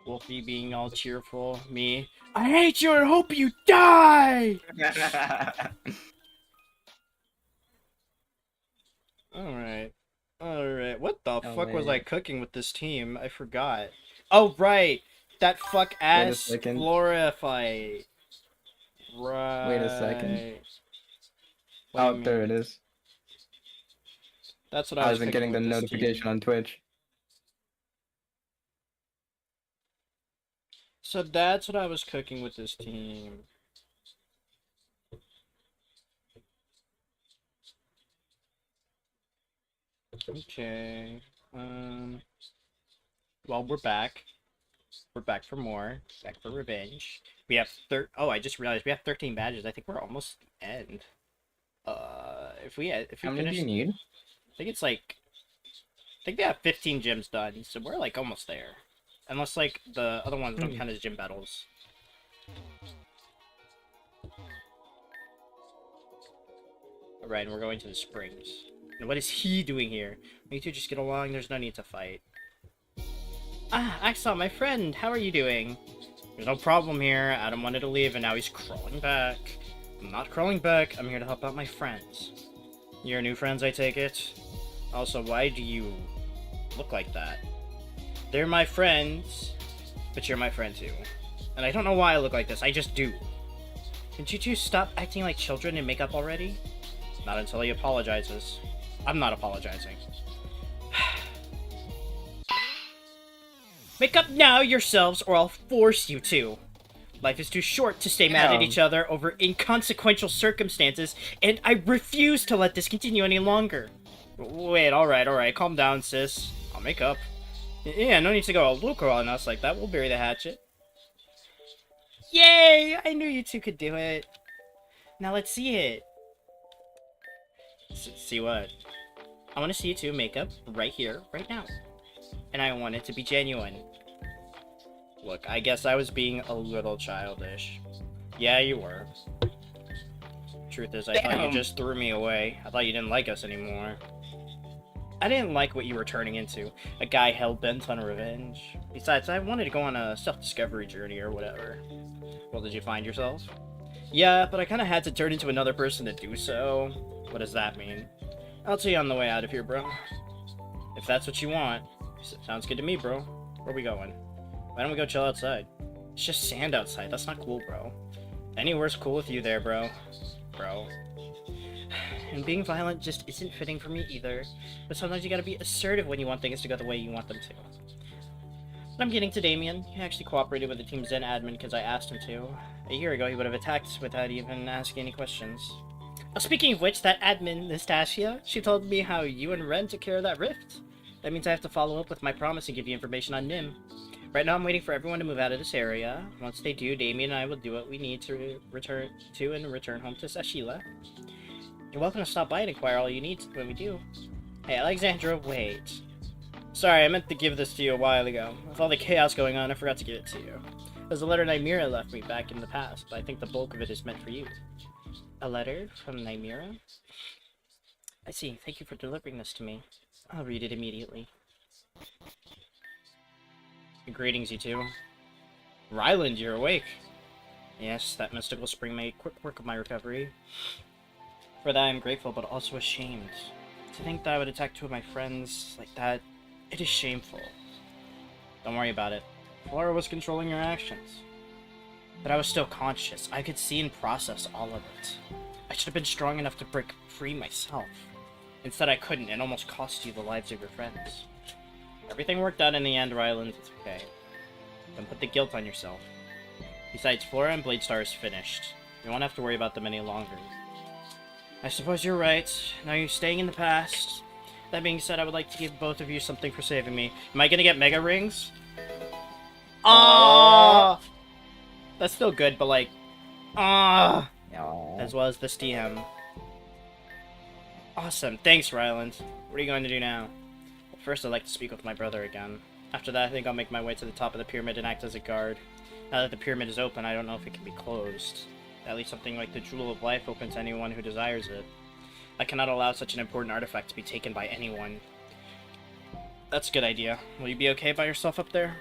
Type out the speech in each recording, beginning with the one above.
Wolfie being all cheerful. Me. I hate you and hope you die! Alright. Alright. What the Oh, fuck was I wait. cooking with this team? I forgot. Oh, right! That fuck Wait a ass second. Flora fight. Wait a second. Right. What do you Oh, there mean? it is. That's what I I was wasn't cooking getting the with this team. notification on Twitch. So that's what I was cooking with this team. Okay. Um. Well, we're back. We're back for more. Back for revenge. We have Oh, I just realized we have 13 badges. I think we're almost at the end. If we How many do finish, you need? I think it's like I think they have 15 gyms done, so we're like almost there. Unless like the other ones don't Hmm. count as gym battles. Alright, and we're going to the springs. And what is he doing here? You two just get along, there's no need to fight. Ah, Axel, my friend, how are you doing? There's no problem here. Adam wanted to leave and now he's crawling back. I'm not crawling back, I'm here to help out my friends. Your new friends, I take it? Also, why do you look like that? They're my friends, but you're my friend too. And I don't know why I look like this, I just do. Can't you two stop acting like children and make up already? Not until he apologizes. I'm not apologizing. Make up now yourselves or I'll force you to. Life is too short to stay mad at Damn. each other over inconsequential circumstances, and I refuse to let this continue any longer. Wait, alright, calm down, sis. I'll make up. Yeah, no need to go all local on us like that. We'll bury the hatchet. Yay! I knew you two could do it. Now let's see it. See what? I want to see you two make up right here, right now. And I want it to be genuine. Look, I guess I was being a little childish. Yeah, you were. Truth is, I thought you Damn. just threw me away. I thought you didn't like us anymore. I didn't like what you were turning into. A guy hell-bent on revenge. Besides, I wanted to go on a self-discovery journey or whatever. Well, did you find yourself? Yeah, but I kind of had to turn into another person to do so. What does that mean? I'll tell you on the way out of here, bro. If that's what you want. Sounds good to me, bro. Where we going? Why don't we go chill outside? It's just sand outside. That's not cool, bro. Anywhere's cool with you there, bro. Bro. And being violent just isn't fitting for me either. But sometimes you gotta be assertive when you want things to go the way you want them to. But I'm getting to Damien. He actually cooperated with the Team Zen admin because I asked him to. A year ago, he would have attacked without even asking any questions. Oh, speaking of which, that admin, Nastasia, she told me how you and Ren took care of that rift. That means I have to follow up with my promise and give you information on Nim. Right now, I'm waiting for everyone to move out of this area. Once they do, Damien and I will do what we need to return home to Sashila. You're welcome to stop by and inquire all you need when we do. Hey, Alexandra, wait. Sorry, I meant to give this to you a while ago. With all the chaos going on, I forgot to give it to you. There's a letter Nymira left me back in the past, but I think the bulk of it is meant for you. A letter from Nymira? I see. Thank you for delivering this to me. I'll read it immediately. Greetings, you two. Ryland, you're awake. Yes, that mystical spring made quick work of my recovery. For that I am grateful, but also ashamed. To think that I would attack two of my friends like that, it is shameful. Don't worry about it. Flora was controlling your actions. But I was still conscious. I could see and process all of it. I should have been strong enough to break free myself. Instead, I couldn't, and almost cost you the lives of your friends. Everything worked out in the end, Ryland. It's okay. Don't put the guilt on yourself. Besides, Flora and Bladestar is finished. You won't have to worry about them any longer. I suppose you're right. Now you're staying in the past. That being said, I would like to give both of you something for saving me. Am I gonna get Mega Rings? Ah! That's still good, but like... Ah! As well as this DM. Awesome. Thanks, Ryland. What are you going to do now? Well, first, I'd like to speak with my brother again. After that, I think I'll make my way to the top of the pyramid and act as a guard. Now that the pyramid is open, I don't know if it can be closed. At least something like the Jewel of Life open to anyone who desires it. I cannot allow such an important artifact to be taken by anyone. That's a good idea. Will you be okay by yourself up there?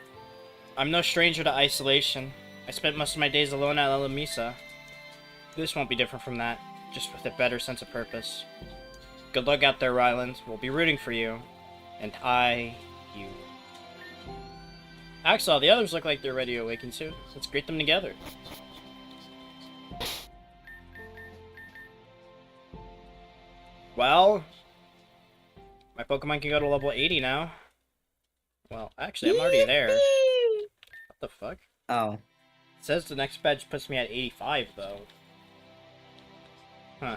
I'm no stranger to isolation. I spent most of my days alone at Alamisa. This won't be different from that, just with a better sense of purpose. Good luck out there, Ryland. We'll be rooting for you. And you. Axel, the others look like they're ready to awaken too. Let's greet them together. Well, my Pokemon can go to level 80 now. Well, actually, I'm already there. What the fuck? Oh. It says the next badge puts me at 85, though. Huh.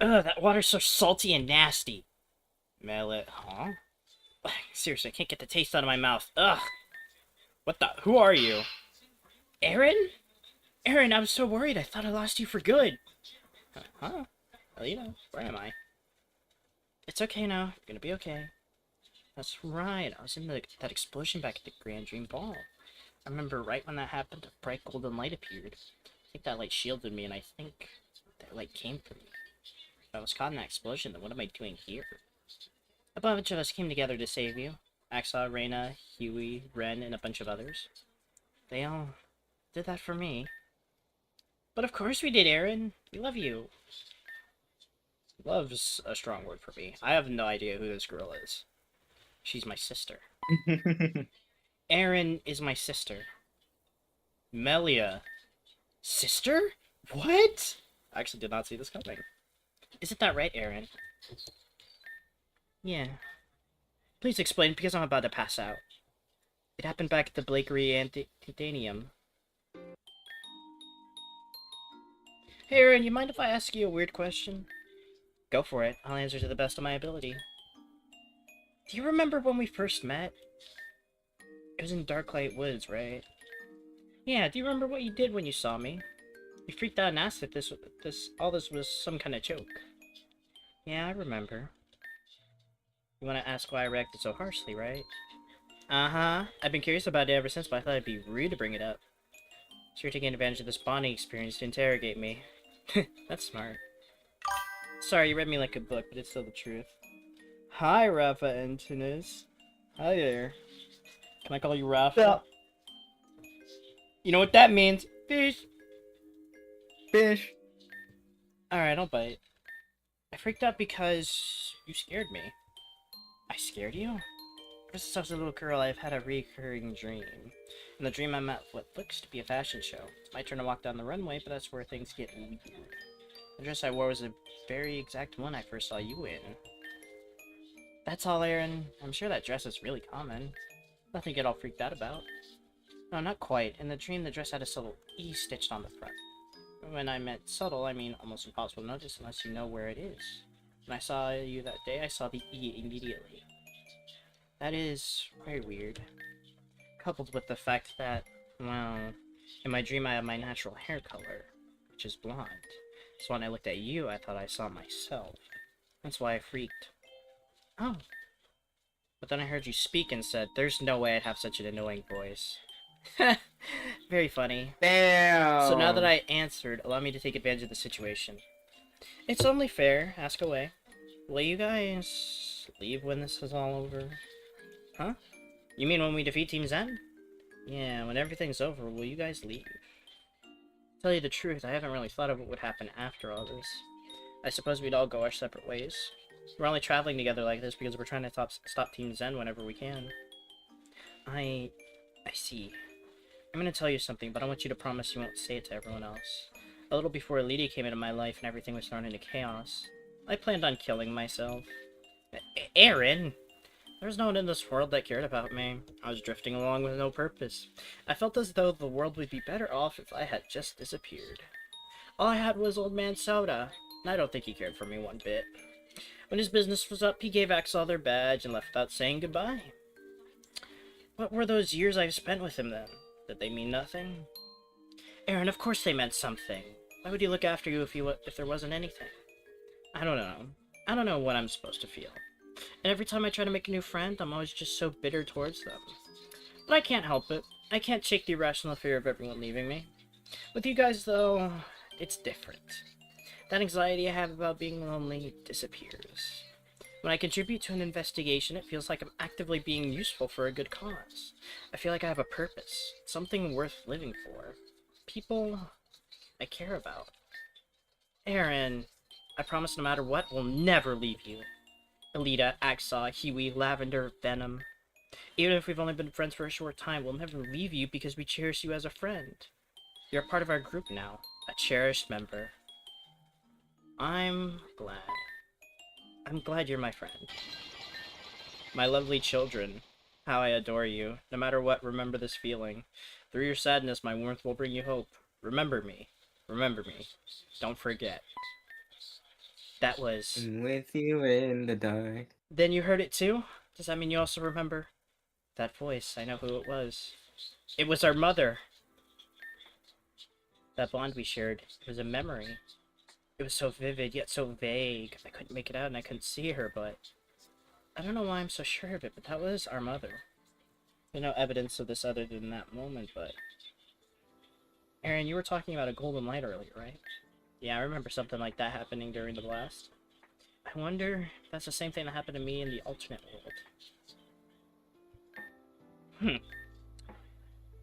Ugh, that water's so salty and nasty. Mallet, huh? Seriously, I can't get the taste out of my mouth. Ugh. What the? Who are you? Aaron? Aaron, I was so worried. I thought I lost you for good. Huh? Alita, where am I? It's okay now. I'm gonna be okay. That's right. I was in that explosion back at the Grand Dream Ball. I remember right when that happened, a bright golden light appeared. I think that light shielded me, and I think that light came for me. If I was caught in that explosion, then what am I doing here? A bunch of us came together to save you. Axel, Reina, Huey, Ren, and a bunch of others. They all did that for me. But of course we did, Aaron. We love you. Love's a strong word for me. I have no idea who this girl is. She's my sister. Aaron is my sister. Melia. Sister? What? I actually did not see this coming. Isn't that right, Aaron? Yeah. Please explain, because I'm about to pass out. It happened back at the Blakery Antidanium. Hey, Aaron, you mind if I ask you a weird question? Go for it. I'll answer to the best of my ability. Do you remember when we first met? It was in Darklight Woods, right? Yeah, do you remember what you did when you saw me? You freaked out and asked if all this was some kind of joke. Yeah, I remember. You want to ask why I reacted so harshly, right? Uh-huh. I've been curious about it ever since, but I thought it'd be rude to bring it up. So you're taking advantage of this bonding experience to interrogate me. That's smart. Sorry, you read me like a book, but it's still the truth. Hi, Rafa Antinous. Hi there. Can I call you Rafa? Yeah. You know what that means? Fish. Fish. Alright, I'll bite. I freaked out because you scared me. I scared you? Ever since I was a little girl, I've had a recurring dream. In the dream, I'm at what looks to be a fashion show. It's my turn to walk down the runway, but that's where things get weird. The dress I wore was the very exact one I first saw you in. That's all, Aaron. I'm sure that dress is really common. Nothing to get all freaked out about. No, not quite. In the dream, the dress had a subtle E stitched on the front. When I meant subtle, I mean almost impossible to notice unless you know where it is. When I saw you that day, I saw the E immediately. That is very weird. Coupled with the fact that, well, in my dream I have my natural hair color, which is blonde. So when I looked at you, I thought I saw myself. That's why I freaked. Oh. But then I heard you speak and said, there's no way I'd have such an annoying voice. Very funny. Damn. So now that I answered, allow me to take advantage of the situation. It's only fair. Ask away. Will you guys leave when this is all over? Huh? You mean when we defeat Team Zen? Yeah, when everything's over, will you guys leave? Tell you the truth, I haven't really thought of what would happen after all this. I suppose we'd all go our separate ways. We're only traveling together like this because we're trying to stop Team Zen whenever we can. I see. I'm gonna tell you something, but I want you to promise you won't say it to everyone else. A little before Lydia came into my life and everything was thrown into chaos, I planned on killing myself. Aaron! There was no one in this world that cared about me. I was drifting along with no purpose. I felt as though the world would be better off if I had just disappeared. All I had was Old Man Soda, and I don't think he cared for me one bit. When his business was up, he gave Axel their badge and left without saying goodbye. What were those years I've spent with him then? Did they mean nothing? Aaron, of course they meant something. Why would he look after you if there wasn't anything? I don't know. I don't know what I'm supposed to feel. And every time I try to make a new friend, I'm always just so bitter towards them. But I can't help it. I can't shake the irrational fear of everyone leaving me. With you guys, though, it's different. That anxiety I have about being lonely disappears. When I contribute to an investigation, it feels like I'm actively being useful for a good cause. I feel like I have a purpose, something worth living for. People I care about. Aaron, I promise no matter what, we'll never leave you. Alita, Axaw, Huey, Lavender, Venom. Even if we've only been friends for a short time, we'll never leave you because we cherish you as a friend. You're a part of our group now, a cherished member. I'm glad. I'm glad you're my friend. My lovely children, how I adore you. No matter what, remember this feeling. Through your sadness, my warmth will bring you hope. Remember me. Remember me. Don't forget. That was... I'm with you in the dark. Then you heard it too? Does that mean you also remember? That voice, I know who it was. It was our mother. That bond we shared, it was a memory. It was so vivid, yet so vague. I couldn't make it out and I couldn't see her, but... I don't know why I'm so sure of it, but that was our mother. There's no evidence of this other than that moment, but... Aaron, you were talking about a golden light earlier, right? Yeah, I remember something like that happening during the blast. I wonder if that's the same thing that happened to me in the alternate world.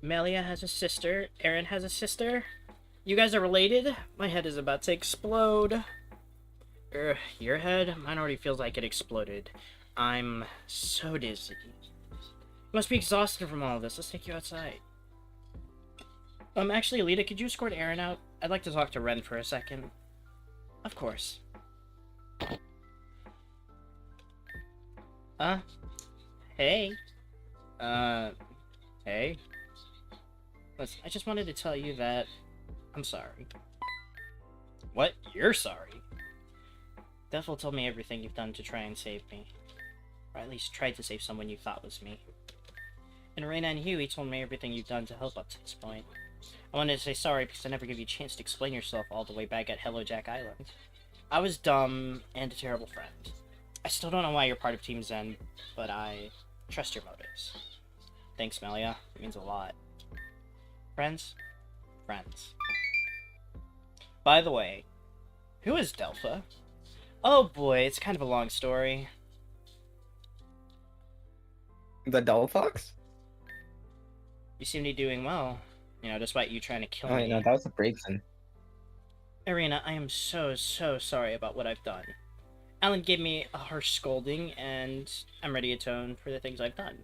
Melia has a sister. Aaron has a sister. You guys are related? My head is about to explode. Your head? Mine already feels like it exploded. I'm so dizzy. You must be exhausted from all of this. Let's take you outside. Actually, Alita, could you escort Aaron out? I'd like to talk to Ren for a second. Of course. Hey. Hey. Listen, I just wanted to tell you that I'm sorry. What? You're sorry? Devil told me everything you've done to try and save me. Or at least tried to save someone you thought was me. And Reina and Huey told me everything you've done to help up to this point. I wanted to say sorry because I never gave you a chance to explain yourself all the way back at Hello Jack Island. I was dumb and a terrible friend. I still don't know why you're part of Team Zen, but I trust your motives. Thanks, Melia. It means a lot. Friends? Friends. By the way, who is Delpha? Oh boy, it's kind of a long story. The Dull Fox? You seem to be doing well. You know, despite you trying to kill Oh, me. no, that was a Brazen. Irina, I am so sorry about what I've done. Alan gave me a harsh scolding, and I'm ready to atone for the things I've done.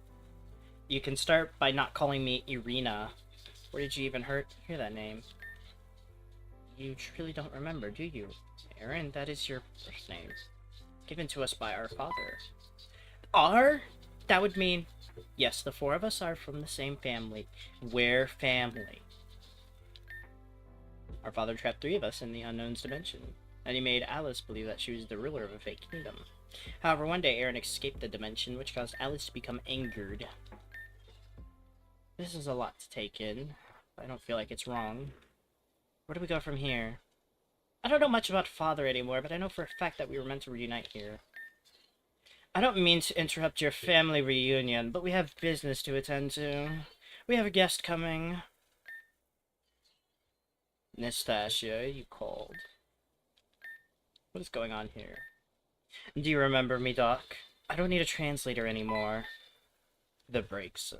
You can start by not calling me Irina. Where did you even hear that name? You truly don't remember, do you? Aaron, that is your first name. Given to us by our father. Our? That would mean... Yes, the four of us are from the same family. We're family. Our father trapped three of us in the unknown's dimension, and he made Alice believe that she was the ruler of a fake kingdom. However, one day Aaron escaped the dimension, which caused Alice to become angered. This is a lot to take in, but I don't feel like it's wrong. Where do we go from here? I don't know much about Father anymore, but I know for a fact that we were meant to reunite here. I don't mean to interrupt your family reunion, but we have business to attend to. We have a guest coming. Nastasia, you called. What is going on here? Do you remember me, Doc? I don't need a translator anymore. The breaks.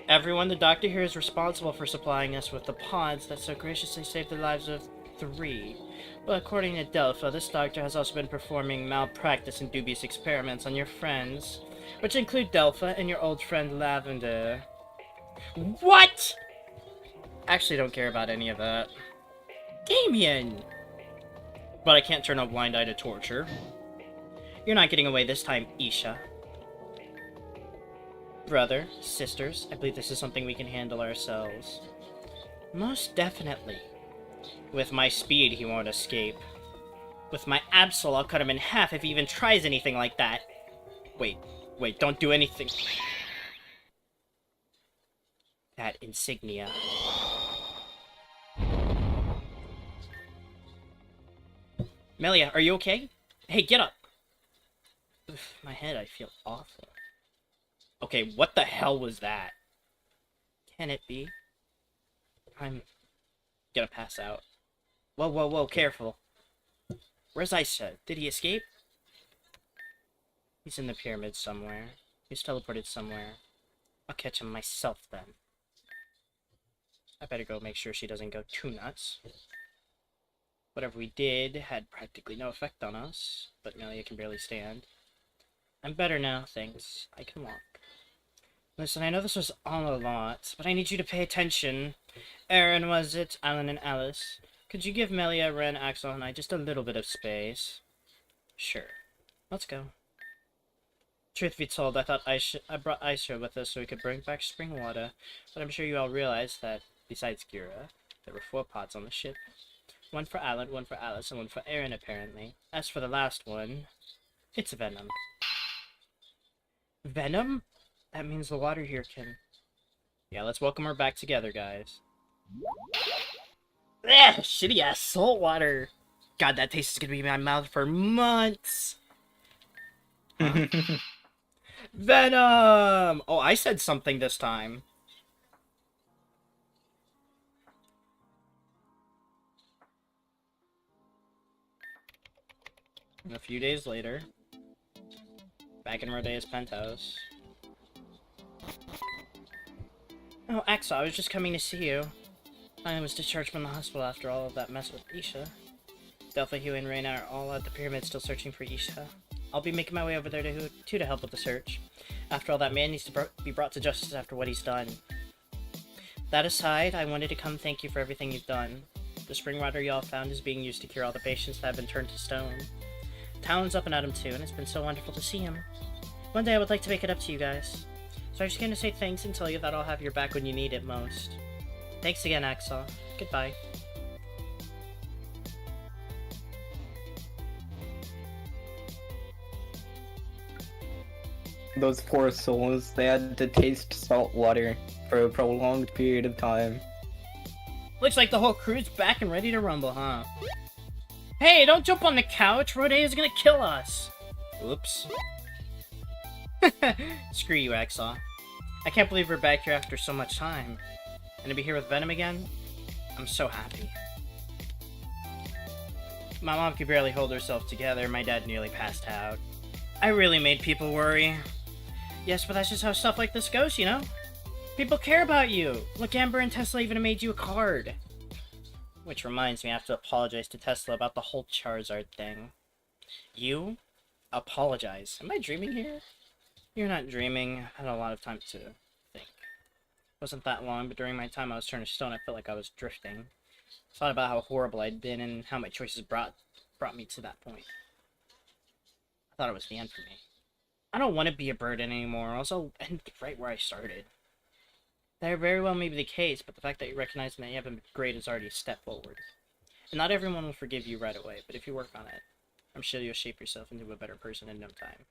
Everyone, the doctor here is responsible for supplying us with the pods that so graciously saved the lives of 3. But according to Delpha, this doctor has also been performing malpractice and dubious experiments on your friends, which include Delpha and your old friend Lavender. What? Actually, don't care about any of that. Damien! But I can't turn a blind eye to torture. You're not getting away this time, Isha. Brother, sisters, I believe this is something we can handle ourselves. Most definitely. With my speed, he won't escape. With my Absol, I'll cut him in half if he even tries anything like that. Wait, don't do anything. That insignia. Melia, are you okay? Hey, get up! Oof, my head, I feel awful. Okay, what the hell was that? Can it be? I'm gonna pass out. Whoa, careful. Where's Isa? Did he escape? He's in the pyramid somewhere. He's teleported somewhere. I'll catch him myself then. I better go make sure she doesn't go too nuts. Whatever we did had practically no effect on us, but Melia can barely stand. I'm better now, thanks. I can walk. Listen, I know this was all a lot, but I need you to pay attention. Aaron, was it? Alan and Alice? Could you give Melia, Ren, Axel, and I just a little bit of space? Sure. Let's go. Truth be told, I thought I brought Aisha with us so we could bring back spring water, but I'm sure you all realize that, besides Gira, there were 4 pots on the ship. 1 for Alan, 1 for Alice, and 1 for Aaron, apparently. As for the last one, it's Venom. Venom? That means the water here can... Yeah, let's welcome her back together, guys. Ugh, shitty-ass salt water. God, that taste is gonna be in my mouth for months. Huh? Venom! Oh, I said something this time. And a few days later, back in Rodea's penthouse. Oh, Axel, I was just coming to see you. I was discharged from the hospital after all of that mess with Isha. Delphi, Hugh, and Reyna are all at the pyramid still searching for Isha. I'll be making my way over there to help with the search. After all, that man needs to be brought to justice after what he's done. That aside, I wanted to come thank you for everything you've done. The spring water y'all found is being used to cure all the patients that have been turned to stone. Talon's up and at him too, and it's been so wonderful to see him. One day I would like to make it up to you guys. So I'm just going to say thanks and tell you that I'll have your back when you need it most. Thanks again, Axel. Goodbye. Those poor souls, they had to taste salt water for a prolonged period of time. Looks like the whole crew's back and ready to rumble, huh? Hey, don't jump on the couch! Rodea is gonna kill us! Oops. Screw you, Axel. I can't believe we're back here after so much time. And to be here with Venom again? I'm so happy. My mom could barely hold herself together, my dad nearly passed out. I really made people worry. Yes, but that's just how stuff like this goes, you know? People care about you! Look, Amber and Tesla even made you a card! Which reminds me, I have to apologize to Tesla about the whole Charizard thing. You? Apologize. Am I dreaming here? You're not dreaming. I had a lot of time to think. It wasn't that long, but during my time I was turned to stone, I felt like I was drifting. I thought about how horrible I'd been and how my choices brought me to that point. I thought it was the end for me. I don't want to be a burden anymore, also end right where I started. That very well may be the case, but the fact that you recognize that you haven't been great is already a step forward. And not everyone will forgive you right away, but if you work on it, I'm sure you'll shape yourself into a better person in no time.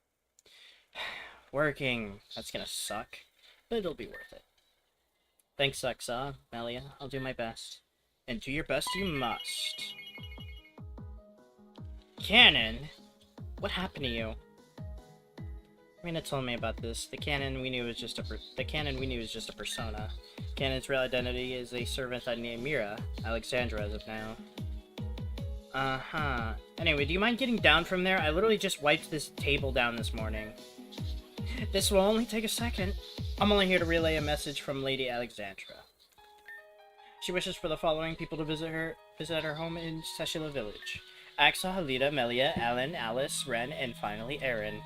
Working. That's gonna suck, but it'll be worth it. Thanks, Aksa, Melia. I'll do my best. And do your best you must. Cannon? What happened to you? Rena told me about this. The Canon we knew was just a persona. Canon's real identity is a servant named Mira, Alexandra as of now. Uh-huh. Anyway, do you mind getting down from there? I literally just wiped this table down this morning. This will only take a second. I'm only here to relay a message from Lady Alexandra. She wishes for the following people to visit her home in Seshila Village. Axa, Halida, Melia, Alan, Alice, Ren, and finally Aaron.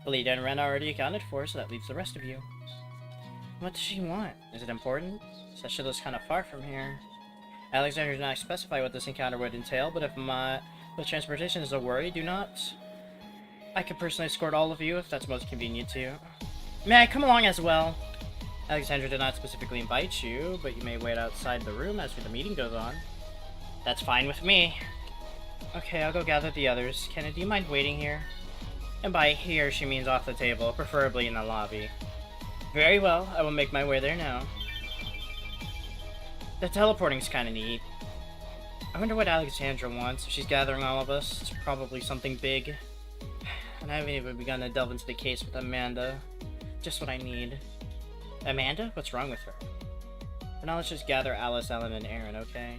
Halida and Ren are already accounted for, so that leaves the rest of you. What does she want? Is it important? Seshila's kind of far from here. Alexandra did not specify what this encounter would entail, but if transportation is a worry, do not. I could personally escort all of you if that's most convenient to you. May I come along as well? Alexandra did not specifically invite you, but you may wait outside the room as the meeting goes on. That's fine with me. Okay, I'll go gather the others. Kenna, do you mind waiting here? And by here, she means off the table, preferably in the lobby. Very well, I will make my way there now. The teleporting's kinda neat. I wonder what Alexandra wants. If she's gathering all of us, it's probably something big. And I haven't even begun to delve into the case with Amanda. Just what I need. Amanda? What's wrong with her? For now, let's just gather Alice, Ellen, and Aaron, okay?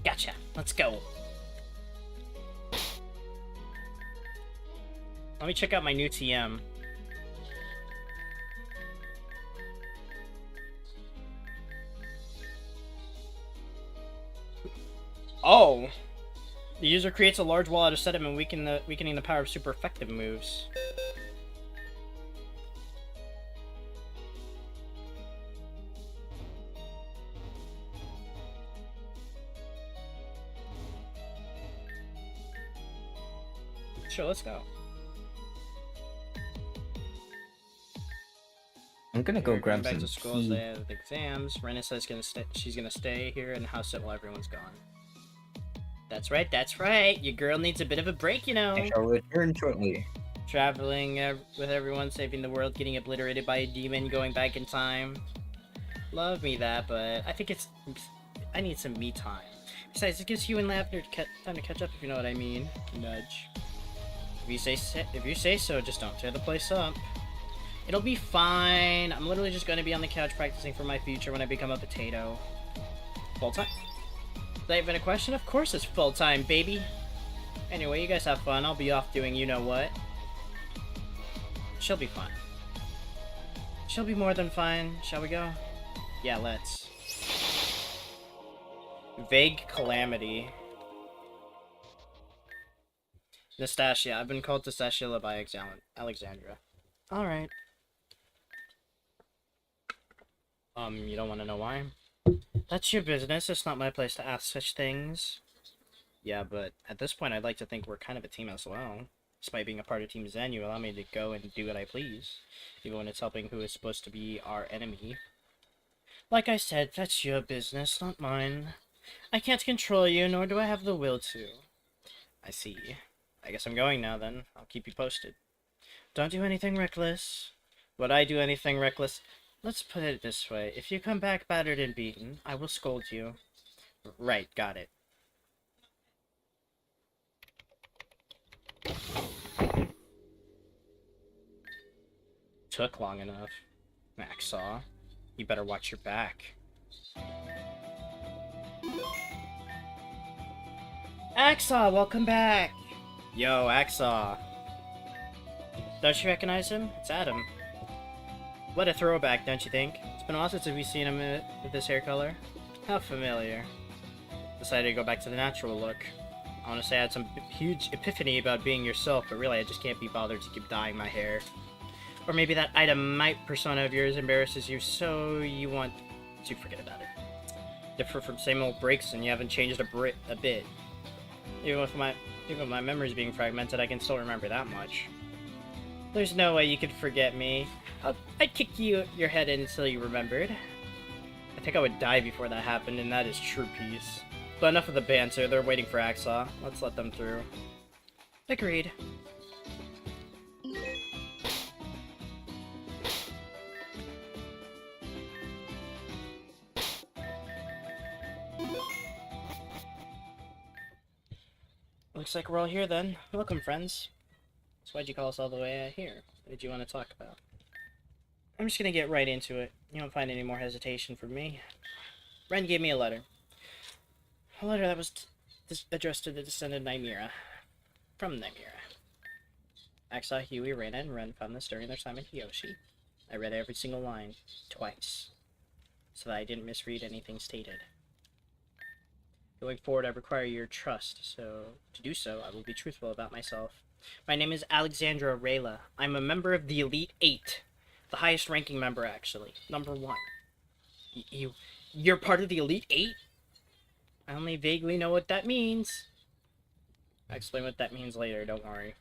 Gotcha. Let's go. Let me check out my new TM. Oh! The user creates a large wall out of sediment, weakening the power of super effective moves. Sure, let's go. I'm gonna go We're grab going back some to school as tea. they have exams. Rena says she's gonna stay here and house it while everyone's gone. That's right, that's right. Your girl needs a bit of a break, you know. I shall return shortly. Traveling with everyone, saving the world, getting obliterated by a demon, going back in time. Love me that, but I think I need some me time. Besides, it gives you and Lavender time to catch up, if you know what I mean. Nudge. If you say so, just don't tear the place up. It'll be fine. I'm literally just going to be on the couch practicing for my future when I become a potato. Full time? Is that even a question? Of course it's full time, baby. Anyway, you guys have fun. I'll be off doing you know what. She'll be fine. She'll be more than fine. Shall we go? Yeah, let's. Vague calamity. Nastasia. I've been called Nastasia by Alexandra. Alright. You don't want to know why? That's your business. It's not my place to ask such things. Yeah, but at this point, I'd like to think we're kind of a team as well. Despite being a part of Team Zen, you allow me to go and do what I please. Even when it's helping who is supposed to be our enemy. Like I said, that's your business, not mine. I can't control you, nor do I have the will to. I see. I guess I'm going now, then. I'll keep you posted. Don't do anything reckless. Would I do anything reckless? Let's put it this way. If you come back battered and beaten, I will scold you. Right, got it. Took long enough. Axaw, you better watch your back. Axaw, welcome back! Yo, Axaw. Don't you recognize him? It's Adam. What a throwback, don't you think? It's been a while since we've seen him with this hair color. How familiar. Decided to go back to the natural look. I want to say I had some huge epiphany about being yourself, but really I just can't be bothered to keep dyeing my hair. Or maybe that itemite persona of yours embarrasses you, so you want to forget about it. Differ from same old breaks, and you haven't changed a bit. Even with my memories being fragmented, I can still remember that much. There's no way you could forget me. I'd kick your head in until you remembered. I think I would die before that happened, and that is true peace. But enough of the banter, they're waiting for Axaw. Let's let them through. Agreed. Looks like we're all here then. Welcome, friends. So why'd you call us all the way out here? What did you want to talk about? I'm just gonna get right into it. You don't find any more hesitation from me. Ren gave me a letter. A letter that was addressed to the descendant Nymera. From Nymera. Axaw, Huey, Rena, and Ren found this during their time in Hiyoshi. I read every single line. Twice. So that I didn't misread anything stated. Going forward, I require your trust, so to do so, I will be truthful about myself. My name is Alexandra Rayla. I'm a member of the Elite Eight. The highest ranking member, actually. Number 1. You're part of the Elite Eight? I only vaguely know what that means. I'll explain what that means later, don't worry.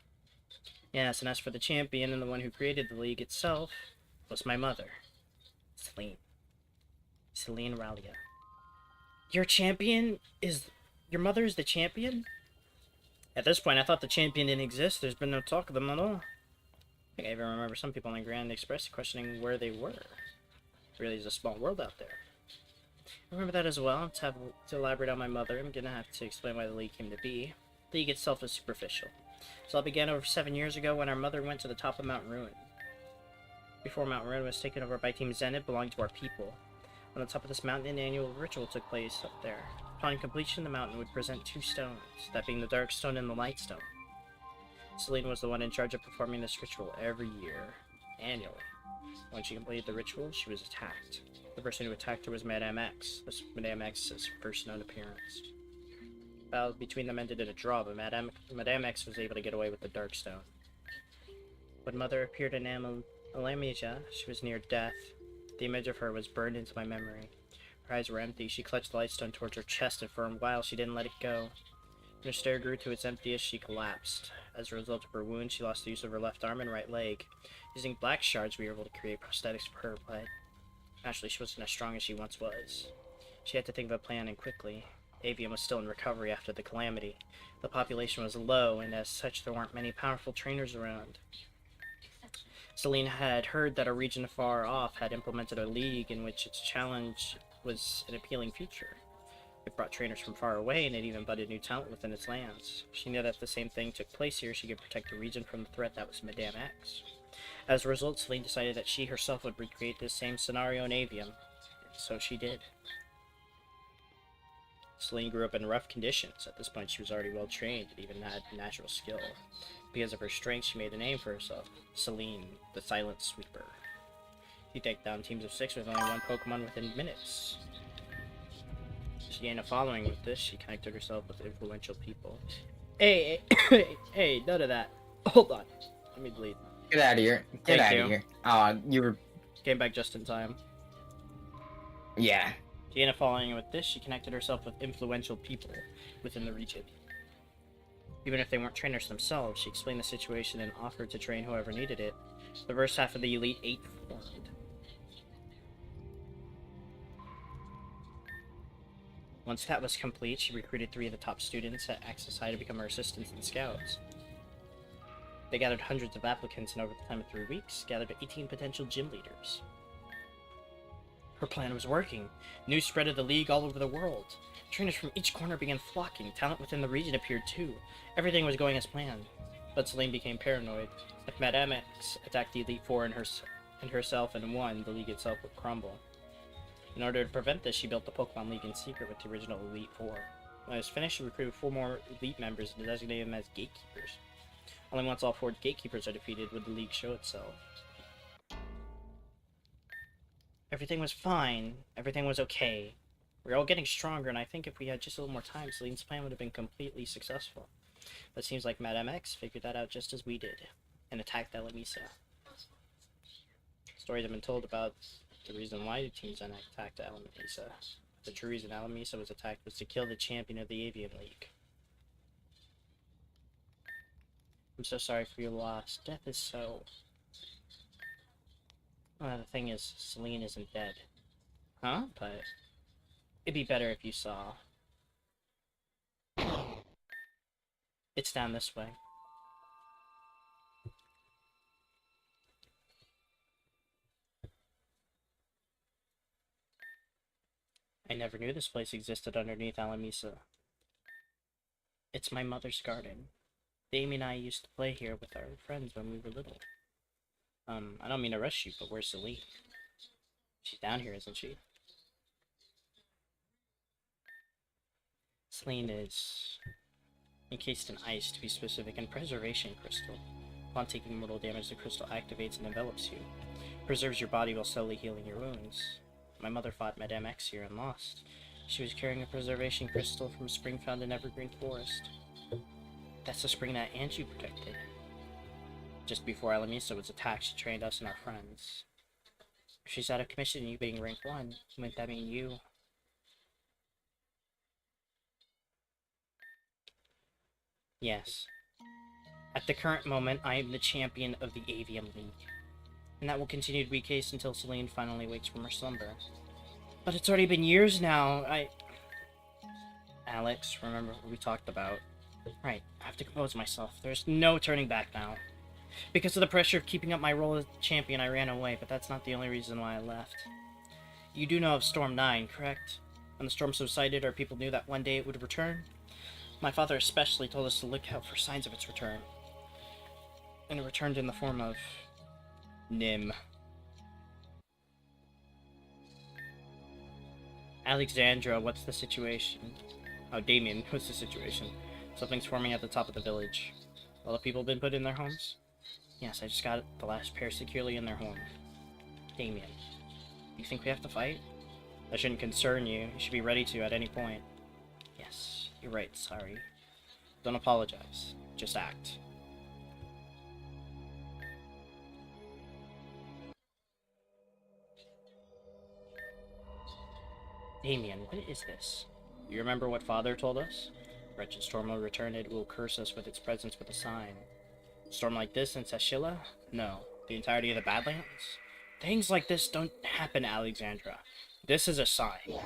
Yes, and as for the champion and the one who created the league itself, was my mother. Celine Ralia. Your champion is... Your mother is the champion? At this point, I thought the champion didn't exist. There's been no talk of them at all. I think I even remember some people in the Grand Express questioning where they were. It really is a small world out there. I remember that as well. To elaborate on my mother, I'm gonna have to explain why the League came to be. The League itself is superficial. This all began over 7 years ago when our mother went to the top of Mount Ruin. Before Mount Ruin was taken over by Team Zen, it belonged to our people. On the top of this mountain, an annual ritual took place up there. Upon completion, the mountain would present 2 stones, that being the Dark Stone and the Light Stone. Celine was the one in charge of performing this ritual every year, annually. When she completed the ritual, she was attacked. The person who attacked her was Madame X. This was Madame X's first known appearance. The battle between them ended in a draw, but Madame X was able to get away with the Darkstone. When Mother appeared in Alamesia, she was near death. The image of her was burned into my memory. Her eyes were empty. She clutched the lightstone towards her chest, and for a while she didn't let it go. When her stare grew to its emptiest, she collapsed. As a result of her wound, she lost the use of her left arm and right leg. Using black shards, we were able to create prosthetics for her, but naturally she wasn't as strong as she once was. She had to think of a plan, and quickly. Avium was still in recovery after the calamity. The population was low, and as such there weren't many powerful trainers around. Celine had heard that a region far off had implemented a league in which its challenge was an appealing future. It brought trainers from far away, and it even budded new talent within its lands. She knew that if the same thing took place here, she could protect the region from the threat that was Madame X. As a result, Celine decided that she herself would recreate this same scenario in Avium. And so she did. Celine grew up in rough conditions. At this point, she was already well trained and even had natural skill. Because of her strength, she made a name for herself. Celine, the Silent Sweeper. She took down teams of 6 with only one Pokemon within minutes. She gained a following with this. She connected herself with influential people. Hey, hey, none of that. Hold on. Let me bleed. Get out of here. Get Thank out you. of here. You were... Came back just in time. Yeah. She gained a following with this. She connected herself with influential people within the region. Even if they weren't trainers themselves, she explained the situation and offered to train whoever needed it. The first half of the Elite Eight formed. Once that was complete, she recruited 3 of the top students at Access High to become her assistants and scouts. They gathered hundreds of applicants, and over the time of 3 weeks, gathered 18 potential gym leaders. Her plan was working. News spread of the league all over the world. Trainers from each corner began flocking. Talent within the region appeared too. Everything was going as planned. But Celine became paranoid. If Madame X attacked the Elite Four and herself and won, the league itself would crumble. In order to prevent this, she built the Pokemon League in secret with the original Elite Four. When it was finished, she recruited 4 more Elite members and designated them as gatekeepers. Only once all 4 gatekeepers are defeated would the league show itself. Everything was fine. Everything was okay. We were all getting stronger, and I think if we had just a little more time, Celine's plan would have been completely successful. But it seems like Madame X figured that out just as we did, and attacked Alamisa. Stories have been told about the reason why the teams attacked Alamisa. The true reason Alamisa was attacked was to kill the champion of the Avian League. I'm so sorry for your loss. Death is so... Well, the thing is, Celine isn't dead. Huh? But... it'd be better if you saw. It's down this way. I never knew this place existed underneath Alamisa. It's my mother's garden. Damie and I used to play here with our friends when we were little. I don't mean to rush you, but where's Celine? She's down here, isn't she? Celine is encased in ice, to be specific, and preservation crystal. Upon taking mortal damage, the crystal activates and envelops you. Preserves your body while slowly healing your wounds. My mother fought Madame X here and lost. She was carrying a preservation crystal from a spring found in Evergreen Forest. That's the spring that Angie protected. Just before Alamisa was attacked, she trained us and our friends. If she's out of commission, you being rank 1, wouldn't that mean you? Yes. At the current moment, I am the champion of the Avian League. And that will continue to be the case until Celine finally wakes from her slumber. But it's already been years now, Alex, remember what we talked about? Right, I have to compose myself. There's no turning back now. Because of the pressure of keeping up my role as champion, I ran away, but that's not the only reason why I left. You do know of Storm 9, correct? When the storm subsided, our people knew that one day it would return. My father especially told us to look out for signs of its return. And it returned in the form of... Nim. Alexandra, what's the situation? Oh, Damien, what's the situation? Something's forming at the top of the village. All the people been put in their homes? Yes, I just got the last pair securely in their home. Damien, you think we have to fight? That shouldn't concern you. You should be ready to at any point. Yes, you're right, sorry. Don't apologize. Just act. Damien, what is this? You remember what Father told us? Wretched storm will return, it will curse us with its presence with a sign. A storm like this in Sashila? No. The entirety of the Badlands? Things like this don't happen, Alexandra. This is a sign.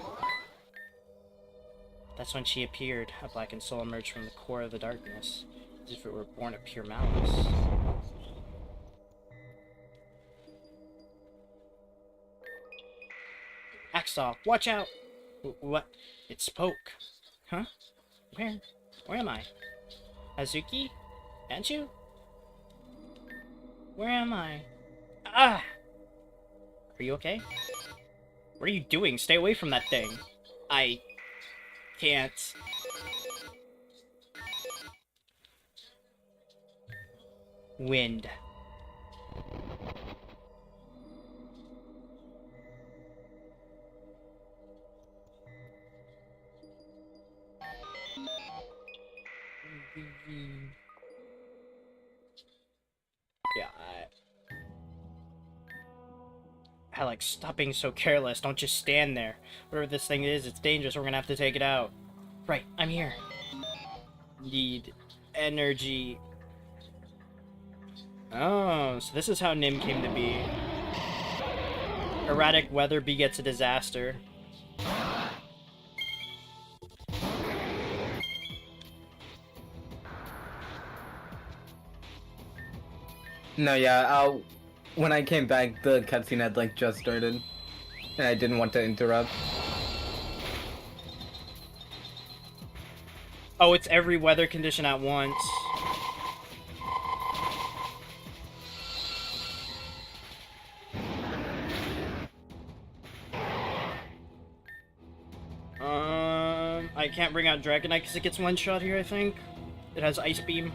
That's when she appeared. A blackened soul emerged from the core of the darkness, as if it were born of pure malice. Axel, watch out! What? It spoke. Huh? Where? Where am I? Hazuki? Anshu? Where am I? Ah! Are you okay? What are you doing? Stay away from that thing. I can't. Wind. Yeah, Alex, stop being so careless. Don't just stand there. Whatever this thing is, it's dangerous. We're gonna have to take it out. Right, I'm here. Need energy. Oh, so this is how Nim came to be. Erratic weather begets a disaster. No, yeah, when I came back, the cutscene had, like, just started. And I didn't want to interrupt. Oh, it's every weather condition at once. I can't bring out Dragonite because it gets one shot here, I think. It has Ice Beam.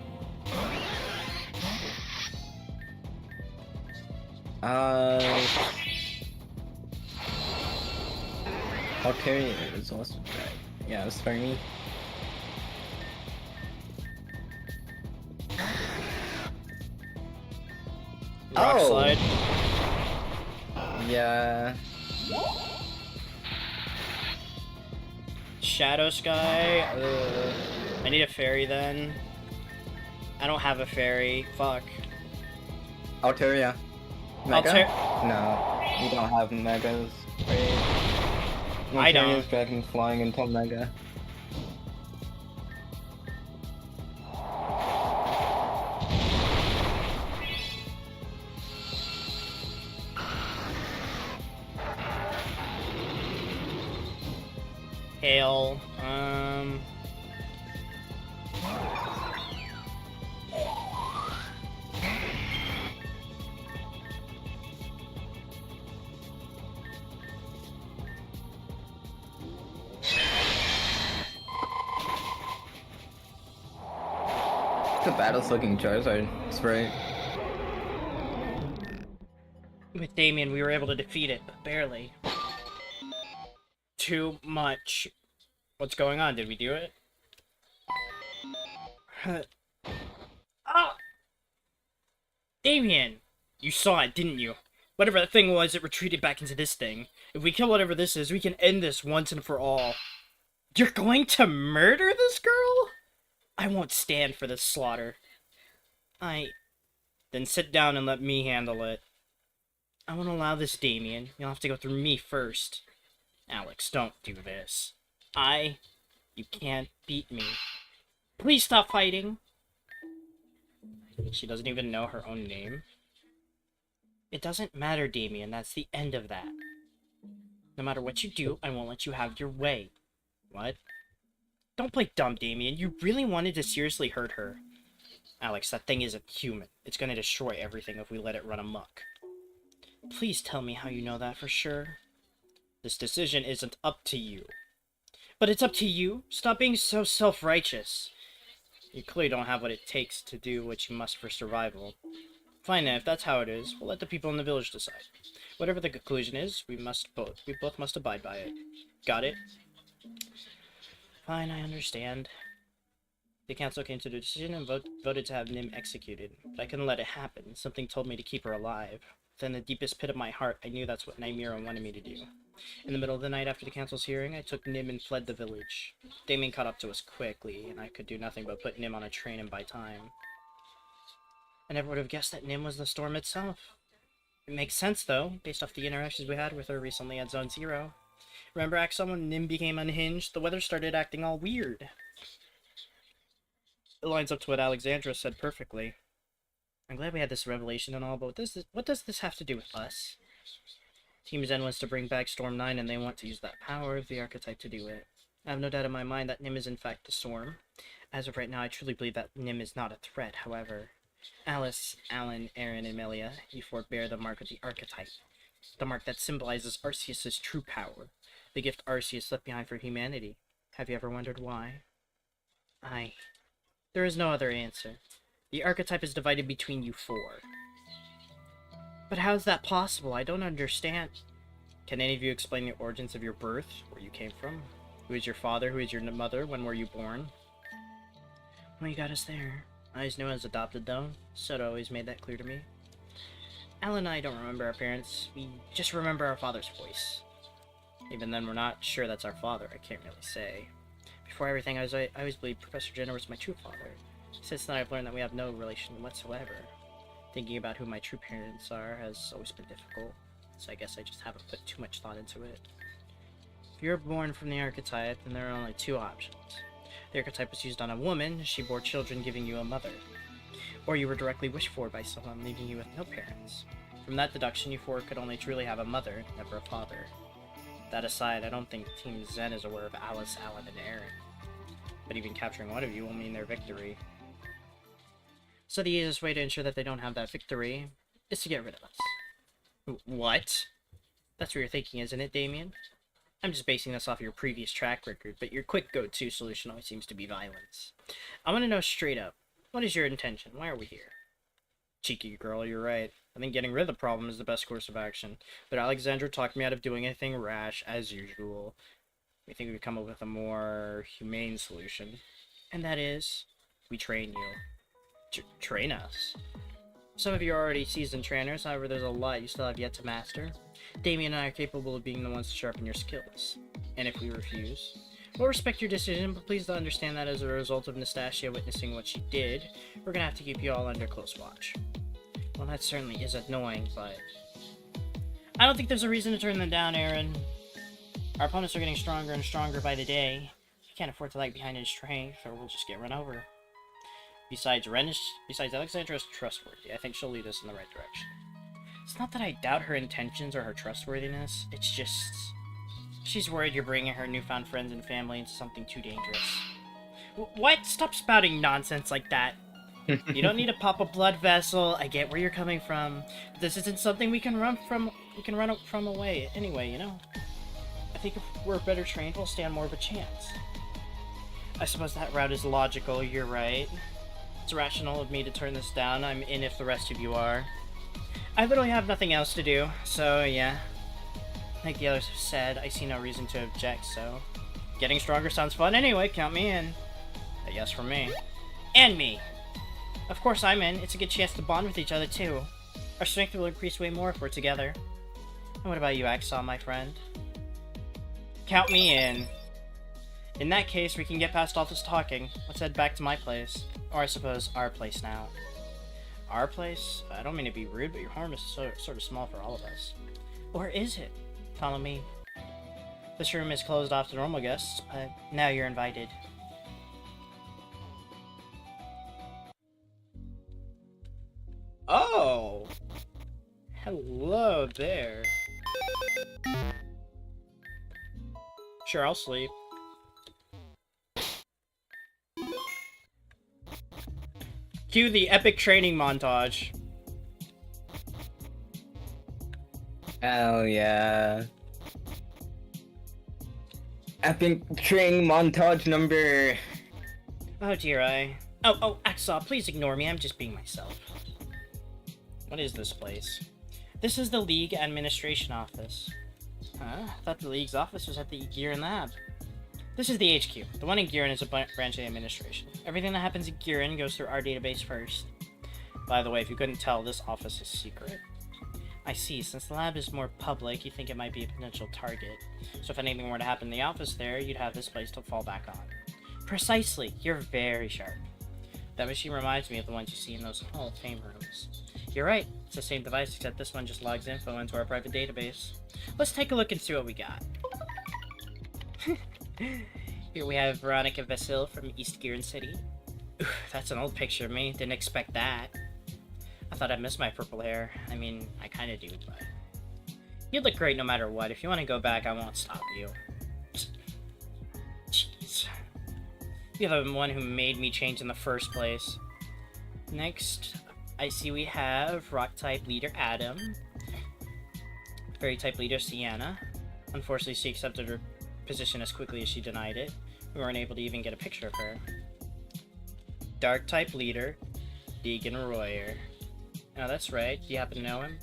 Okay, is also yeah, it's for me. Rock Slide. Yeah. Shadow Sky. I need a fairy then. I don't have a fairy. Fuck. Altaria. Mega? No, you don't have megas. I don't. Altaria's dragon flying until mega. Hail. The battle's looking Charizard spray. With Damien, we were able to defeat it, but barely. Too much. What's going on? Did we do it? Ah! Damien! You saw it, didn't you? Whatever that thing was, it retreated back into this thing. If we kill whatever this is, we can end this once and for all. You're going to murder this girl? I won't stand for this slaughter. Then sit down and let me handle it. I won't allow this, Damien. You'll have to go through me first. Alex, don't do this. You can't beat me. Please stop fighting. She doesn't even know her own name. It doesn't matter, Damien. That's the end of that. No matter what you do, I won't let you have your way. What? Don't play dumb, Damien. You really wanted to seriously hurt her. Alex, that thing isn't human. It's gonna destroy everything if we let it run amok. Please tell me how you know that for sure. This decision isn't up to you. But it's up to you? Stop being so self-righteous. You clearly don't have what it takes to do what you must for survival. Fine then, if that's how it is, we'll let the people in the village decide. Whatever the conclusion is, we both must abide by it. Got it? Fine, I understand. The council came to the decision and voted to have Nim executed, but I couldn't let it happen. Something told me to keep her alive. Then, in the deepest pit of my heart, I knew that's what Nymira wanted me to do. In the middle of the night after the council's hearing, I took Nim and fled the village. Damien caught up to us quickly, and I could do nothing but put Nim on a train and buy time. I never would have guessed that Nim was the storm itself. It makes sense, though, based off the interactions we had with her recently at Zone Zero. Remember, Axel, when Nim became unhinged, the weather started acting all weird. It lines up to what Alexandra said perfectly. I'm glad we had this revelation and all, but what does this have to do with us? Team Zen wants to bring back Storm 9, and they want to use that power of the archetype to do it. I have no doubt in my mind that Nim is in fact the Storm. As of right now, I truly believe that Nim is not a threat, however. Alice, Alan, Aaron, and Melia, you four bear the mark of the archetype. The mark that symbolizes Arceus' true power. The gift Arceus left behind for humanity. Have you ever wondered why? There is no other answer. The archetype is divided between you four. But how is that possible? I don't understand. Can any of you explain the origins of your birth? Where you came from? Who is your father? Who is your mother? When were you born? Well, you got us there. I always knew I was adopted, though. Soda always made that clear to me. Al and I don't remember our parents. We just remember our father's voice. Even then, we're not sure that's our father. I can't really say. Before everything, I always believed Professor Jenner was my true father. Since then, I've learned that we have no relation whatsoever. Thinking about who my true parents are has always been difficult, so I guess I just haven't put too much thought into it. If you're born from the archetype, then there are only two options. The archetype was used on a woman, she bore children giving you a mother. Or you were directly wished for by someone, leaving you with no parents. From that deduction, you four could only truly have a mother, never a father. That aside, I don't think Team Zen is aware of Alice, Alan, and Aaron. But even capturing one of you will mean their victory. So the easiest way to ensure that they don't have that victory is to get rid of us. What? That's what you're thinking, isn't it, Damien? I'm just basing this off your previous track record, but your quick go-to solution always seems to be violence. I want to know straight up, what is your intention? Why are we here? Cheeky girl, you're right. I think getting rid of the problem is the best course of action. But Alexandra talked me out of doing anything rash, as usual. We think we could come up with a more humane solution. And that is, we train you. Train us? Some of you are already seasoned trainers, however there's a lot you still have yet to master. Damien and I are capable of being the ones to sharpen your skills. And if we refuse, we'll respect your decision, but please understand that as a result of Nastasia witnessing what she did, we're gonna have to keep you all under close watch. Well, that certainly is annoying, but I don't think there's a reason to turn them down, Aaron. Our opponents are getting stronger and stronger by the day. We can't afford to lag behind in strength, or we'll just get run over. Besides, Alexandra is trustworthy. I think she'll lead us in the right direction. It's not that I doubt her intentions or her trustworthiness. It's just, she's worried you're bringing her newfound friends and family into something too dangerous. What? Stop spouting nonsense like that. You don't need to pop a blood vessel. I get where you're coming from. But this isn't something we can run from away anyway, you know? I think if we're better trained, we'll stand more of a chance. I suppose that route is logical, you're right. It's rational of me to turn this down. I'm in if the rest of you are. I literally have nothing else to do, so yeah. Like the others have said, I see no reason to object, so... Getting stronger sounds fun anyway, count me in. A yes from me. And me! Of course I'm in. It's a good chance to bond with each other, too. Our strength will increase way more if we're together. And what about you, Axel, my friend? Count me in. In that case, we can get past all this talking. Let's head back to my place. Or I suppose our place now. Our place? I don't mean to be rude, but your home is sort of small for all of us. Or is it? Follow me. This room is closed off to normal guests, but now you're invited. Oh! Hello there. Sure, I'll sleep. Cue the epic training montage. Hell yeah. Epic training montage number... Oh dear, Oh, Axel, please ignore me. I'm just being myself. What is this place? This is the League Administration Office. Huh? I thought the League's office was at the Giran Lab. This is the HQ. The one in Giran is a branch of the administration. Everything that happens in Giran goes through our database first. By the way, if you couldn't tell, this office is secret. I see. Since the lab is more public, you think it might be a potential target. So if anything were to happen in the office there, you'd have this place to fall back on. Precisely. You're very sharp. That machine reminds me of the ones you see in those Hall of Fame rooms. You're right. It's the same device, except this one just logs info into our private database. Let's take a look and see what we got. Here we have Veronica Vasil from East Giran City. Oof, that's an old picture of me. Didn't expect that. I thought I'd miss my purple hair. I mean, I kinda do, but... You'd look great no matter what. If you want to go back, I won't stop you. Jeez. You're the one who made me change in the first place. Next, I see we have Rock-type leader Adam. Fairy-type leader Sienna. Unfortunately, she accepted her position as quickly as she denied it. We weren't able to even get a picture of her. Dark-type leader Deegan Royer. Oh, that's right. Do you happen to know him?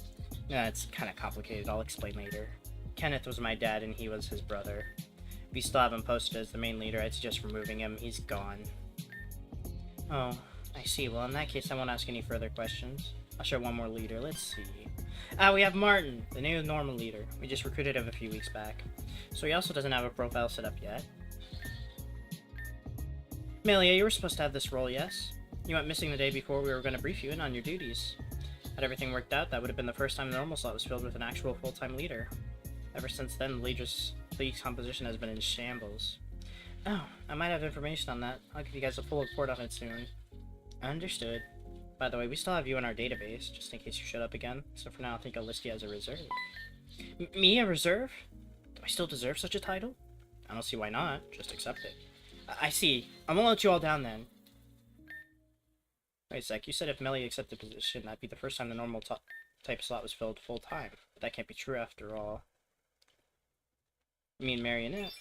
No, it's kind of complicated. I'll explain later. Kenneth was my dad, and he was his brother. If you still have him posted as the main leader, I'd suggest removing him. He's gone. Oh, I see. Well, in that case, I won't ask any further questions. I'll show one more leader. Let's see. We have Martin, the new normal leader. We just recruited him a few weeks back. So he also doesn't have a profile set up yet. Melia, you were supposed to have this role, yes? You went missing the day before we were going to brief you in on your duties. Had everything worked out, that would have been the first time the normal slot was filled with an actual full-time leader. Ever since then, the league's composition has been in shambles. Oh, I might have information on that. I'll give you guys a full report on it soon. Understood. By the way, we still have you in our database, just in case you showed up again. So for now, I think I'll list you as a reserve. Me, a reserve? Do I still deserve such a title? I don't see why not. Just accept it. I see. I won't let you all down then. Wait a sec, you said if Melly accepted the position, that'd be the first time the normal type slot was filled full-time. But that can't be true after all. You mean Marionette?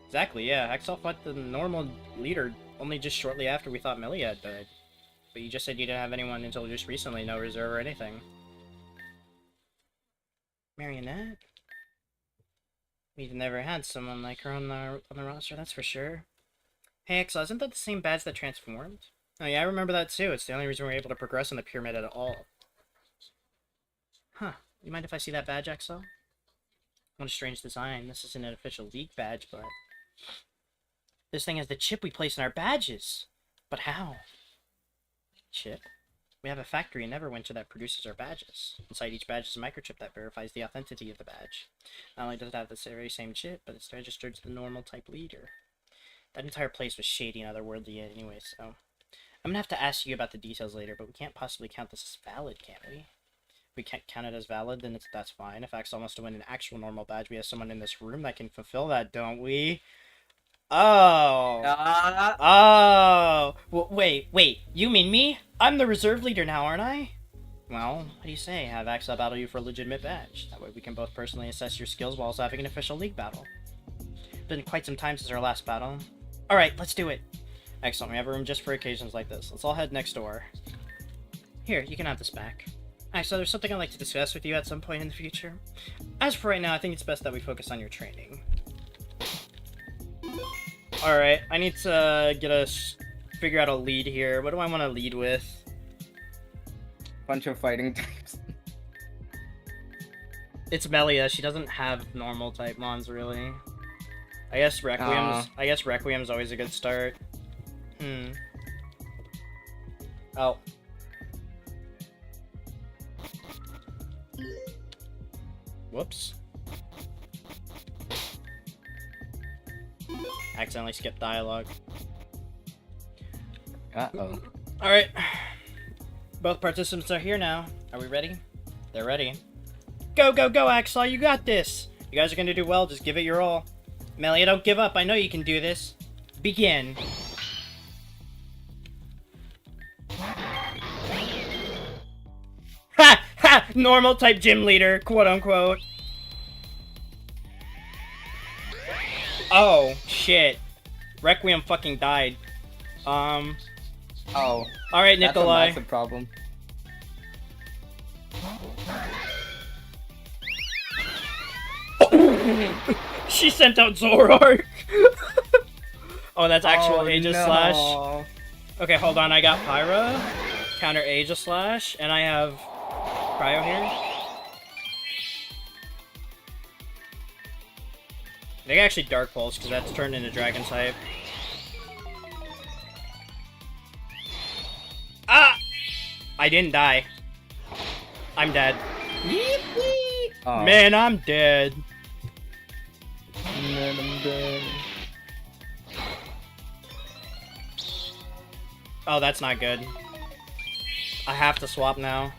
Exactly, yeah. Axel fought the normal leader only just shortly after we thought Melly had died. But you just said you didn't have anyone until just recently, no reserve or anything. Marionette? We've never had someone like her on the roster, that's for sure. Hey, Axel, isn't that the same badge that transformed? Oh yeah, I remember that too. It's the only reason we're able to progress in the pyramid at all. Huh. You mind if I see that badge, Axel? What a strange design. This isn't an official League badge, but... This thing has the chip we place in our badges! But how? Chip? We have a factory in Neverwinter that produces our badges. Inside each badge is a microchip that verifies the authenticity of the badge. Not only does it have the very same chip, but it's registered to the normal type leader. That entire place was shady and otherworldly anyway, so... I'm gonna have to ask you about the details later, but we can't possibly count this as valid, can we? If we can't count it as valid, then that's fine. If Axel wants to win an actual normal badge, we have someone in this room that can fulfill that, don't we? Oh! Oh! Well, wait, you mean me? I'm the reserve leader now, aren't I? Well, what do you say? Have Axel battle you for a legitimate badge. That way we can both personally assess your skills while also having an official League battle. Been quite some time since our last battle. Alright, let's do it. Excellent, we have a room just for occasions like this. Let's all head next door. Here, you can have this back. Actually, there's something I'd like to discuss with you at some point in the future. As for right now, I think it's best that we focus on your training. Alright, I need to figure out a lead here. What do I want to lead with? Bunch of fighting types. It's Melia. She doesn't have normal type mons, really. I guess Requiem's always a good start. Oh. Whoops. Accidentally skipped dialogue. Uh-oh. Alright. Both participants are here now. Are we ready? They're ready. Go, go, go, Axel! You got this! You guys are gonna do well. Just give it your all. Melia, don't give up. I know you can do this. Begin. Ha! Ha! Normal type gym leader, quote unquote. Oh, shit. Requiem fucking died. Oh, Alright, that's a Nikolai. massive problem. She sent out Zoroark! Oh, that's actual Oh, Aegis no. Slash. Okay, hold on, I got Pyra, counter Aegis Slash, and I have Cryo here. I think actually Dark Pulse, because that's turned into Dragon type. Ah! I didn't die. I'm dead. Oh. Man, I'm dead. Man, I'm dead. Oh, that's not good. I have to swap now.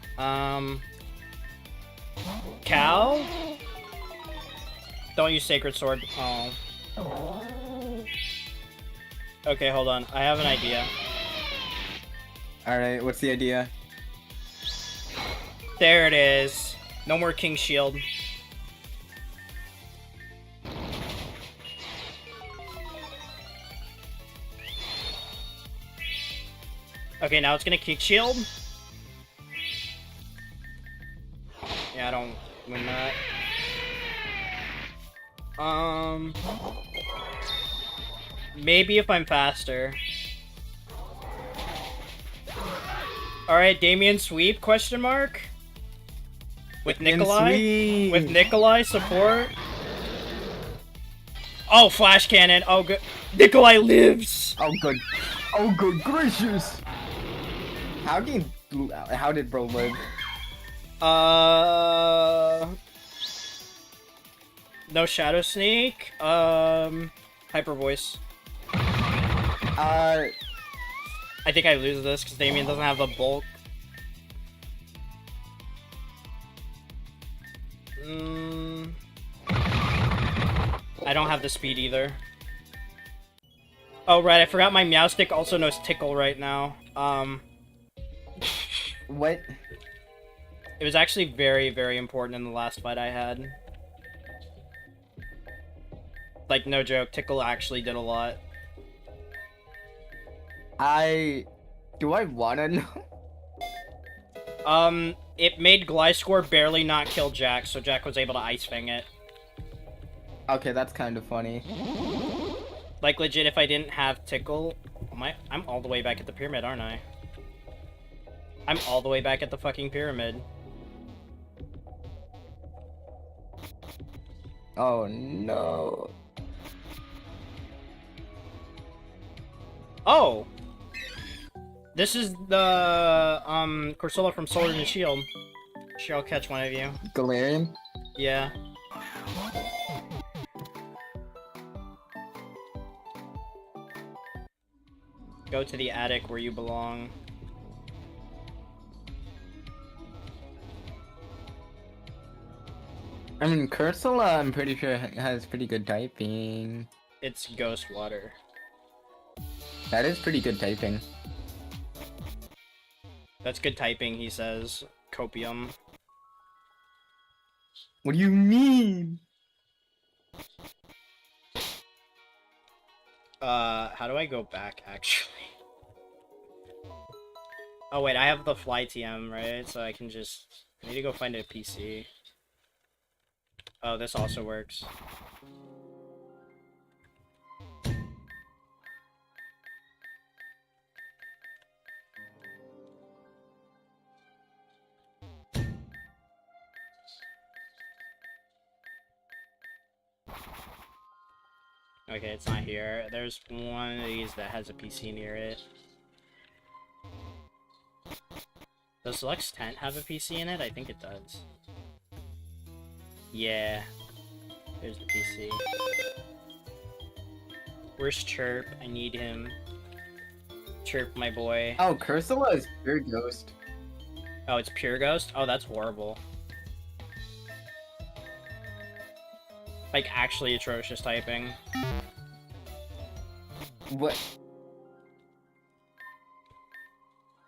Cal? Don't use Sacred Sword. Oh. Okay, hold on. I have an idea. Alright, what's the idea? There it is. No more King Shield. Okay, now it's gonna kick shield. Yeah, I don't win that. Maybe if I'm faster. Alright, Damien sweep, question mark? With Nikolai? Sweet. With Nikolai support? Oh, flash cannon. Oh, good. Nikolai lives! Oh, good. Oh, good gracious. How did bro live? No Shadow Sneak. Hyper Voice. I think I lose this because Damien doesn't have the bulk. I don't have the speed either. Oh, right, I forgot my Meowstic also knows Tickle right now. What? It was actually very, very important in the last fight I had. Like, no joke, Tickle actually did a lot. Do I wanna know? It made Gliscor barely not kill Jack, so Jack was able to Ice Fang it. Okay, that's kind of funny. Like, legit, if I didn't have Tickle... I'm all the way back at the pyramid, aren't I? I'm all the way back at the fucking pyramid. Oh, no. Oh! This is the, Corsola from Sword and Shield. Sure, I'll catch one of you. Galarian? Yeah. Go to the attic where you belong. I mean, Cursula, I'm pretty sure has pretty good typing. It's Ghost Water. That is pretty good typing. That's good typing, he says. Copium. What do you mean? How do I go back, actually? Oh, wait, I have the Fly TM, right? So I can just... I need to go find a PC. Oh, this also works. Okay, it's not here. There's one of these that has a PC near it. Does Lux Tent have a PC in it? I think it does. Yeah. There's the PC. Where's Chirp? I need him. Chirp, my boy. Oh, Cursula is pure ghost. Oh, it's Pure Ghost? Oh, that's horrible. Like, actually atrocious typing. What?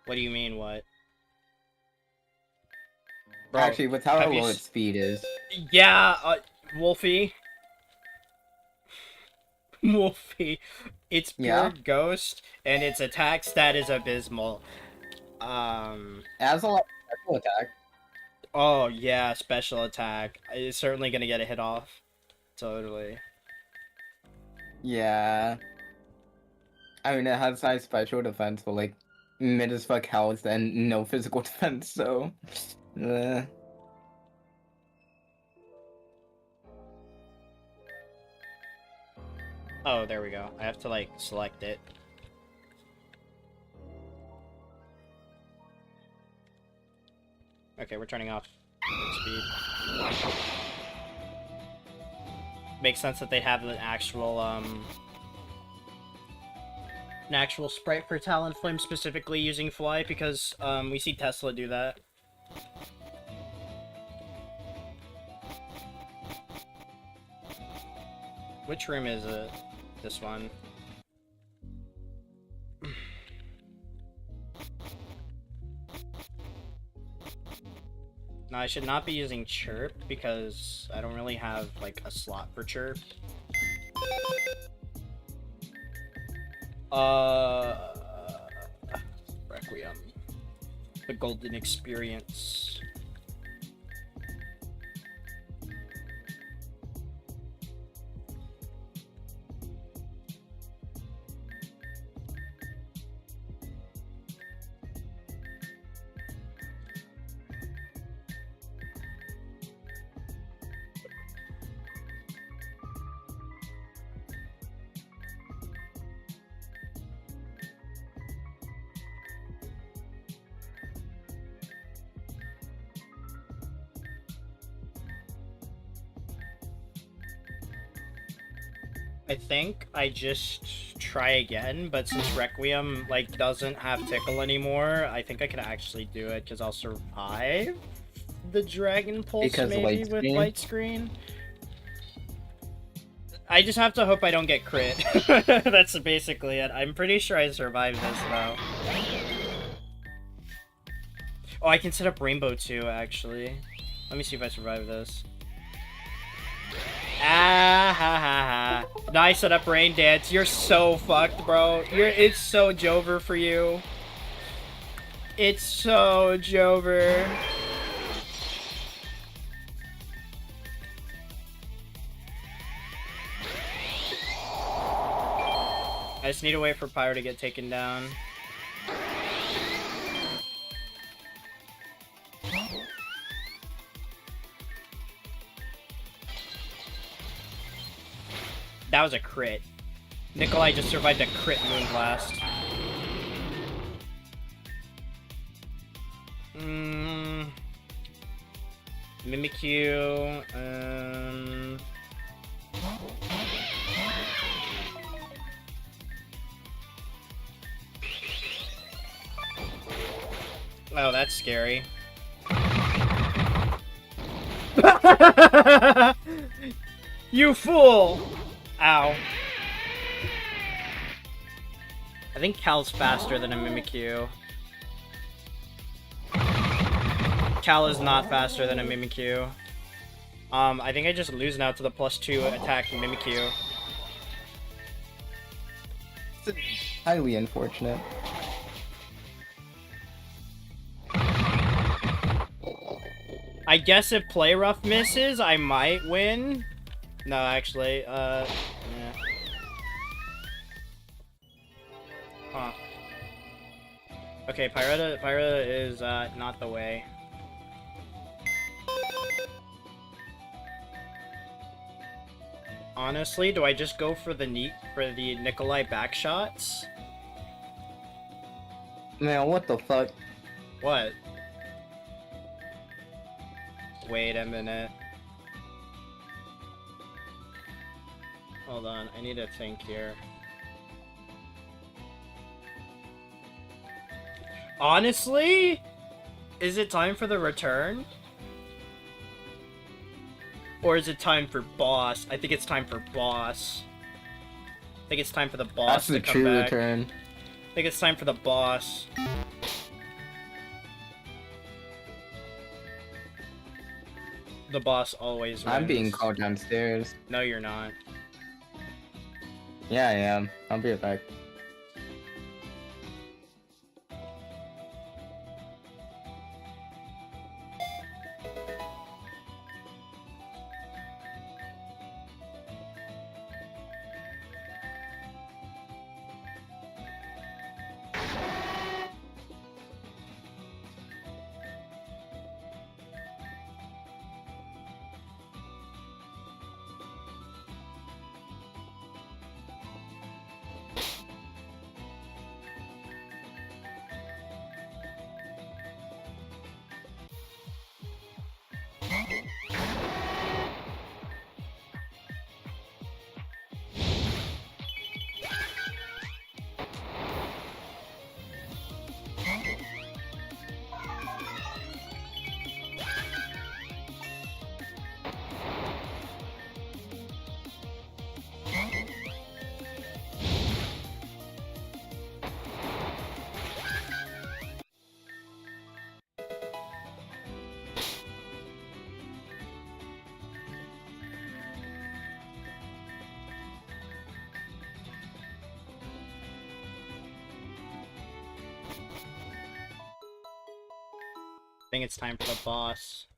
What do you mean, what? Bro, Actually, with how have you low s- its speed is. Yeah, Wolfie. Wolfie. It's pure Yeah. ghost, and its attack stat is abysmal. It has a lot of special attack. Oh yeah, special attack. It's certainly gonna get a hit off. Totally. Yeah. I mean, it has high special defense, but like mid as fuck health and no physical defense, so. Uh, Oh, there we go. I have to like select it. Okay, we're turning off speed. Makes sense that they have an actual sprite for Talonflame specifically using Fly because we see Tesla do that. Which room is it? This one. Now I should not be using Chirp because I don't really have like a slot for Chirp. Requiem. The golden experience. I think I just try again, but since Requiem like doesn't have Tickle anymore, I think I can actually do it because I'll survive the Dragon Pulse Because maybe light with screen? Light Screen. I just have to hope I don't get crit. That's basically it. I'm pretty sure I survived this though. Oh, I can set up Rainbow too, actually. Let me see if I survive this. Ah ha ha ha. Nice set up Rain Dance. You're so fucked, bro. It's so Jover for you. It's so Jover. I just need to wait for Pyro to get taken down. That was a crit. Nikolai just survived a crit Moonblast. Mimikyu, Oh, that's scary. You fool! Ow. I think Cal's faster than a Mimikyu. Cal is not faster than a Mimikyu. I think I just lose now to the +2 attack Mimikyu. highly unfortunate. I guess if Play Rough misses, I might win. No, actually, yeah. Huh. Okay, Pyra is, not the way. Honestly, do I just go for the Nikolai backshots? Man, what the fuck? What? Wait a minute. Hold on, I need to think here. Honestly? Is it time for the return? Or is it time for boss? I think it's time for boss. I think it's time for the boss That's the to come true back. return. I think it's time for the boss. The boss always wins. I'm being called downstairs. No, you're not. Yeah, I am. I'll be right back. I think it's time for the boss.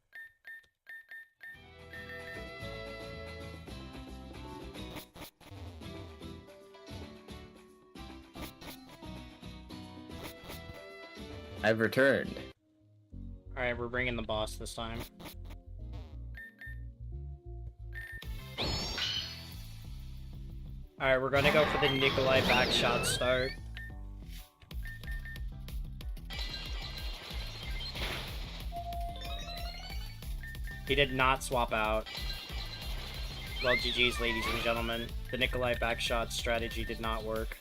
I've returned. Alright, we're bringing the boss this time. Alright, we're gonna go for the Nikolai backshot start. He did not swap out. Well, GG's, ladies and gentlemen. The Nikolai backshot strategy did not work.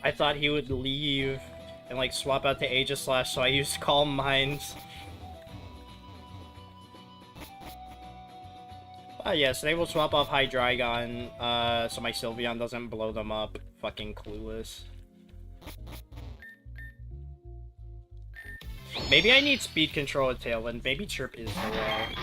I thought he would leave and like swap out to Aegislash, so I used Calm Minds. Yes, they will swap off Hydreigon, so my Sylveon doesn't blow them up. Fucking clueless. Maybe I need speed control with Tailwind. Maybe Chirp is the way.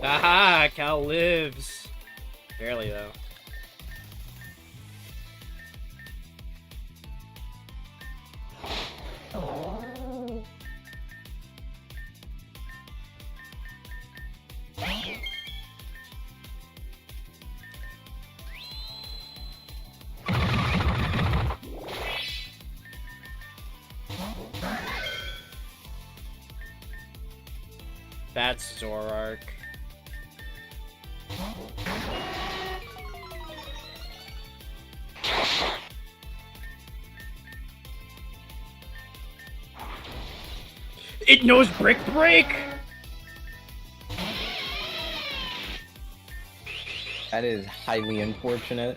Aha! Cal lives! Barely, though. That's Zoroark. It knows Brick Break! That is highly unfortunate.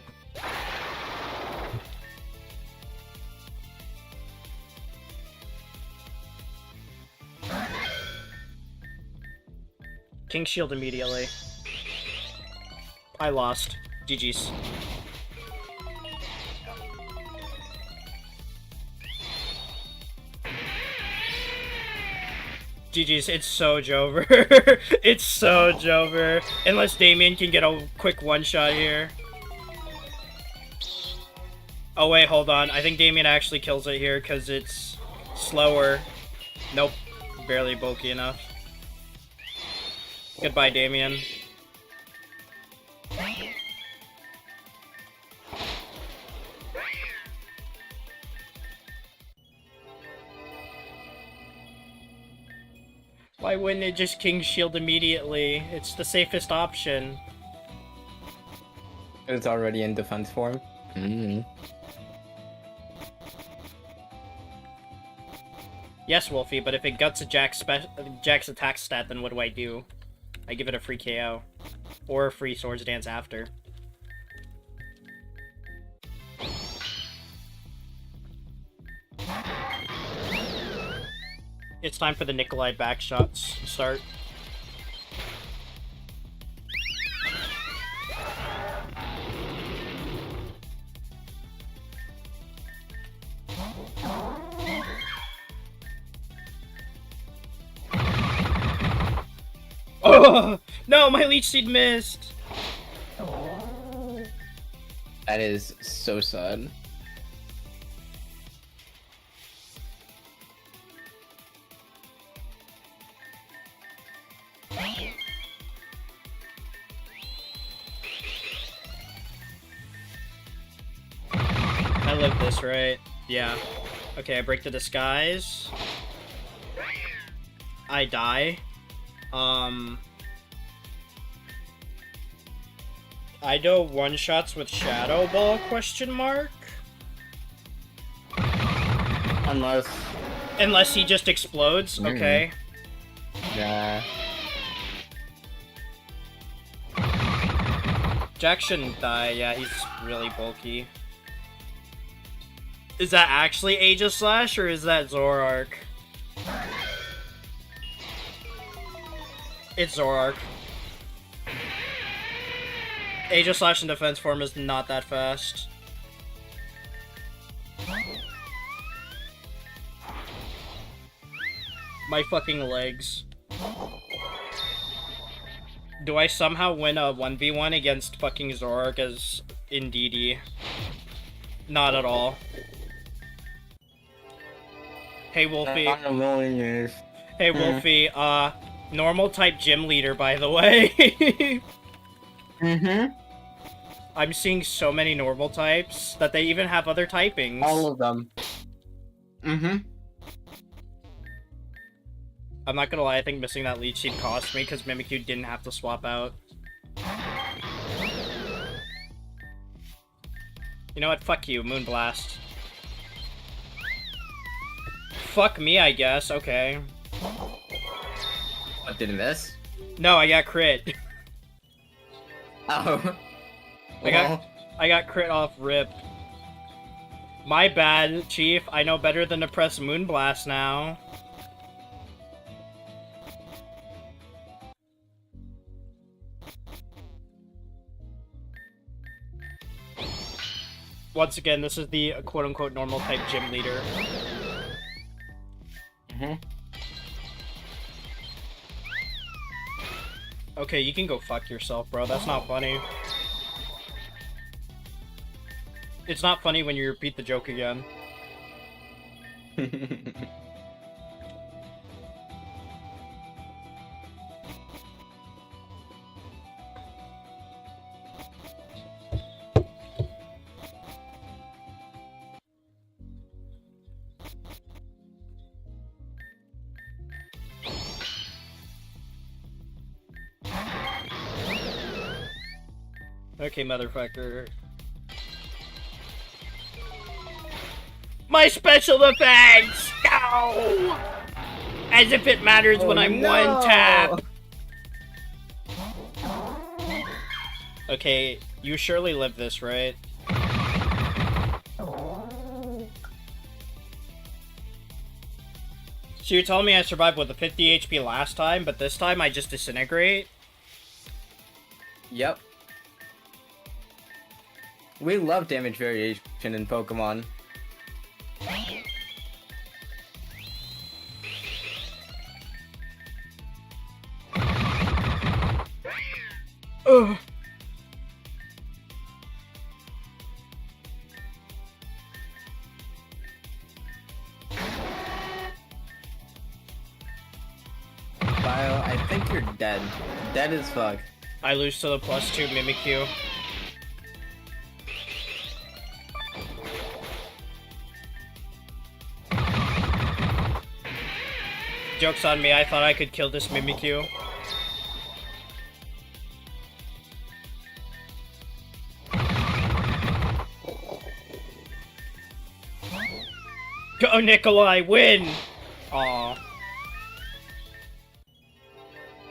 King Shield immediately. I lost. GG's. GG's, it's so Jover. It's so Jover. Unless Damien can get a quick one-shot here. Oh wait, hold on. I think Damien actually kills it here because it's slower. Nope. Barely bulky enough. Goodbye, Damien. Why wouldn't it just King Shield immediately? It's the safest option. It's already in defense form. Yes, Wolfie, but if it guts a Jack's attack stat, then what do I do? I give it a free KO. Or a free Swords Dance after. It's time for the Nikolai backshots start. Oh no, my Leech Seed missed. That is so sad. I live this, right? Yeah. Okay, I break the disguise. I die. I do one-shots with Shadow Ball, question mark? Unless he just explodes, okay. Yeah. Jack shouldn't die, yeah, he's really bulky. Is that actually Aegislash, or is that Zoroark? It's Zoroark. Aegislash in defense form is not that fast. My fucking legs. Do I somehow win a 1v1 against fucking Zoroark as in DD? Not at all. Hey Wolfie. Hey Wolfie, normal type gym leader, by the way. I'm seeing so many normal types that they even have other typings. All of them. I'm not gonna lie, I think missing that Leech Seed cost me because Mimikyu didn't have to swap out. You know what? Fuck you, Moonblast. Fuck me, I guess. Okay. What, did it miss? No, I got crit. Oh. I got crit off rip. My bad, Chief. I know better than to press Moonblast now. Once again, this is the quote-unquote normal type gym leader. Okay, you can go fuck yourself, bro. That's not funny. It's not funny when you repeat the joke again. Okay, motherfucker. My special defense! No! As if it matters when I'm one tap! Okay, you surely live this, right? So you're telling me I survived with a 50 HP last time, but this time I just disintegrate? Yep. We love damage variation in Pokemon. Ugh. Bio, I think you're dead. Dead as fuck. I lose to the +2 Mimikyu. Joke's on me, I thought I could kill this Mimikyu. Go Nikolai, win! Aw.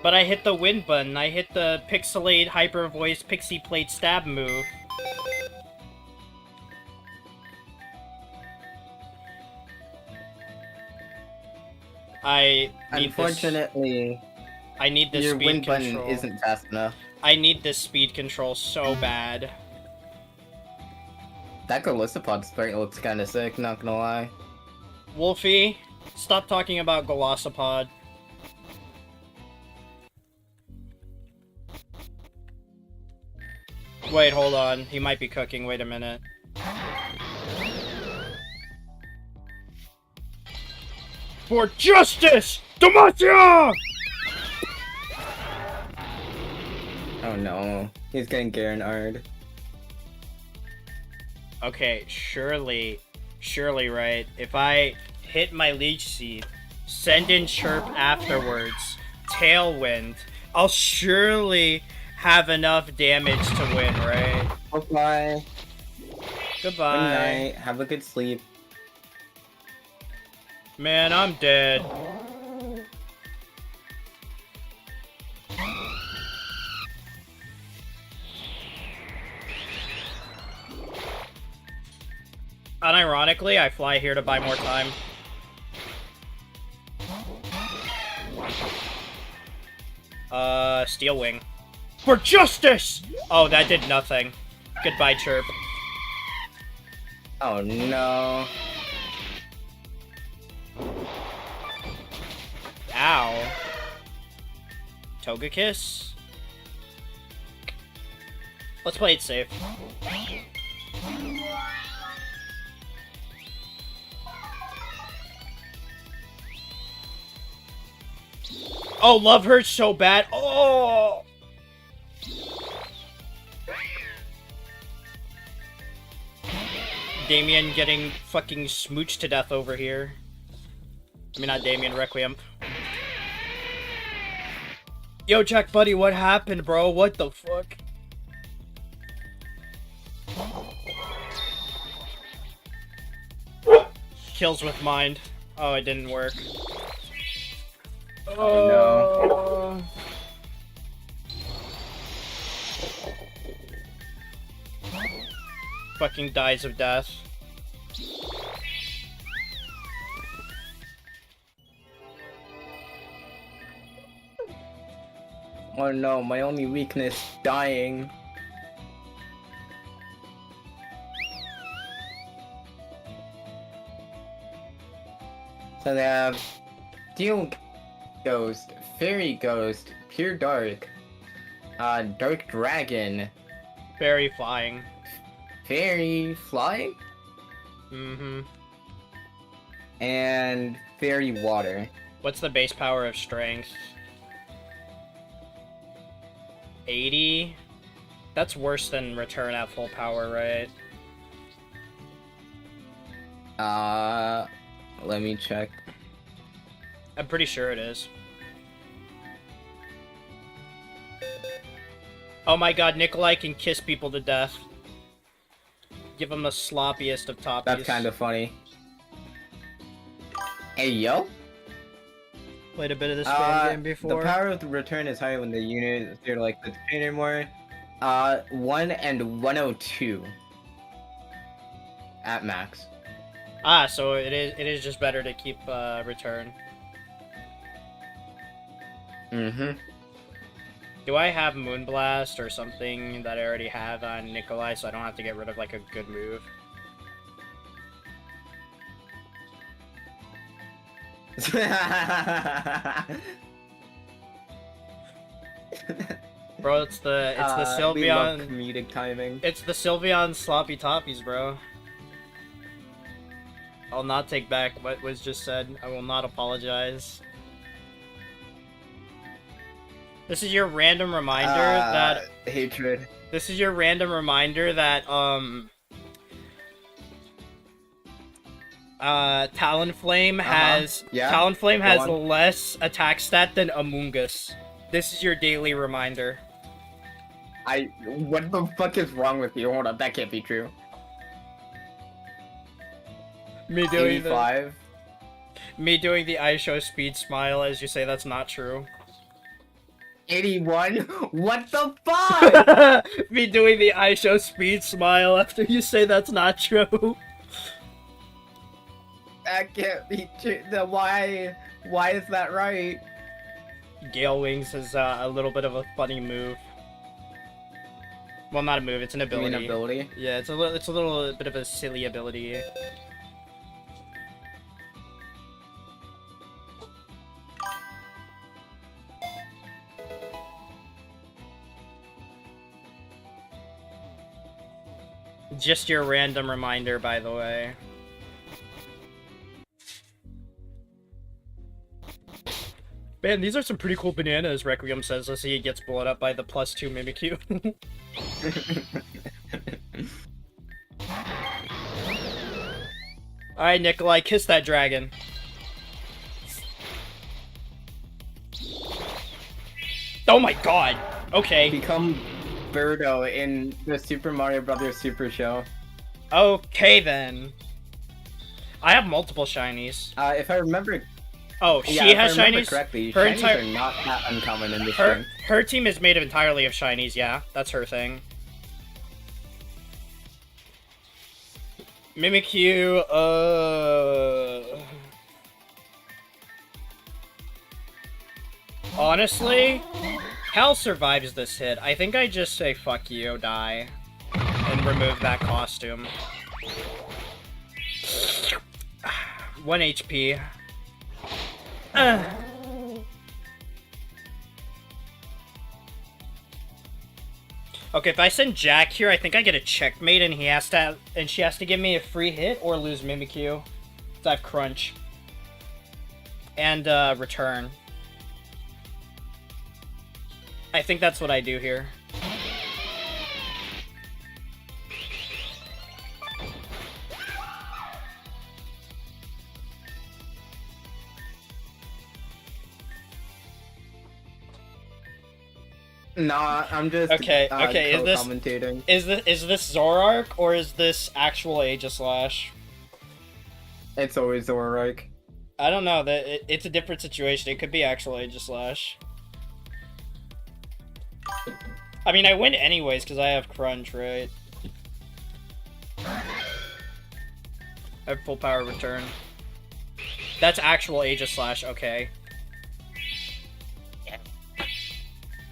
But I hit the win button. I hit the Pixelate Hyper Voice Pixie Plate Stab move. I need Unfortunately, I need this your speed win control. button isn't fast enough. I need this speed control so bad. That Golisopod sprite looks kind of sick, not gonna lie. Wolfie, stop talking about Golisopod. Wait, hold on. He might be cooking. Wait a minute. For justice! Demacia! Oh no, he's getting Garen-Ard. Okay, surely, right? If I hit my Leech Seed, send in Chirp afterwards, Tailwind, I'll surely have enough damage to win, right? Bye. Goodbye. Good night. Have a good sleep. Man, I'm dead. Unironically, I fly here to buy more time. Steel Wing. For justice! Oh, that did nothing. Goodbye, Chirp. Oh no. Ow. Togekiss? Let's play it safe. Oh, love hurts so bad. Oh! Damien getting fucking smooched to death over here. I mean, not Damien, Requiem. Yo, Jack Buddy, what happened, bro? What the fuck? Kills with mind. Oh, it didn't work. Oh no. Fucking dies of death. Oh no, my only weakness, dying. So they have Steel Ghost, Fairy Ghost, Pure Dark, Dark Dragon, Fairy flying. Fairy Flying, Mm-hmm. and Fairy Water. What's the base power of strength? 80? That's worse than return at full power, right? Let me check. I'm pretty sure it is. Oh my god, Nikolai can kiss people to death. Give him the sloppiest of toppies. That's kind of funny. Hey, yo? Played a bit of this fan game before. The power of the return is higher when the unit is here, like the trainer more. 1 and 102 at max. Ah, so it is just better to keep return. Mm-hmm. Do I have Moonblast or something that I already have on Nikolai so I don't have to get rid of like a good move? Bro, it's the We love Sylveon. comedic timing. It's the Sylveon sloppy toppies, bro. I'll not take back what was just said. I will not apologize. This is your random reminder that hatred. This is your random reminder that Talonflame has Talonflame has less attack stat than Amoonguss. This is your daily reminder. What the fuck is wrong with you? Hold up, that can't be true. Me doing 85. Me doing the I show speed smile as you say that's not true. 81? What the fuck? Me doing the I show speed smile after you say that's not true. That can't be true. Why is that right? Gale Wings is a little bit of a funny move. Well, not a move, it's an You ability. mean ability? Yeah, it's a little bit of a silly ability. Just your random reminder, by the way. Man, these are some pretty cool bananas, Requiem says as he gets blown up by the +2 Mimikyu. Alright, Nikolai, kiss that dragon. Oh my god! Okay. Become Birdo in the Super Mario Brothers Super Show. Okay then. I have multiple shinies. If I remember, Oh, she yeah, has if I remember shinies? correctly, Her shinies entire- are not that uncommon in this Her game. her team is made entirely of shinies, yeah. That's her thing. Mimikyu, honestly, Cal survives this hit. I think I just say fuck you, die, and remove that costume. 1 HP. Okay, if I send Jack here, I think I get a checkmate, and she has to give me a free hit or lose Mimikyu. So I have Crunch and Return. I think that's what I do here. Nah, I'm just Okay, is this- commentating. Is this Zoroark or is this actual Aegislash? It's always Zoroark. I don't know. It's a different situation. It could be actual Aegislash. I mean, I win anyways because I have Crunch, right? I have full power return. That's actual Aegislash. Okay.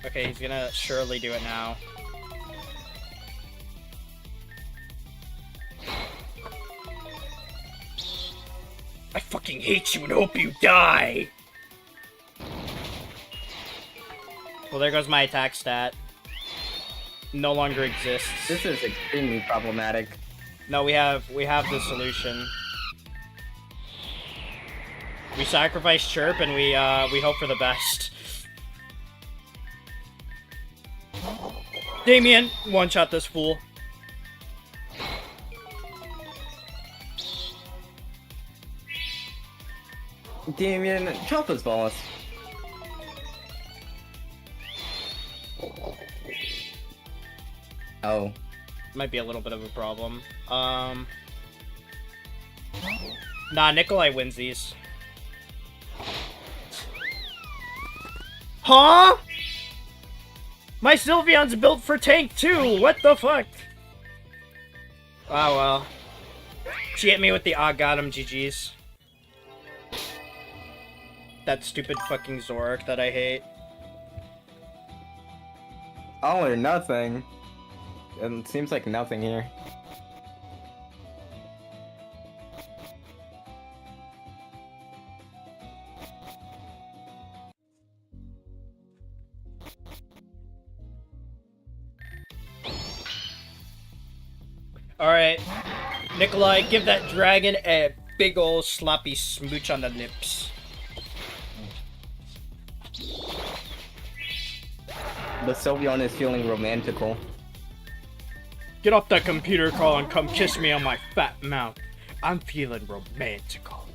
Okay, he's gonna surely do it now. I fucking hate you and hope you die! Well, there goes my attack stat. No longer exists. This is extremely problematic. No, we have the solution. We sacrifice Chirp and we hope for the best. Damien, one-shot this fool. Damien, chop his boss. Oh. Might be a little bit of a problem. Nah, Nikolai wins these. Huh? My Sylveon's built for tank too! What the fuck? Oh well. She hit me with the got him GG's. That stupid fucking Zoroark that I hate. All or nothing. It seems like nothing here. Alright. Nikolai, give that dragon a big ol' sloppy smooch on the lips. The Sylveon is feeling romantical. Get off that computer call and come kiss me on my fat mouth. I'm feeling romantical.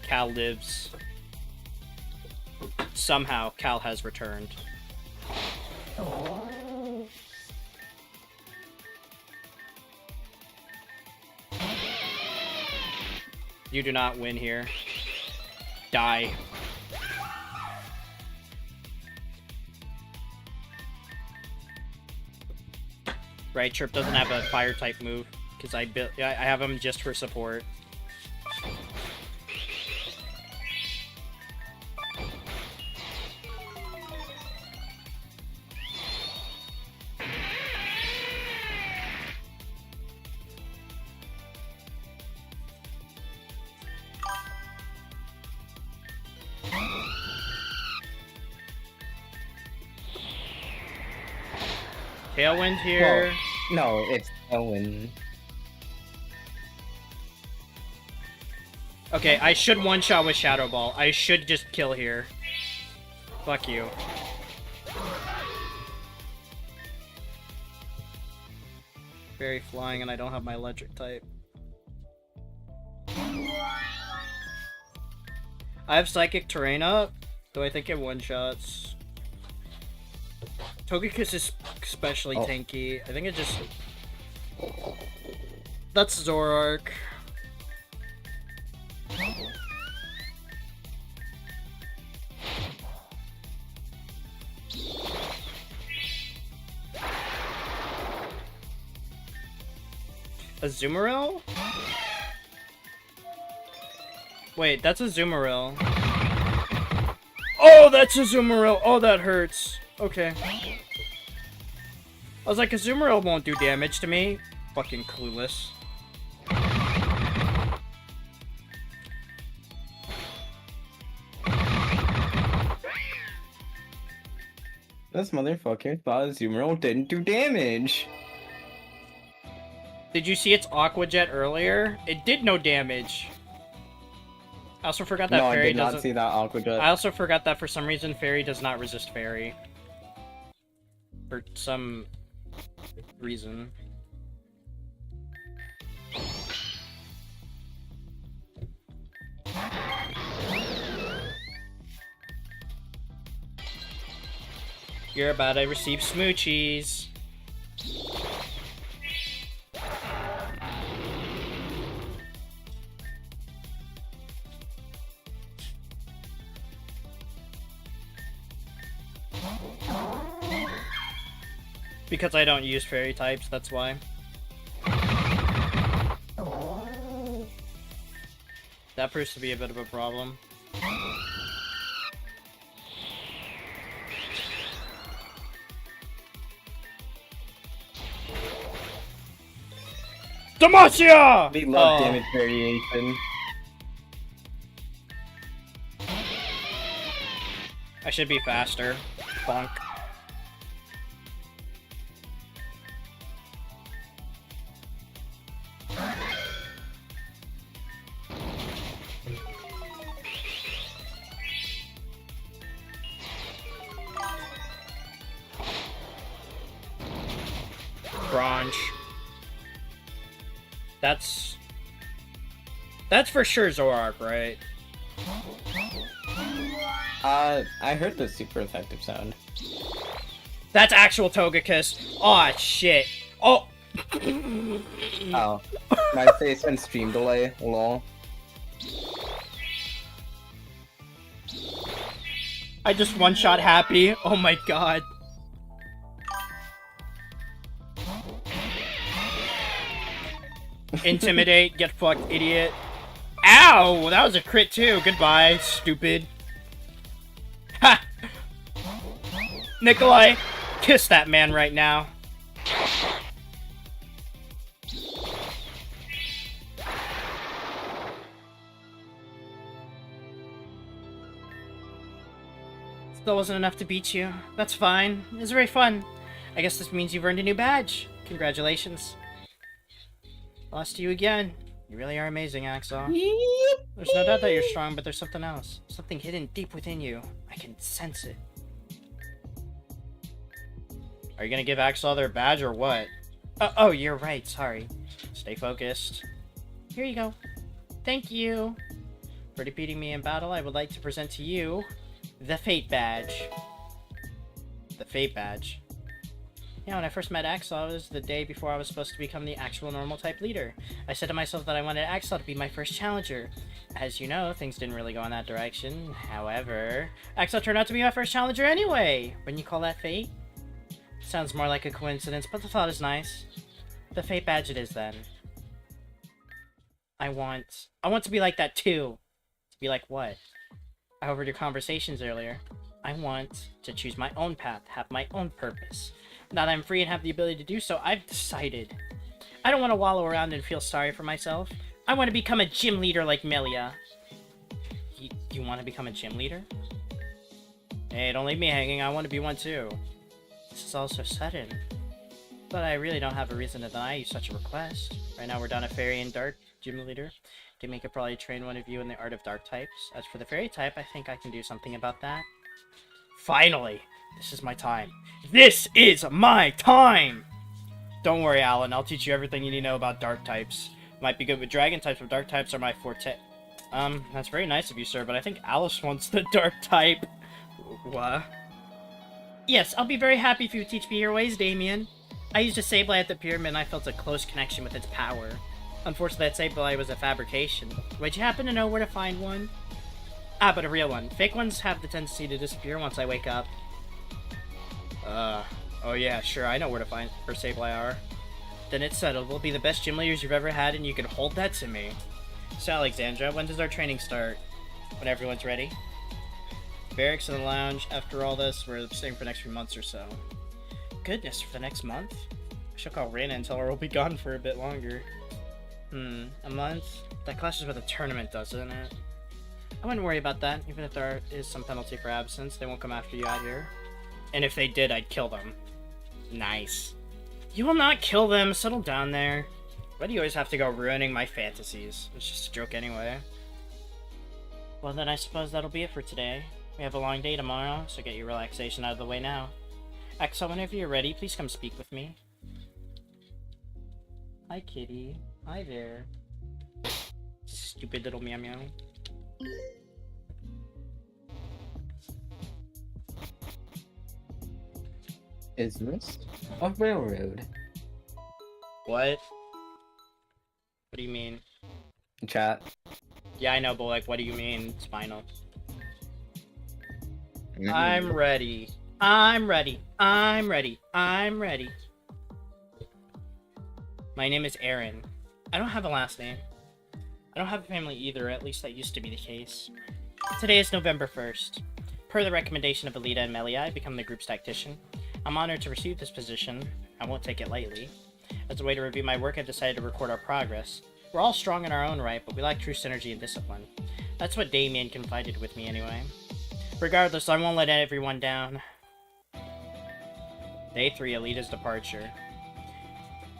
Cal lives. Somehow, Cal has returned. You do not win here. Die. Right, Chirp doesn't have a fire type move because I have him just for support. Tailwind here. Well, no, it's Owen. Okay, I should one-shot with Shadow Ball. I should just kill here. Fuck you. Fairy flying and I don't have my electric type. I have Psychic Terrain up, though I think it one-shots. Togekiss is especially tanky. I think it just... That's Zoroark. Azumarill? Wait, that's Azumarill. Oh, that's Azumarill! Oh, that hurts. Okay. I was like, Azumarill won't do damage to me. Fucking clueless. This motherfucker thought Azumarill didn't do damage. Did you see its Aqua Jet earlier? It did no damage. I also forgot that Fairy I did doesn't... not see that Aqua Jet. I also forgot that for some reason Fairy does not resist Fairy. For some reason. You're about to receive smoochies. Because I don't use fairy types, that's why. That proves to be a bit of a problem. Demacia! We love damage variation. I should be faster. Bonk. Bronze. That's for sure Zoroark, right? I heard the super effective sound. That's actual Togekiss. Aw, shit. Oh! Oh. My face and stream delay, lol. I just one-shot Happy. Oh my god. Intimidate, get fucked, idiot. Ow! That was a crit too. Goodbye, stupid. Ha! Nikolai, kiss that man right now. Still wasn't enough to beat you. That's fine. It was very fun. I guess this means you've earned a new badge. Congratulations. Lost to you again. You really are amazing, Axel. There's no doubt that you're strong, but there's something else. Something hidden deep within you. I can sense it. Are you gonna give Axel their badge or what? Oh, you're right. Sorry. Stay focused. Here you go. Thank you. For defeating me in battle, I would like to present to you the Fate Badge. The Fate Badge. Yeah, when I first met Axel, it was the day before I was supposed to become the actual normal type leader. I said to myself that I wanted Axel to be my first challenger. As you know, things didn't really go in that direction. However, Axel turned out to be my first challenger anyway! Wouldn't you call that fate? Sounds more like a coincidence, but the thought is nice. The fate badge it is then. I want to be like that too. To be like what? I overheard your conversations earlier. I want to choose my own path, have my own purpose. Now that I'm free and have the ability to do so, I've decided. I don't want to wallow around and feel sorry for myself. I want to become a gym leader like Melia. You want to become a gym leader? Hey, don't leave me hanging. I want to be one too. This is all so sudden. But I really don't have a reason to deny you such a request. Right now we're down a fairy and dark gym leader. Demi could probably train one of you in the art of dark types. As for the fairy type, I think I can do something about that. Finally! This is my time. This is my time! Don't worry, Alan. I'll teach you everything you need to know about dark types. Might be good with dragon types, but dark types are my forte. That's very nice of you, sir, but I think Alice wants the dark type. What? Yes, I'll be very happy if you teach me your ways, Damien. I used a Sableye at the pyramid and I felt a close connection with its power. Unfortunately, that Sableye was a fabrication. Would you happen to know where to find one? Ah, but a real one. Fake ones have the tendency to disappear once I wake up. Oh yeah, sure, I know where to find where Sableye are. Then it's settled. We'll be the best gym leaders you've ever had, and you can hold that to me. So, Alexandra, when does our training start? When everyone's ready? Barracks in the lounge. After all this, we're staying for the next few months or so. Goodness, for the next month? I should call Raina and tell her we'll be gone for a bit longer. A month? That clashes with a tournament, doesn't it? I wouldn't worry about that. Even if there is some penalty for absence, they won't come after you out here. And if they did, I'd kill them. Nice. You will not kill them. Settle down there. Why do you always have to go ruining my fantasies? It's just a joke anyway. Well, then I suppose that'll be it for today. We have a long day tomorrow, so get your relaxation out of the way now. Axel, whenever you're ready, please come speak with me. Hi, kitty. Hi there. Stupid little meow meow. Is this a railroad? What? What do you mean? Chat. Yeah, I know, but like, what do you mean, Spinal? I'm ready. I'm ready. I'm ready. I'm ready. My name is Aaron. I don't have a last name. I don't have a family either, at least that used to be the case. Today is November 1st. Per the recommendation of Alita and Melia, I become the group's tactician. I'm honored to receive this position. I won't take it lightly. As a way to review my work, I've decided to record our progress. We're all strong in our own right, but we lack true synergy and discipline. That's what Damien confided with me anyway. Regardless, I won't let everyone down. Day 3, Alita's departure.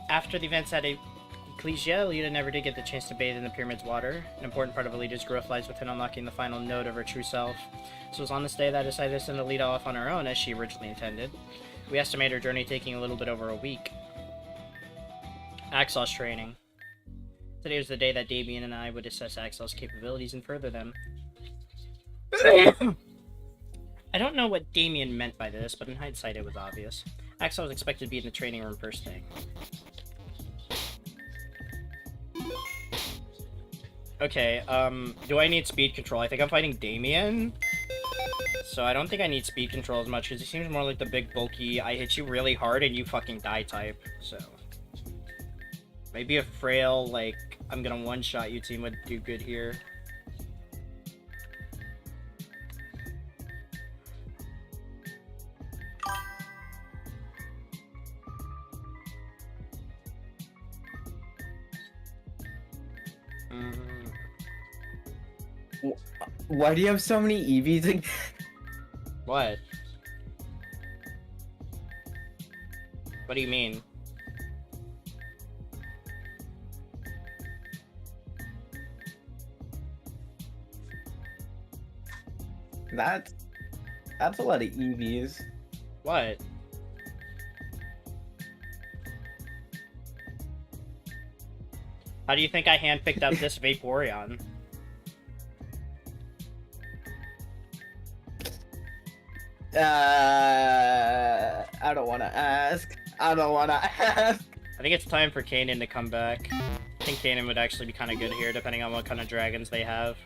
After the events at Ecclesia, Alita never did get the chance to bathe in the pyramid's water. An important part of Alita's growth lies within unlocking the final node of her true self. So it was on this day that I decided to send Alita off on her own, as she originally intended. We estimate her journey taking a little bit over a week. Axel's training. Today was the day that Damien and I would assess Axel's capabilities and further them. I don't know what Damien meant by this, but in hindsight it was obvious. Axel was expected to be in the training room first thing. Okay, do I need speed control? I think I'm fighting Damien. So I don't think I need speed control as much, because he seems more like the big, bulky, I hit you really hard and you fucking die type, so. Maybe a frail, like, I'm gonna one-shot you team would do good here. Why do you have so many EVs again? What? What do you mean? That's a lot of EVs. What? How do you think I handpicked out this Vaporeon? I don't want to ask. I don't wanna ask. I think it's time for Kanan to come back. I think Kanan would actually be kind of good here, depending on what kind of dragons they have.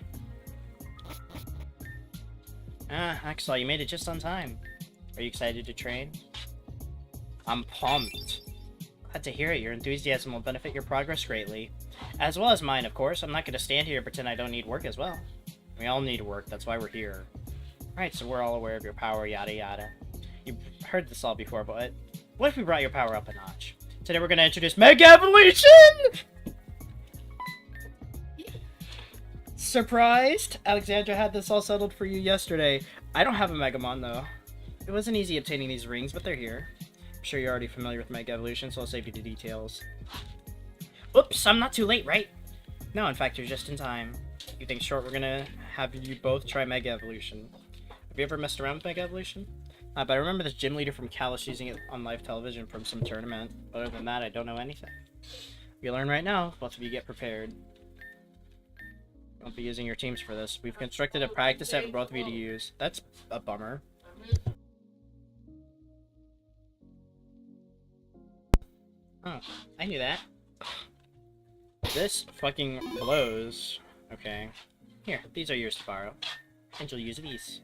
Ah, Axel, you made it just on time. Are you excited to train? I'm pumped. Glad to hear it. Your enthusiasm will benefit your progress greatly. As well as mine, of course. I'm not going to stand here and pretend I don't need work as well. We all need work. That's why we're here. Right, so we're all aware of your power, yada yada. You've heard this all before, but what if we brought your power up a notch? Today we're going to introduce Mega Evolution! Surprised? Alexandra had this all settled for you yesterday. I don't have a Megamon, though. It wasn't easy obtaining these rings, but they're here. I'm sure you're already familiar with Mega Evolution, so I'll save you the details. Oops, I'm not too late, right? No, in fact, you're just in time. You think short we're gonna have you both try Mega Evolution. Have you ever messed around with Mega Evolution? But I remember this gym leader from Callus using it on live television from some tournament. Other than that, I don't know anything. You learn right now, both of you get prepared. Won't be using your teams for this. We've constructed a practice set for both of you to use. That's a bummer. Oh, I knew that. This fucking blows. Okay. Here, these are yours to borrow. And you'll use these.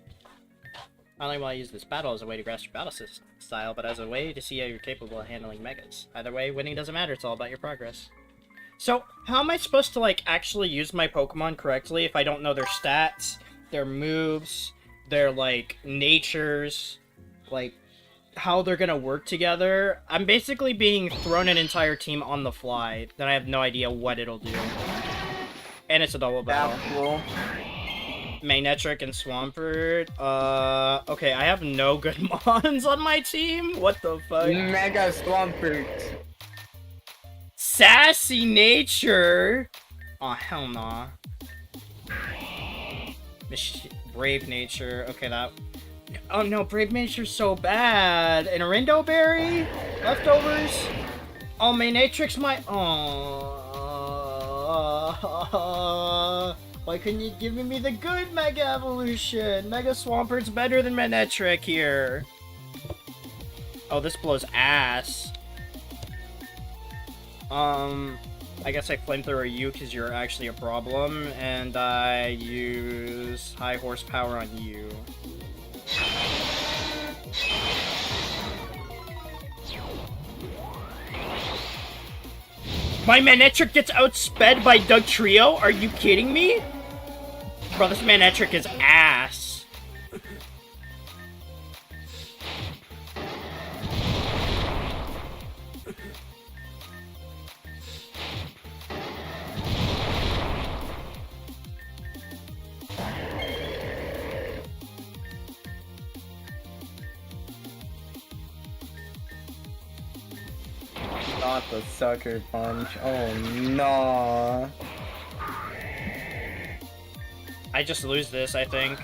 Not only will I use this battle as a way to grasp your battle style, but as a way to see how you're capable of handling megas. Either way, winning doesn't matter, it's all about your progress. So, how am I supposed to, like, actually use my Pokemon correctly if I don't know their stats, their moves, their, like, natures, like, how they're gonna work together? I'm basically being thrown an entire team on the fly, that I have no idea what it'll do. And it's a double battle. Cool. Magnetric and Swampert. Okay, I have no good mons on my team? What the fuck? Mega Swampert. Sassy Nature! Oh, hell nah. Brave Nature. Okay, that... Oh no, Brave Nature's so bad. And a Rindo Berry? Leftovers? Oh, Magnetric's my... Oh. Why couldn't you give me the good Mega Evolution? Mega Swampert's better than Magnetric here. Oh, this blows ass. I guess I flamethrower you because you're actually a problem, and I use high horsepower on you. My Magnetric gets outsped by Doug Trio? Are you kidding me? Bro, this Magnetric is ass. Not the sucker punch. Oh no. I just lose this, I think.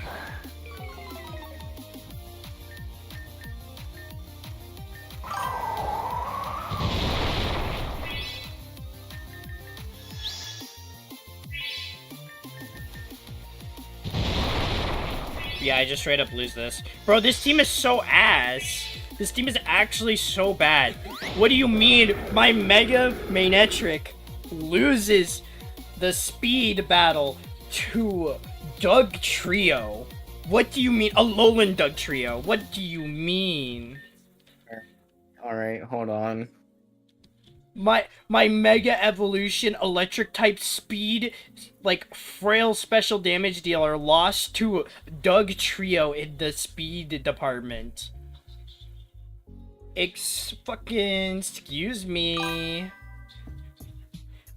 Yeah, I just straight up lose this. Bro, this team is so ass. This team is actually so bad. What do you mean my Mega Magnetric loses the speed battle to Doug Trio? What do you mean? A Alolan Doug Trio. What do you mean? Alright, hold on. My Mega Evolution Electric type speed, like, frail special damage dealer lost to Doug Trio in the speed department. Excuse me.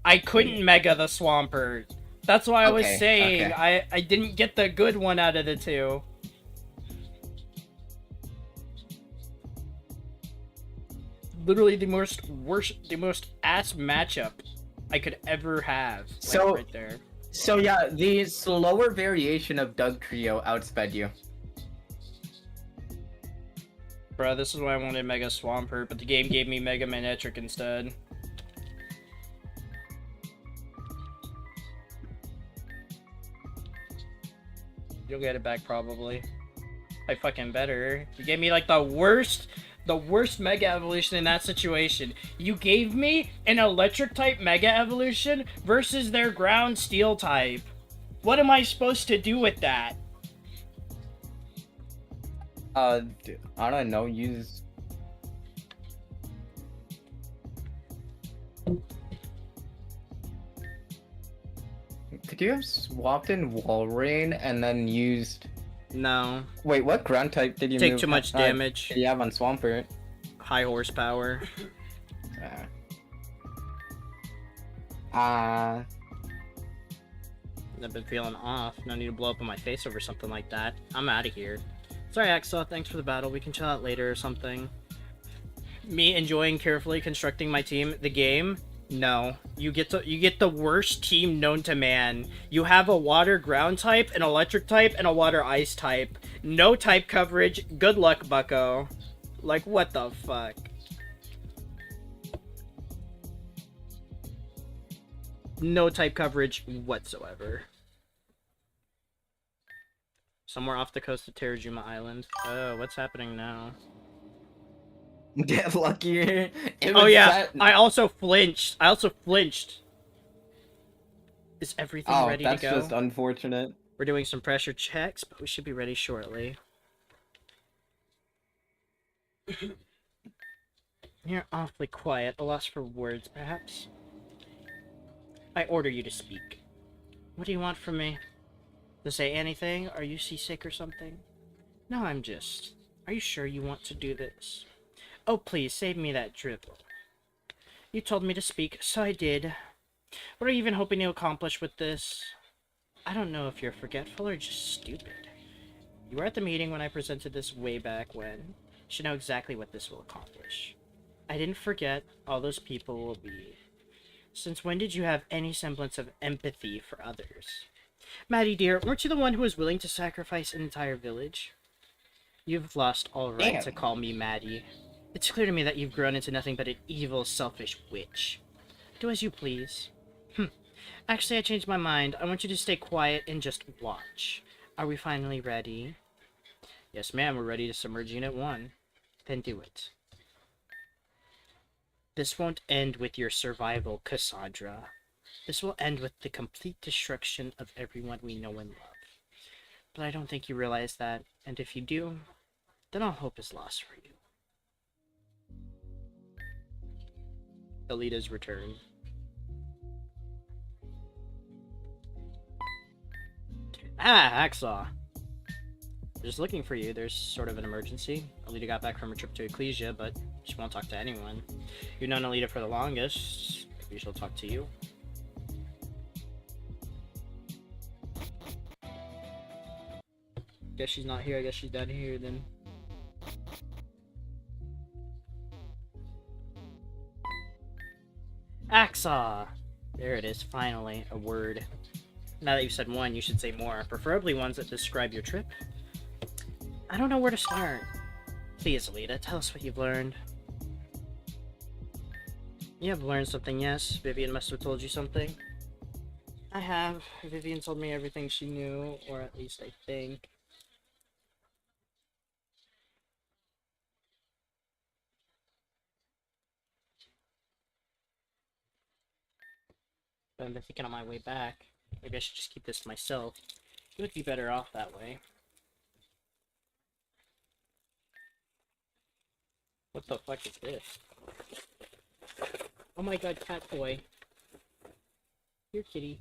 I couldn't Mega the Swampert. That's why I was saying. Okay. I didn't get the good one out of the two. Literally the most ass matchup I could ever have. Like, So- right there. So yeah, the slower variation of Doug Trio outsped you. Bro, this is why I wanted Mega Swampert, but the game gave me Mega Magnetric instead. You'll get it back probably. I fucking better. You gave me like the worst The worst Mega Evolution in that situation. You gave me an Electric type Mega Evolution versus their Ground Steel type. What am I supposed to do with that? I don't know. Use. Could you have swapped in Walrein and then used? No. Wait, what ground type did you Take move? too much damage. Did you have on Swampert? High horsepower. Uh, I've been feeling off. No need to blow up on my face over something like that. I'm out of here. Sorry, Axel. Thanks for the battle. We can chill out later or something. Me enjoying carefully constructing my team. The game? No. You get the worst team known to man. You have a water ground type, an electric type, and a water ice type. No type coverage. Good luck, bucko. Like, what the fuck? No type coverage whatsoever. Somewhere off the coast of Terajuma Island. Oh, what's happening now? get luckier. Oh yeah, I also flinched. Is everything Oh, ready to that's go? just unfortunate. We're doing some pressure checks, but we should be ready shortly. You're awfully quiet. A loss for words, perhaps? I order you to speak. What do you want from me? To say anything? Are you seasick or something? No, I'm just... Are you sure you want to do this? Oh, please, save me that dribble. You told me to speak, so I did. What are you even hoping to accomplish with this? I don't know if you're forgetful or just stupid. You were at the meeting when I presented this way back when. You should know exactly what this will accomplish. I didn't forget. All those people will be. Since when did you have any semblance of empathy for others? Maddie dear, weren't you the one who was willing to sacrifice an entire village? You've lost all right Damn. to call me Maddie. It's clear to me that you've grown into nothing but an evil, selfish witch. Do as you please. Actually, I changed my mind. I want you to stay quiet and just watch. Are we finally ready? Yes, ma'am, we're ready to submerge Unit 1. Then do it. This won't end with your survival, Cassandra. This will end with the complete destruction of everyone we know and love. But I don't think you realize that, and if you do, then all hope is lost for you. Alita's return. Ah, Hacksaw. Just looking for you. There's sort of an emergency. Alita got back from her trip to Ecclesia, but she won't talk to anyone. You've known Alita for the longest. Maybe she'll talk to you. Guess she's not here. I guess she's down here then. Axaw! There it is, finally. A word. Now that you've said one, you should say more. Preferably ones that describe your trip. I don't know where to start. Please, Alita, tell us what you've learned. You have learned something, yes? Vivian must have told you something. I have. Vivian told me everything she knew, or at least I think. But I've been thinking on my way back. Maybe I should just keep this to myself. It would be better off that way. What the fuck is this? Oh my god, cat boy. Here, kitty.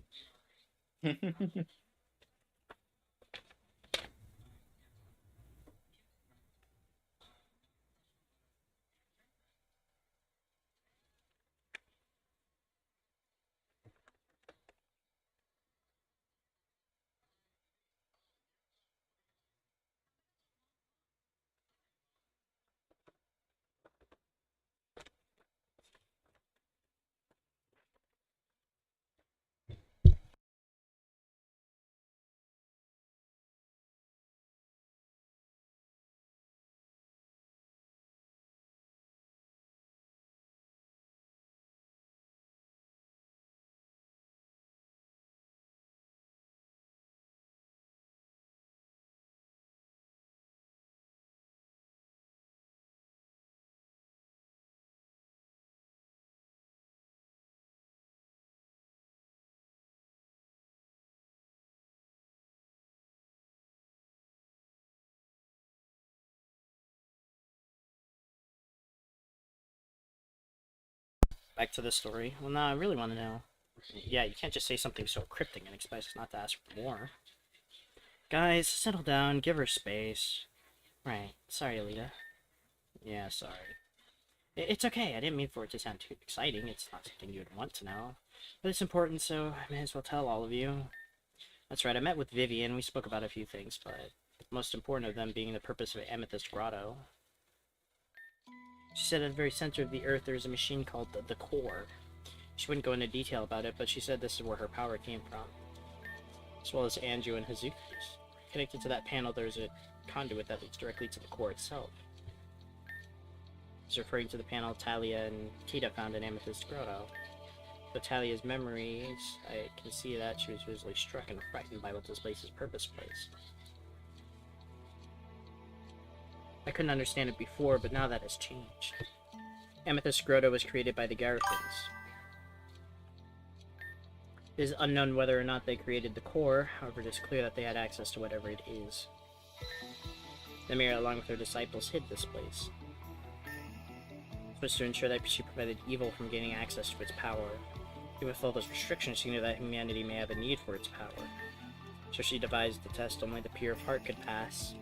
Back to the story. Well, now I really want to know. Yeah, you can't just say something so cryptic and expect us not to ask for more. Guys, settle down, give her space. Right, sorry, Alita. Yeah, sorry. It's okay, I didn't mean for it to sound too exciting. It's not something you'd want to know. But it's important, so I may as well tell all of you. That's right, I met with Vivian, we spoke about a few things, but most important of them being the purpose of Amethyst Grotto. She said at the very center of the Earth there is a machine called the Core. She wouldn't go into detail about it, but she said this is where her power came from. As well as Anju and Hazuki's. Connected to that panel there's a conduit that leads directly to the core itself. He's referring to the panel Talia and Kita found in Amethyst Grotto. With Talia's memories, I can see that she was visually struck and frightened by what this place's purpose was. I couldn't understand it before, but now that has changed. Amethyst Grotto was created by the Garifans. It is unknown whether or not they created the core, however it is clear that they had access to whatever it is. The Mirror, along with her disciples, hid this place. This was to ensure that she prevented evil from gaining access to its power. Even with all those restrictions, she knew that humanity may have a need for its power. So she devised the test only the pure of heart could pass.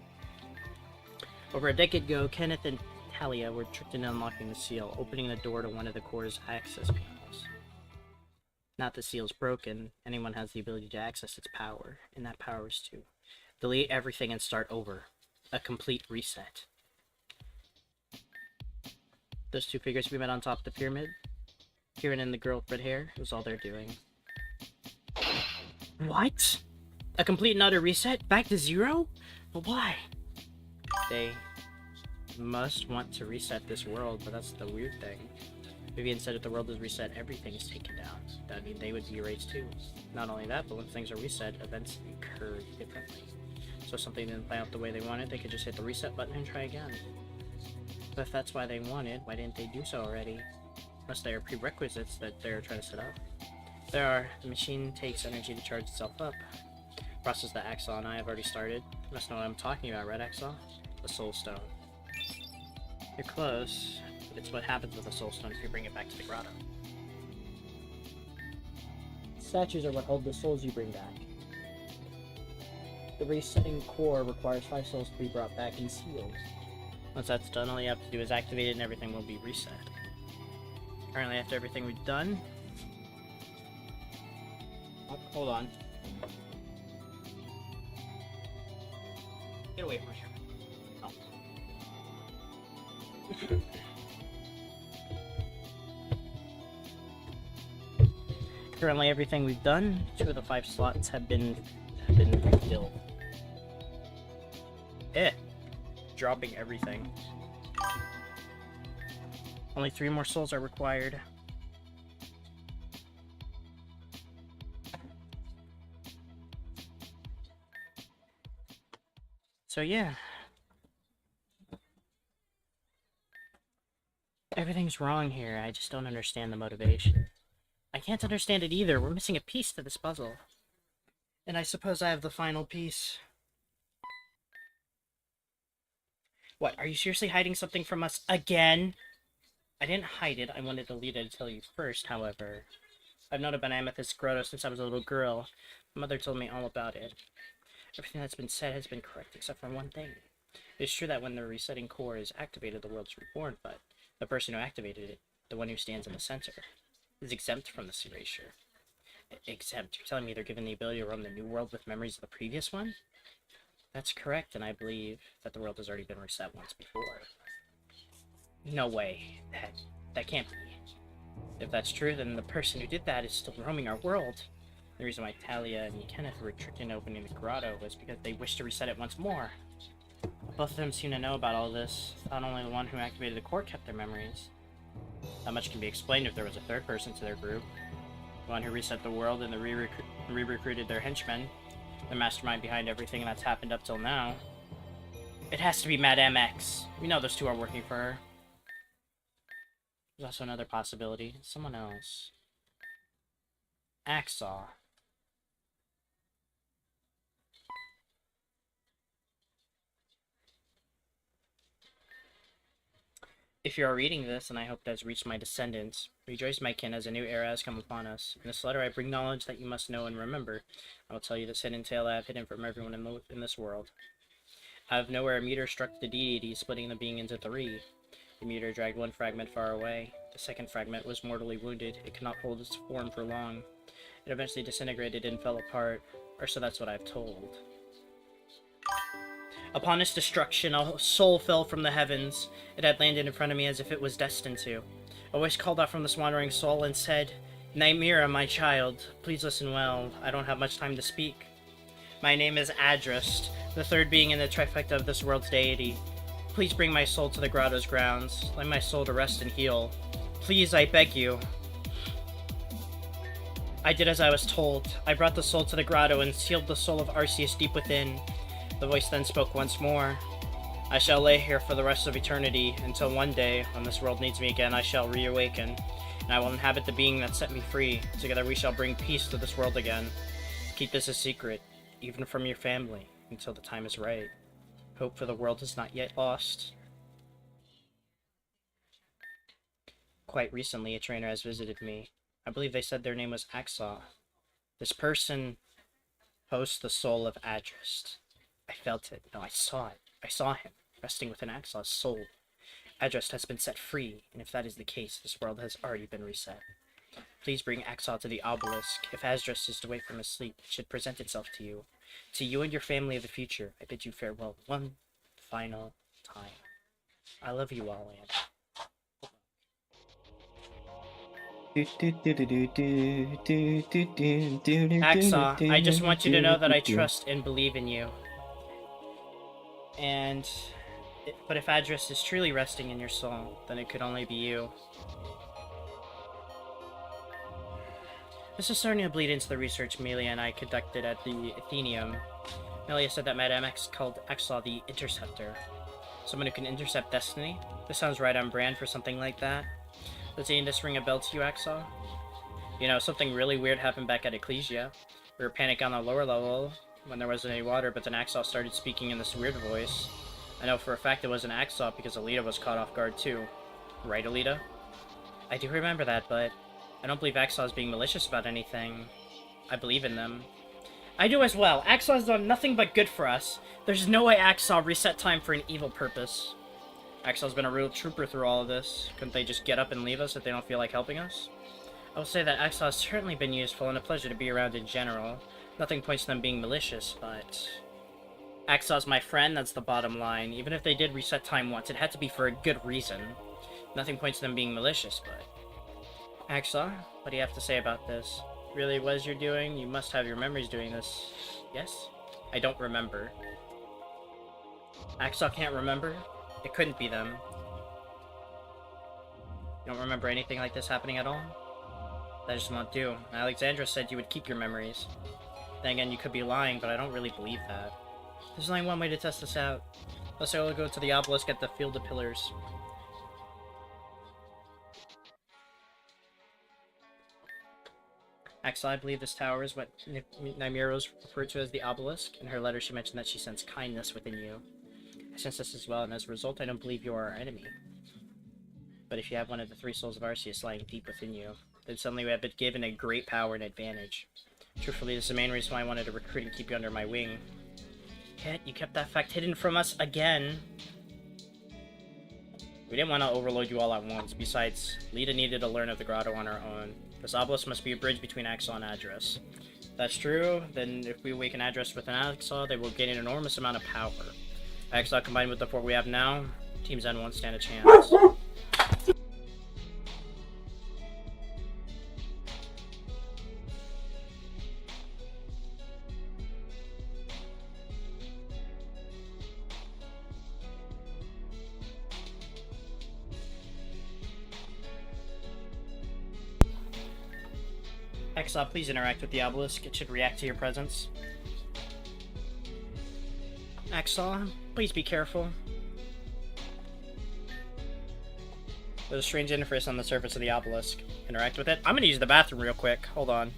Over a decade ago, Kenneth and Talia were tricked into unlocking the seal, opening the door to one of the core's access panels. Now that the seal is broken, anyone has the ability to access its power, and that power is to delete everything and start over. A complete reset. Those two figures we met on top of the pyramid, Kieran and the girl with red hair, was all they're doing. What? A complete and utter reset? Back to zero? But why? They must want to reset this world, but that's the weird thing. Vivian said if the world is reset, everything is taken down. That would mean they would be erased too. Not only that, but when things are reset, events occur differently. So if something didn't play out the way they wanted, they could just hit the reset button and try again. But if that's why they wanted, why didn't they do so already? Unless there are prerequisites that they're trying to set up. There are. The machine takes energy to charge itself up. Process that Axel and I have already started. You must know what I'm talking about, right, Axel? The Soul Stone. You're close. It's what happens with a soul stone if you bring it back to the grotto. Statues are what hold the souls you bring back. The resetting core requires 5 souls to be brought back and sealed. Once that's done, all you have to do is activate it and everything will be reset. Currently, after everything we've done... Oh, hold on. Get away from here. Oh. Currently, everything we've done, 2 of the 5 slots have been filled. Dropping everything. Only 3 more souls are required. So yeah. Everything's wrong here, I just don't understand the motivation. I can't understand it either, we're missing a piece to this puzzle. And I suppose I have the final piece. What, are you seriously hiding something from us again? I didn't hide it, I wanted Alita to tell you first, however. I've known about Amethyst Grotto since I was a little girl. My mother told me all about it. Everything that's been said has been correct except for one thing. It's true that when the resetting core is activated, the world's reborn, but the person who activated it, the one who stands in the center, is exempt from this erasure. Exempt? You're telling me they're given the ability to roam the new world with memories of the previous one? That's correct, and I believe that the world has already been reset once before. No way. That can't be. If that's true, then the person who did that is still roaming our world. The reason why Talia and Kenneth were tricked into opening the grotto was because they wished to reset it once more. Both of them seem to know about all this. Not only the one who activated the core kept their memories. Not much can be explained if there was a third person to their group. The one who reset the world and the re-recruited their henchmen. The mastermind behind everything that's happened up till now. It has to be Madame X. We know those two are working for her. There's also another possibility. Someone else. Axel. If you are reading this, and I hope it has reached my descendants, rejoice, my kin, as a new era has come upon us. In this letter I bring knowledge that you must know and remember. I will tell you this hidden tale I have hidden from everyone in this world. Out of nowhere, a meteor struck the deity, splitting the being into three. The meteor dragged one fragment far away. The second fragment was mortally wounded. It could not hold its form for long. It eventually disintegrated and fell apart, or so that's what I've told. Upon its destruction, a soul fell from the heavens. It had landed in front of me as if it was destined to. A voice called out from this wandering soul and said, "Nightmira, my child, please listen well. I don't have much time to speak. My name is Adrist, the third being in the trifecta of this world's deity. Please bring my soul to the grotto's grounds. Let my soul to rest and heal. Please, I beg you." I did as I was told. I brought the soul to the grotto and sealed the soul of Arceus deep within. The voice then spoke once more. "I shall lay here for the rest of eternity, until one day, when this world needs me again, I shall reawaken, and I will inhabit the being that set me free. Together we shall bring peace to this world again. Keep this a secret, even from your family, until the time is right. Hope for the world is not yet lost." Quite recently, a trainer has visited me. I believe they said their name was Axaw. This person hosts the soul of Adrist. I felt it. No, I saw it. I saw him, resting within Axaw's soul. Adrist has been set free, and if that is the case, this world has already been reset. Please bring Axaw to the obelisk. If Adrist is awake from his sleep, it should present itself to you. To you and your family of the future, I bid you farewell one final time. I love you all, and Axaw, I just want you to know that I trust and believe in you. But if Adrist is truly resting in your soul, then it could only be you. This is starting to bleed into the research Melia and I conducted at the Athenaeum. Melia said that Madame X called Axaw the Interceptor. Someone who can intercept destiny? This sounds right on brand for something like that. Does any of this ring a bell to you, Axaw? You know, something really weird happened back at Ecclesia. We were panicking on the lower level when there wasn't any water, but then Axaw started speaking in this weird voice. I know for a fact it wasn't Axaw because Alita was caught off guard too. Right, Alita? I do remember that, but I don't believe Axaw is being malicious about anything. I believe in them. I do as well. Axaw has done nothing but good for us. There's no way Axaw reset time for an evil purpose. Axaw's been a real trooper through all of this. Couldn't they just get up and leave us if they don't feel like helping us? I will say that Axaw has certainly been useful and a pleasure to be around in general. Nothing points to them being malicious, but Axaw's my friend, that's the bottom line. Even if they did reset time once, it had to be for a good reason. Nothing points to them being malicious, but Axaw, what do you have to say about this? Really was you're doing? You must have your memories doing this. Yes? I don't remember. Axaw can't remember? It couldn't be them. You don't remember anything like this happening at all? That just won't do. Alexandra said you would keep your memories. Then again, you could be lying, but I don't really believe that. There's only one way to test this out. Let's all go to the obelisk at the Field of Pillars. Axel, I believe this tower is what Nymeros referred to as the obelisk. In her letter, she mentioned that she sensed kindness within you. I sense this as well, and as a result, I don't believe you are our enemy. But if you have one of the three souls of Arceus lying deep within you, then suddenly we have been given a great power and advantage. Truthfully, this is the main reason why I wanted to recruit and keep you under my wing. Yet, you kept that fact hidden from us again. We didn't want to overload you all at once. Besides, Lita needed to learn of the grotto on her own. This obelisk must be a bridge between Axaw and Adrist. If that's true, then if we awaken Adrist with an Axaw, they will gain an enormous amount of power. Axaw combined with the four we have now, Team Zen won't stand a chance. Axaw, please interact with the obelisk. It should react to your presence. Axaw, please be careful. There's a strange interface on the surface of the obelisk. Interact with it. I'm gonna use the bathroom real quick. Hold on.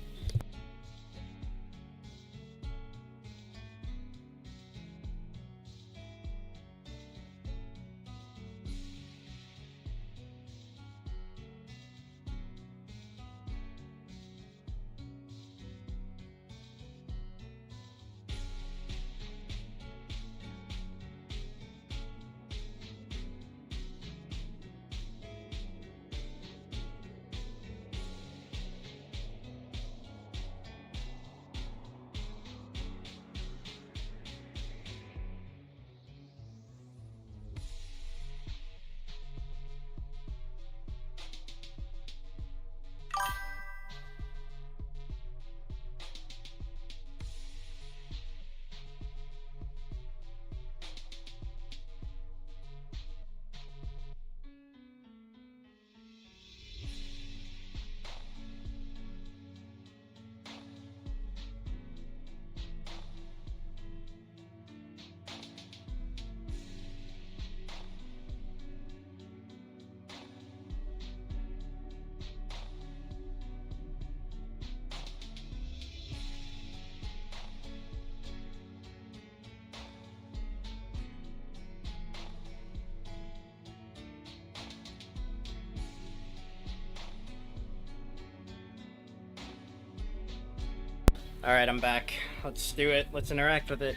Alright, I'm back. Let's do it. Let's interact with it.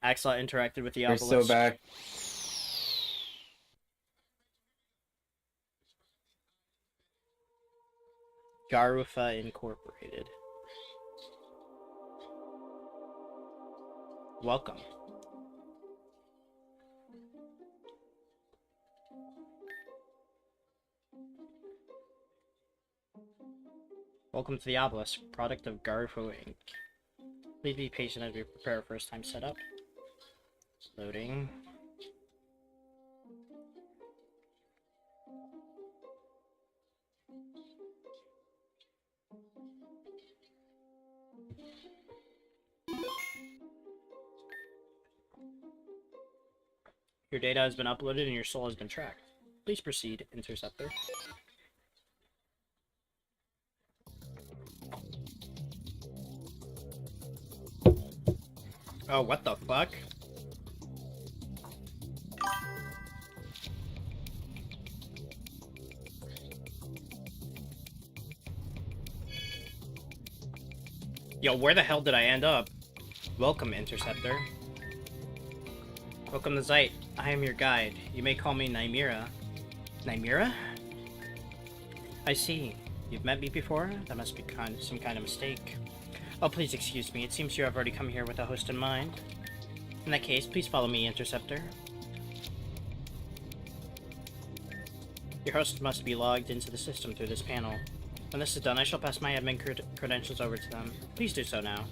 Axel interacted with the We're obelisk. still back. Garufa Incorporated. Welcome. Welcome to the obelisk, product of Garufa Inc. Please be patient as we prepare our first time setup. Loading. Your data has been uploaded and your soul has been tracked. Please proceed, Interceptor. Oh, what the fuck? Yo, where the hell did I end up? Welcome, Interceptor. Welcome to Zeit. I am your guide. You may call me Nymira. Nymira? I see. You've met me before? That must be some kind of mistake. Oh, please excuse me. It seems you have already come here with a host in mind. In that case, please follow me, Interceptor. Your host must be logged into the system through this panel. When this is done, I shall pass my admin credentials over to them. Please do so now.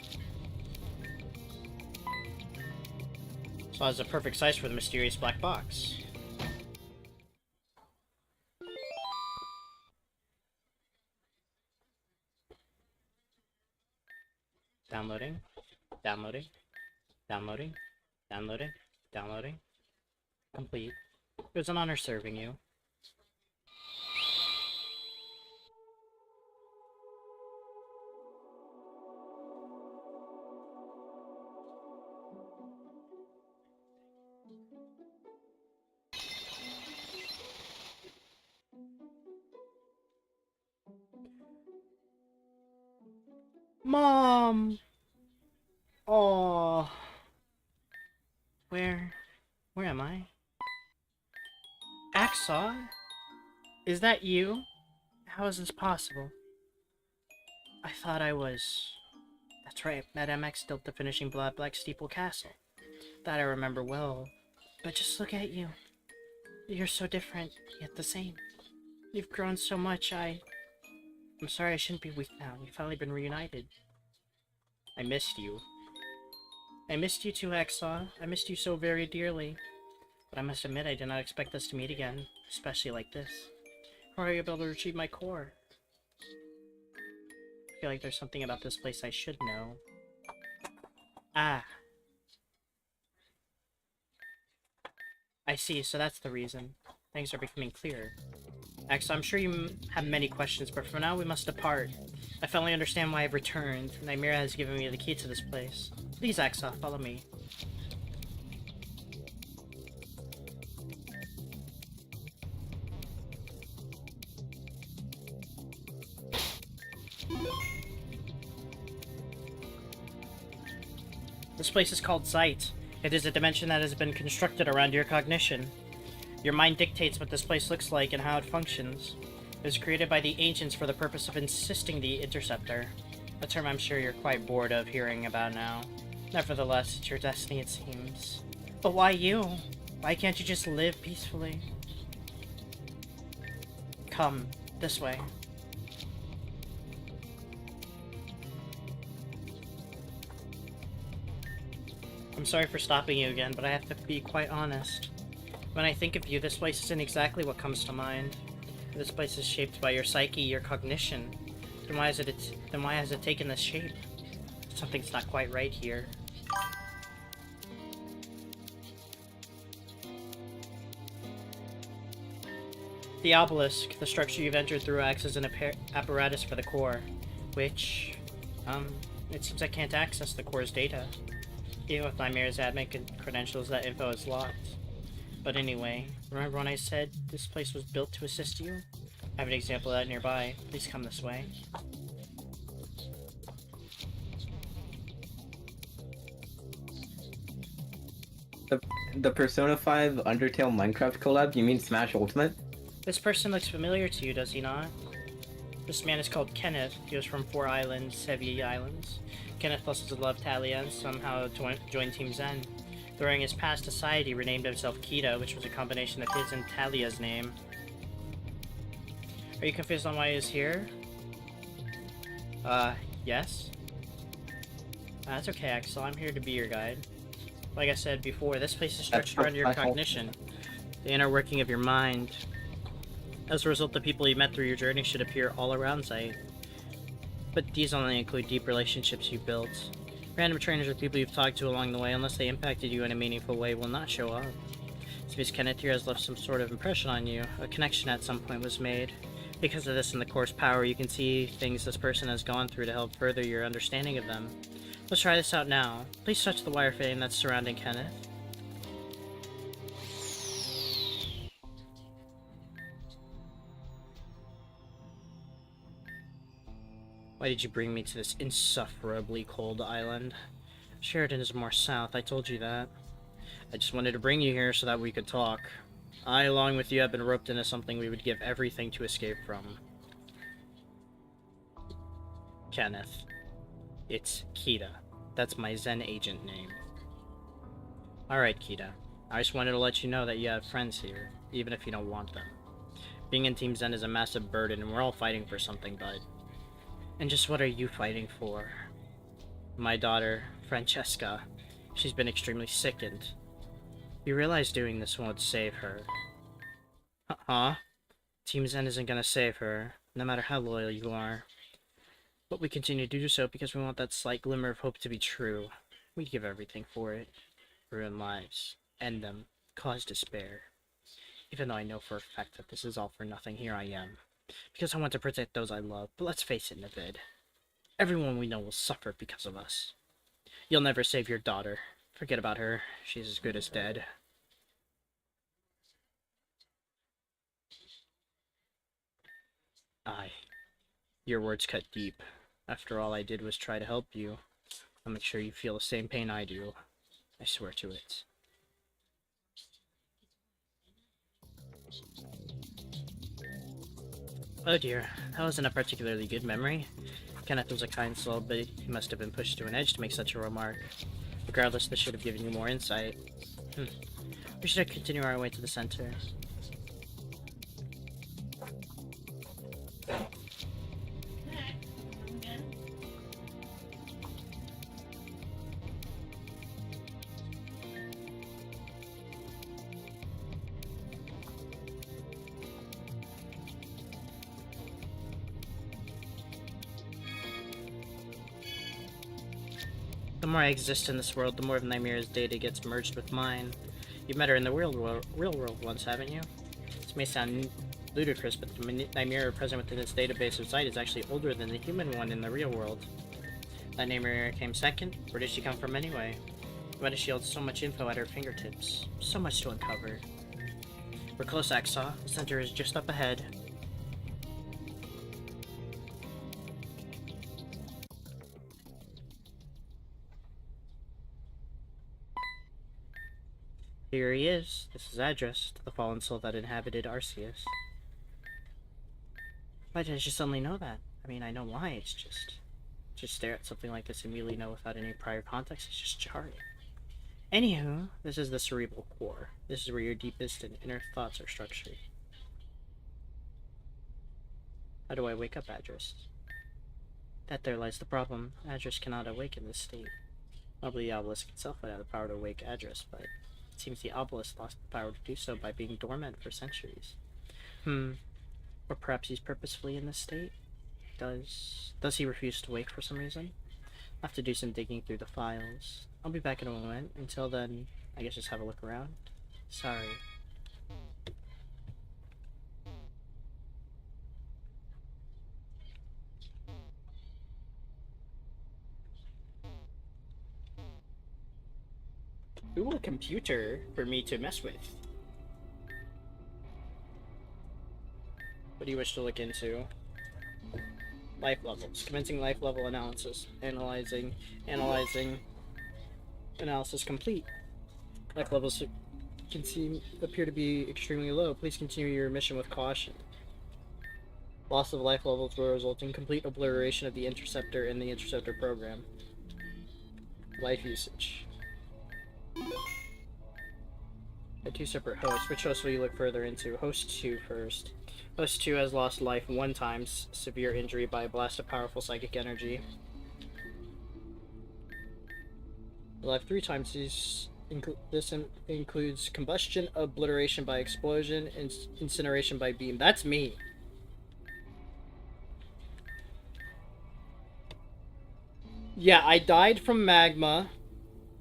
So that's a perfect size for the mysterious black box. Downloading. Downloading. Downloading. Downloading. Downloading. Complete. It was an honor serving you. Mom! Oh. Where am I? Axel? Is that you? How is this possible? I thought I was... That's right, Madame X built the finishing Black Steeple Castle. That I remember well. But just look at you. You're so different, yet the same. You've grown so much, I'm sorry I shouldn't be weak now. We've finally been reunited. I missed you. I missed you too, Axel. I missed you so very dearly. But I must admit I did not expect us to meet again, especially like this. How are you able to retrieve my core? I feel like there's something about this place I should know. Ah. I see, so that's the reason. Things are becoming clearer. Axel, I'm sure you have many questions, but for now we must depart. I finally understand why I've returned. Nymira has given me the key to this place. Please, Axel, follow me. This place is called Zeit. It is a dimension that has been constructed around your cognition. Your mind dictates what this place looks like and how it functions. It was created by the ancients for the purpose of assisting the Interceptor. A term I'm sure you're quite bored of hearing about now. Nevertheless, it's your destiny, it seems. But why you? Why can't you just live peacefully? Come, this way. I'm sorry for stopping you again, but I have to be quite honest. When I think of you, this place isn't exactly what comes to mind. This place is shaped by your psyche, your cognition. Then why has it taken this shape? Something's not quite right here. The obelisk, the structure you've entered through, acts as an apparatus for the core, which, it seems I can't access the core's data. Even with Nymira's admin credentials, that info is locked. But anyway, remember when I said this place was built to assist you? I have an example of that nearby. Please come this way. The Persona 5 Undertale Minecraft collab? You mean Smash Ultimate? This person looks familiar to you, does he not? This man is called Kenneth. He was from 4 islands, Heavy Islands. Kenneth plus his love Talia and somehow joined Team Zen. During his past aside, he renamed himself Kita, which was a combination of his and Talia's name. Are you confused on why he is here? Yes? That's okay, Axel. I'm here to be your guide. Like I said before, this place is structured around your cognition, the inner working of your mind. As a result, the people you met through your journey should appear all around sight. But these only include deep relationships you've built. Random trainers or people you've talked to along the way, unless they impacted you in a meaningful way, will not show up. Seems Kenneth here has left some sort of impression on you. A connection at some point was made. Because of this and the course power, you can see things this person has gone through to help further your understanding of them. Let's try this out now. Please touch the wire frame that's surrounding Kenneth. Why did you bring me to this insufferably cold island? Sheridan is more south, I told you that. I just wanted to bring you here so that we could talk. I, along with you, have been roped into something we would give everything to escape from. Kenneth. It's Kita. That's my Zen agent name. Alright, Kita. I just wanted to let you know that you have friends here, even if you don't want them. Being in Team Zen is a massive burden, and we're all fighting for something, bud. And just what are you fighting for? My daughter, Francesca. She's been extremely sickened. You realize doing this won't save her. Huh? Team Zen isn't gonna save her, no matter how loyal you are. But we continue to do so because we want that slight glimmer of hope to be true. We'd give everything for it. Ruin lives. End them. Cause despair. Even though I know for a fact that this is all for nothing, here I am. Because I want to protect those I love, but let's face it, Navid. Everyone we know will suffer because of us. You'll never save your daughter. Forget about her. She's as good as dead. Aye. Your words cut deep. After all I did was try to help you. I'll make sure you feel the same pain I do. I swear to it. Oh dear, that wasn't a particularly good memory. Kenneth was a kind soul, but he must have been pushed to an edge to make such a remark. Regardless, this should have given you more insight. We should continue our way to the center. The more I exist in this world, the more of Nymeera's data gets merged with mine. You've met her in the real world once, haven't you? This may sound ludicrous, but the Nymeera present within this database of sight is actually older than the human one in the real world. That Nymeera came second? Where did she come from anyway? Why does she hold so much info at her fingertips? So much to uncover. We're close, Axaw. The center is just up ahead. Here he is. This is address to the fallen soul that inhabited Arceus. Why did I just suddenly know that? I mean, I know why, it's just stare at something like this and immediately know without any prior context, it's just jarring. Anywho, this is the cerebral core. This is where your deepest and inner thoughts are structured. How do I wake up Address? That there lies the problem. Address cannot awake in this state. Probably the obelisk itself would have the power to awake Address, but it seems the obelisk lost the power to do so by being dormant for centuries. Or perhaps he's purposefully in this state? Does he refuse to wake for some reason? I'll have to do some digging through the files. I'll be back in a moment. Until then, I guess just have a look around. Sorry. Ooh, a computer for me to mess with. What do you wish to look into? Life levels. Commencing life level analysis. Analyzing. Analysis complete. Life levels appear to be extremely low. Please continue your mission with caution. Loss of life levels will result in complete obliteration of the interceptor and the interceptor program. Life usage. At 2 separate hosts. Which host will you look further into? Host 2 first. Host 2 has lost life 1 time, severe injury by a blast of powerful psychic energy. Life 3 times. This includes combustion, obliteration by explosion, and incineration by beam. That's me. Yeah, I died from magma.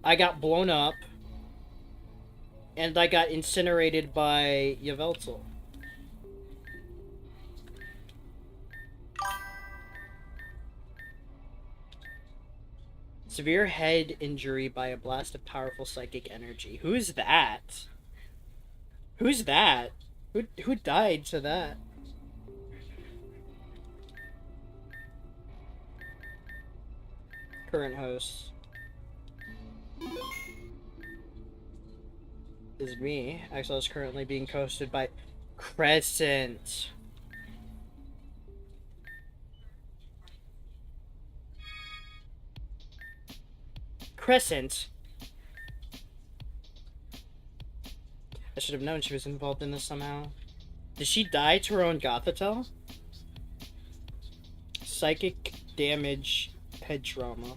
I got blown up. And I got incinerated by Yveltal. Severe head injury by a blast of powerful psychic energy. Who's that? Who's that? Who died to that? Current host is me. Axel is currently being hosted by Crescent. Crescent? I should have known she was involved in this somehow. Did she die to her own Gothitelle? Psychic damage, head trauma.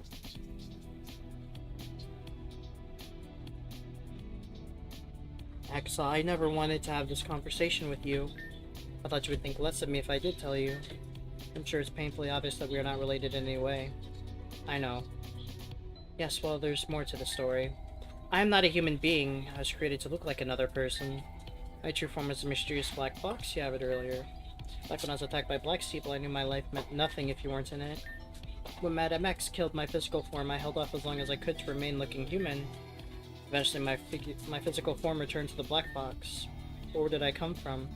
Axel, I never wanted to have this conversation with you. I thought you would think less of me if I did tell you. I'm sure it's painfully obvious that we are not related in any way. I know. Yes, well, there's more to the story. I am not a human being. I was created to look like another person. My true form is a mysterious black box you have it earlier. Back when I was attacked by black people, I knew my life meant nothing if you weren't in it. When Madame X killed my physical form, I held off as long as I could to remain looking human. Eventually, my physical form returned to the black box. But where did I come from?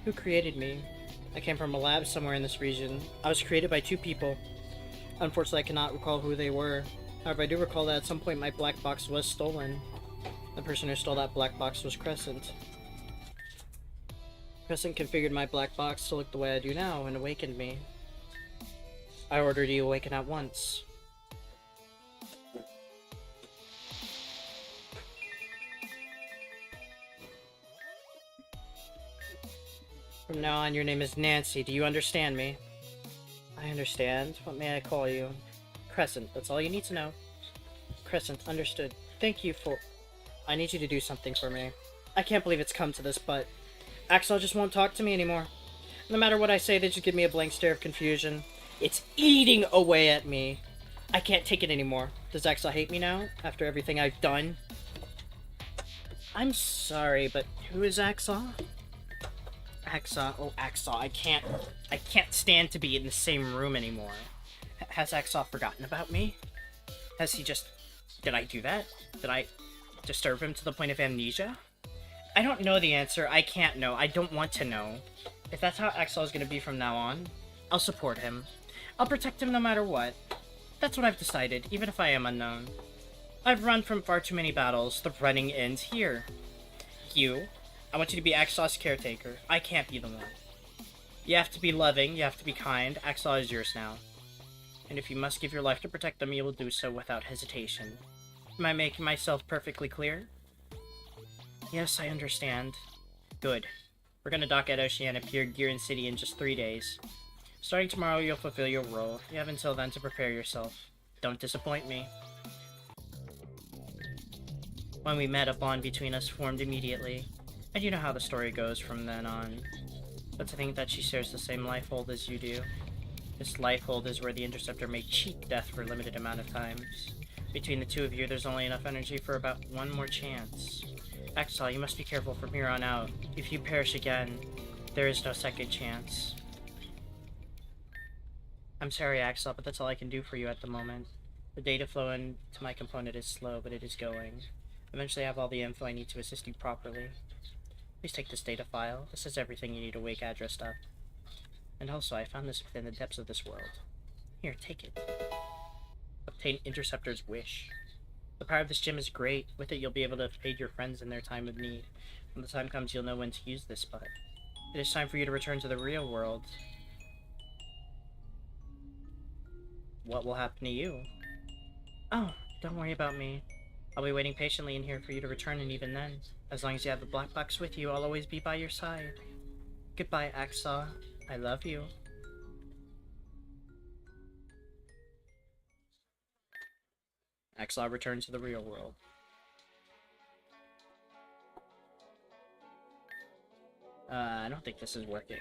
Who created me? I came from a lab somewhere in this region. I was created by 2 people. Unfortunately, I cannot recall who they were. However, I do recall that at some point my black box was stolen. The person who stole that black box was Crescent. Crescent configured my black box to look the way I do now and awakened me. I ordered you awaken at once. From now on, your name is Nancy. Do you understand me? I understand. What may I call you? Crescent. That's all you need to know. Crescent. Understood. Thank you for... I need you to do something for me. I can't believe it's come to this, but... Axel just won't talk to me anymore. No matter what I say, they just give me a blank stare of confusion. It's eating away at me. I can't take it anymore. Does Axel hate me now? After everything I've done? I'm sorry, but who is Axel? Axel, oh Axel, I can't stand to be in the same room anymore. Has Axel forgotten about me? Has he just... Did I do that? Did I disturb him to the point of amnesia? I don't know the answer. I can't know. I don't want to know. If that's how Axel is going to be from now on, I'll support him. I'll protect him no matter what. That's what I've decided, even if I am unknown. I've run from far too many battles. The running ends here. You, I want you to be Axel's caretaker. I can't be the one. You have to be loving, you have to be kind. Axel is yours now. And if you must give your life to protect them, you will do so without hesitation. Am I making myself perfectly clear? Yes, I understand. Good. We're gonna dock at Oceania Pier, Gearin City in just 3 days. Starting tomorrow, you'll fulfill your role. You have until then to prepare yourself. Don't disappoint me. When we met, a bond between us formed immediately. And you know how the story goes from then on. But to think that she shares the same life hold as you do. This life hold is where the Interceptor may cheat death for a limited amount of times. Between the two of you, there's only enough energy for about one more chance. Axel, you must be careful from here on out. If you perish again, there is no second chance. I'm sorry, Axel, but that's all I can do for you at the moment. The data flow into my component is slow, but it is going. Eventually I have all the info I need to assist you properly. Please take this data file. This is everything you need to wake addressed up. And also, I found this within the depths of this world. Here, take it. Obtain Interceptor's wish. The power of this gym is great. With it, you'll be able to aid your friends in their time of need. When the time comes, you'll know when to use this spot. It is time for you to return to the real world. What will happen to you? Oh, don't worry about me. I'll be waiting patiently in here for you to return, and even then, as long as you have the black box with you, I'll always be by your side. Goodbye, Axel. I love you. Axel returns to the real world. I don't think this is working.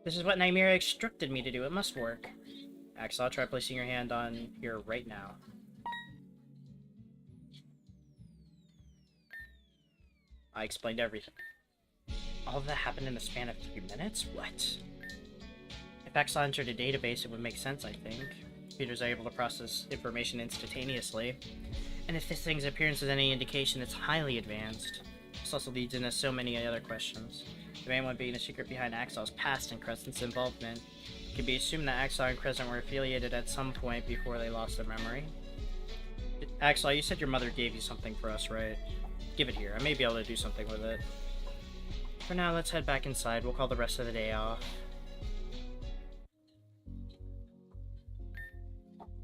This is what Nymeria instructed me to do. It must work. Axel, try placing your hand on here right now. I explained everything. All of that happened in the span of 3 minutes? What? If Axel entered a database, it would make sense, I think. Computers are able to process information instantaneously. And if this thing's appearance is any indication, it's highly advanced. This also leads into so many other questions. There may one being a secret behind Axel's past and Crescent's involvement. It can be assumed that Axel and Crescent were affiliated at some point before they lost their memory. Axel, you said your mother gave you something for us, right? Give it here. I may be able to do something with it. For now, let's head back inside. We'll call the rest of the day off.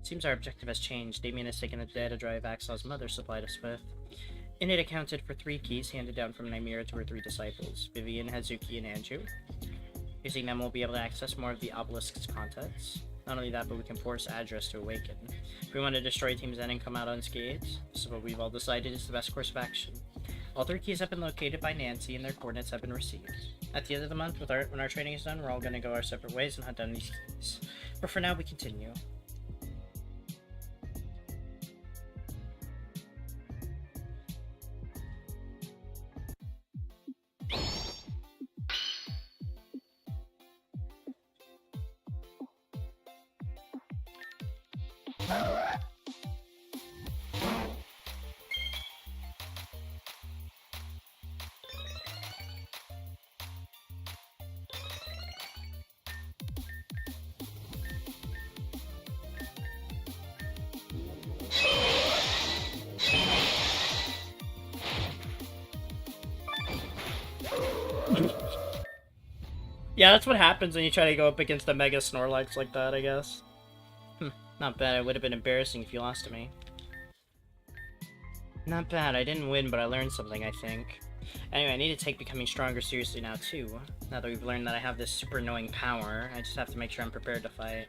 Seems our objective has changed. Damien has taken the data drive Axel's mother supplied us with. In it accounted for 3 keys handed down from Nymeria to her 3 disciples, Vivian, Hazuki, and Anju. Using them, we'll be able to access more of the obelisk's contents. Not only that, but we can force address to awaken. If we want to destroy Team Zen and come out unscathed, this is what we've all decided is the best course of action. All 3 keys have been located by Nancy, and their coordinates have been received. At the end of the month, when our training is done, we're all going to go our separate ways and hunt down these keys. But for now, we continue. Yeah, that's what happens when you try to go up against a Mega Snorlax like that, I guess. Not bad. It would have been embarrassing if you lost to me. Not bad. I didn't win, but I learned something, I think. Anyway, I need to take becoming stronger seriously now, too. Now that we've learned that I have this super annoying power, I just have to make sure I'm prepared to fight.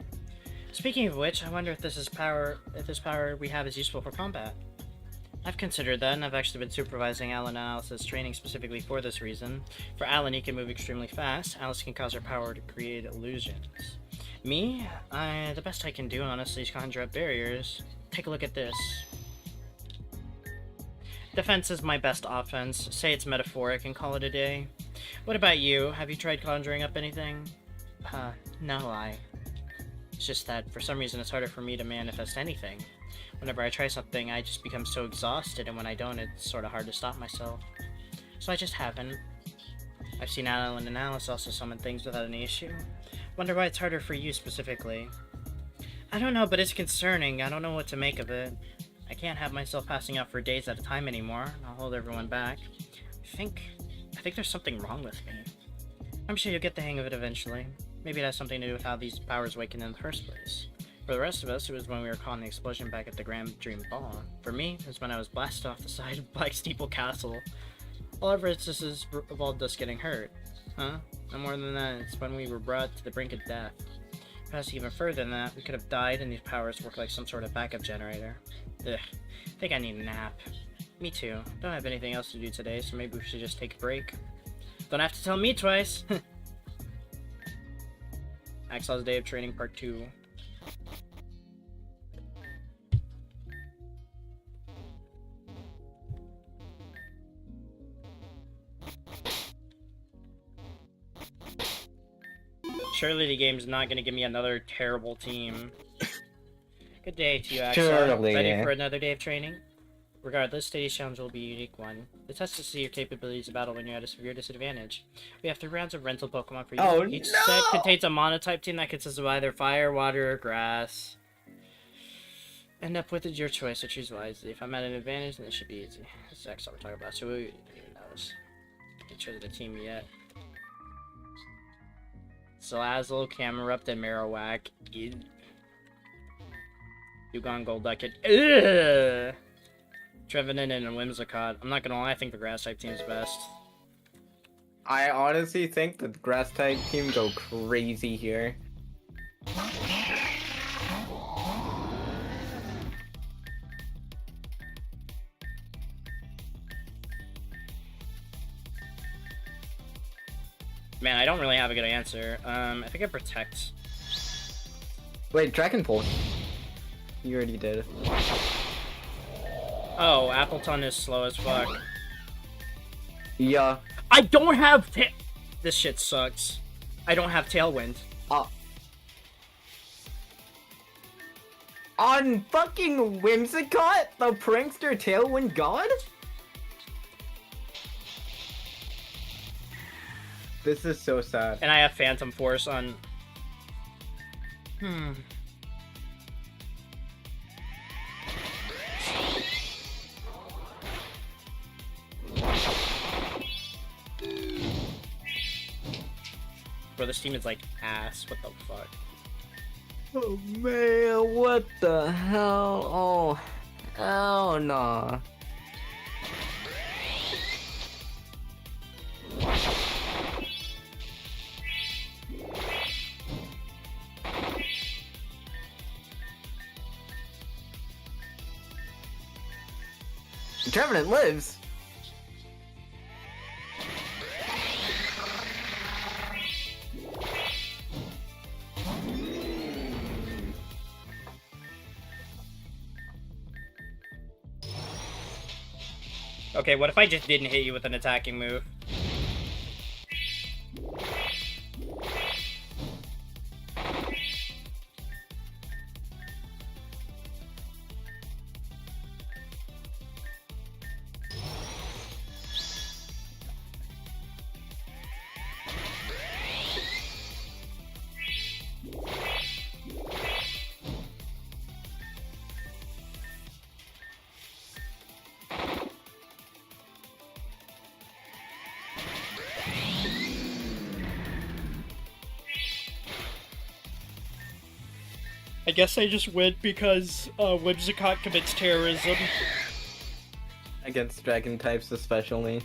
Speaking of which, this power we have is useful for combat. I've considered that, and I've actually been supervising Alan and Alice's training specifically for this reason. For Alan, he can move extremely fast. Alice can cause her power to create illusions. Me? The best I can do, honestly, is conjure up barriers. Take a look at this. Defense is my best offense. Say it's metaphoric and call it a day. What about you? Have you tried conjuring up anything? No, It's just that, for some reason, it's harder for me to manifest anything. Whenever I try something, I just become so exhausted, and when I don't, it's sort of hard to stop myself. So I just haven't. I've seen Alan and Alice also summon things without any issue. Wonder why it's harder for you specifically. I don't know, but it's concerning. I don't know what to make of it. I can't have myself passing out for days at a time anymore. I'll hold everyone back. I think there's something wrong with me. I'm sure you'll get the hang of it eventually. Maybe it has something to do with how these powers awakened in the first place. For the rest of us, it was when we were caught in the explosion back at the Grand Dream Ball. For me, it was when I was blasted off the side of Black Steeple Castle. All of this has involved us getting hurt. Huh? No more than that, it's when we were brought to the brink of death. Perhaps even further than that, we could have died and these powers work like some sort of backup generator. Ugh, I think I need a nap. Me too. Don't have anything else to do today, so maybe we should just take a break. Don't have to tell me twice! Axel's Day of Training Part 2. Surely the game's not going to give me another terrible team. Good day to you, Axel. Surely. Ready for another day of training? Regardless, today's challenge will be a unique one. The test is to see your capabilities of battle when you're at a severe disadvantage. We have 3 rounds of rental Pokemon for you. Oh, Each no! set contains a monotype team that consists of either fire, water, or grass. end up with is your choice, so choose wisely. If I'm at an advantage, then it should be easy. That's the next what we're talking about, so we don't even knows. Ain't chosen a team yet. Salazzle, Camerupt, and Marowak. Dugong, Golducket. Ugh! Trevenant and Whimsicott. I'm not gonna lie, I think the grass type team's best. I honestly think the grass type team go crazy here. Man, I don't really have a good answer. I think I protect. Wait, Dragon Pulse. You already did. Oh, Appleton is slow as fuck. Yeah. I don't have this shit sucks. I don't have Tailwind. On fucking Whimsicott, the prankster Tailwind God? This is so sad. And I have Phantom Force on... Bro, this team is like ass. What the fuck? Oh man, what the hell? Oh no. Trevenant lives. Okay, what if I just didn't hit you with an attacking move? I guess I just win because Whimsicott commits terrorism. Against dragon types especially.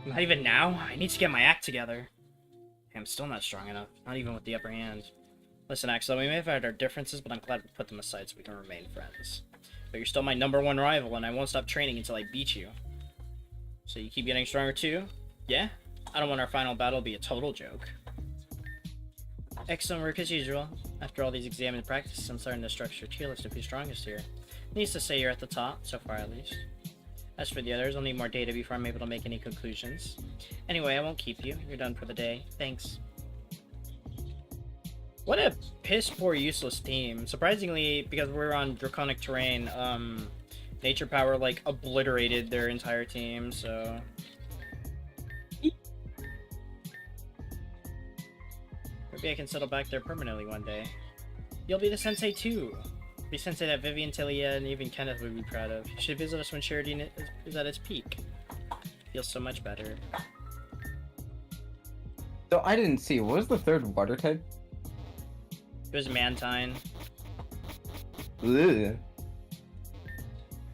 Not even now? I need to get my act together. I'm still not strong enough, not even with the upper hand. Listen, Axel, we may have had our differences, but I'm glad we put them aside so we can remain friends. But you're still my #1 rival, and I won't stop training until I beat you. So you keep getting stronger too? Yeah? I don't want our final battle to be a total joke. Excellent work as usual. After all these exam and practices, I'm starting to structure a tier list of who's strongest here. Needs to say you're at the top, so far at least. As for the others, I'll need more data before I'm able to make any conclusions. Anyway, I won't keep you. You're done for the day. Thanks. What a piss poor useless team. Surprisingly, because we're on draconic terrain, Nature Power like obliterated their entire team, so... Maybe I can settle back there permanently one day. You'll be the sensei too. Be sensei that Vivian, Tilia, and even Kenneth would be proud of. You should visit us when Sheridan is at its peak. Feels so much better. So I didn't see, what was the third water type? It was Mantine. Ugh.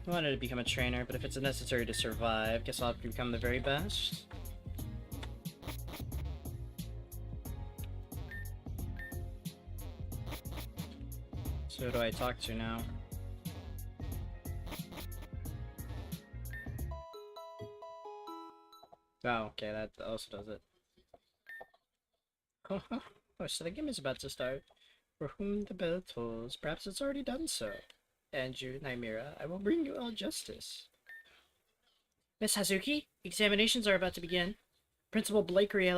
I wanted to become a trainer, but if it's necessary to survive, guess I'll have to become the very best. So who do I talk to now? Oh, okay, that also does it. Oh, so the game is about to start. For whom the bell tolls, perhaps it's already done so. Andrew, Nymera, I will bring you all justice. Miss Hazuki, examinations are about to begin. Principal Blakery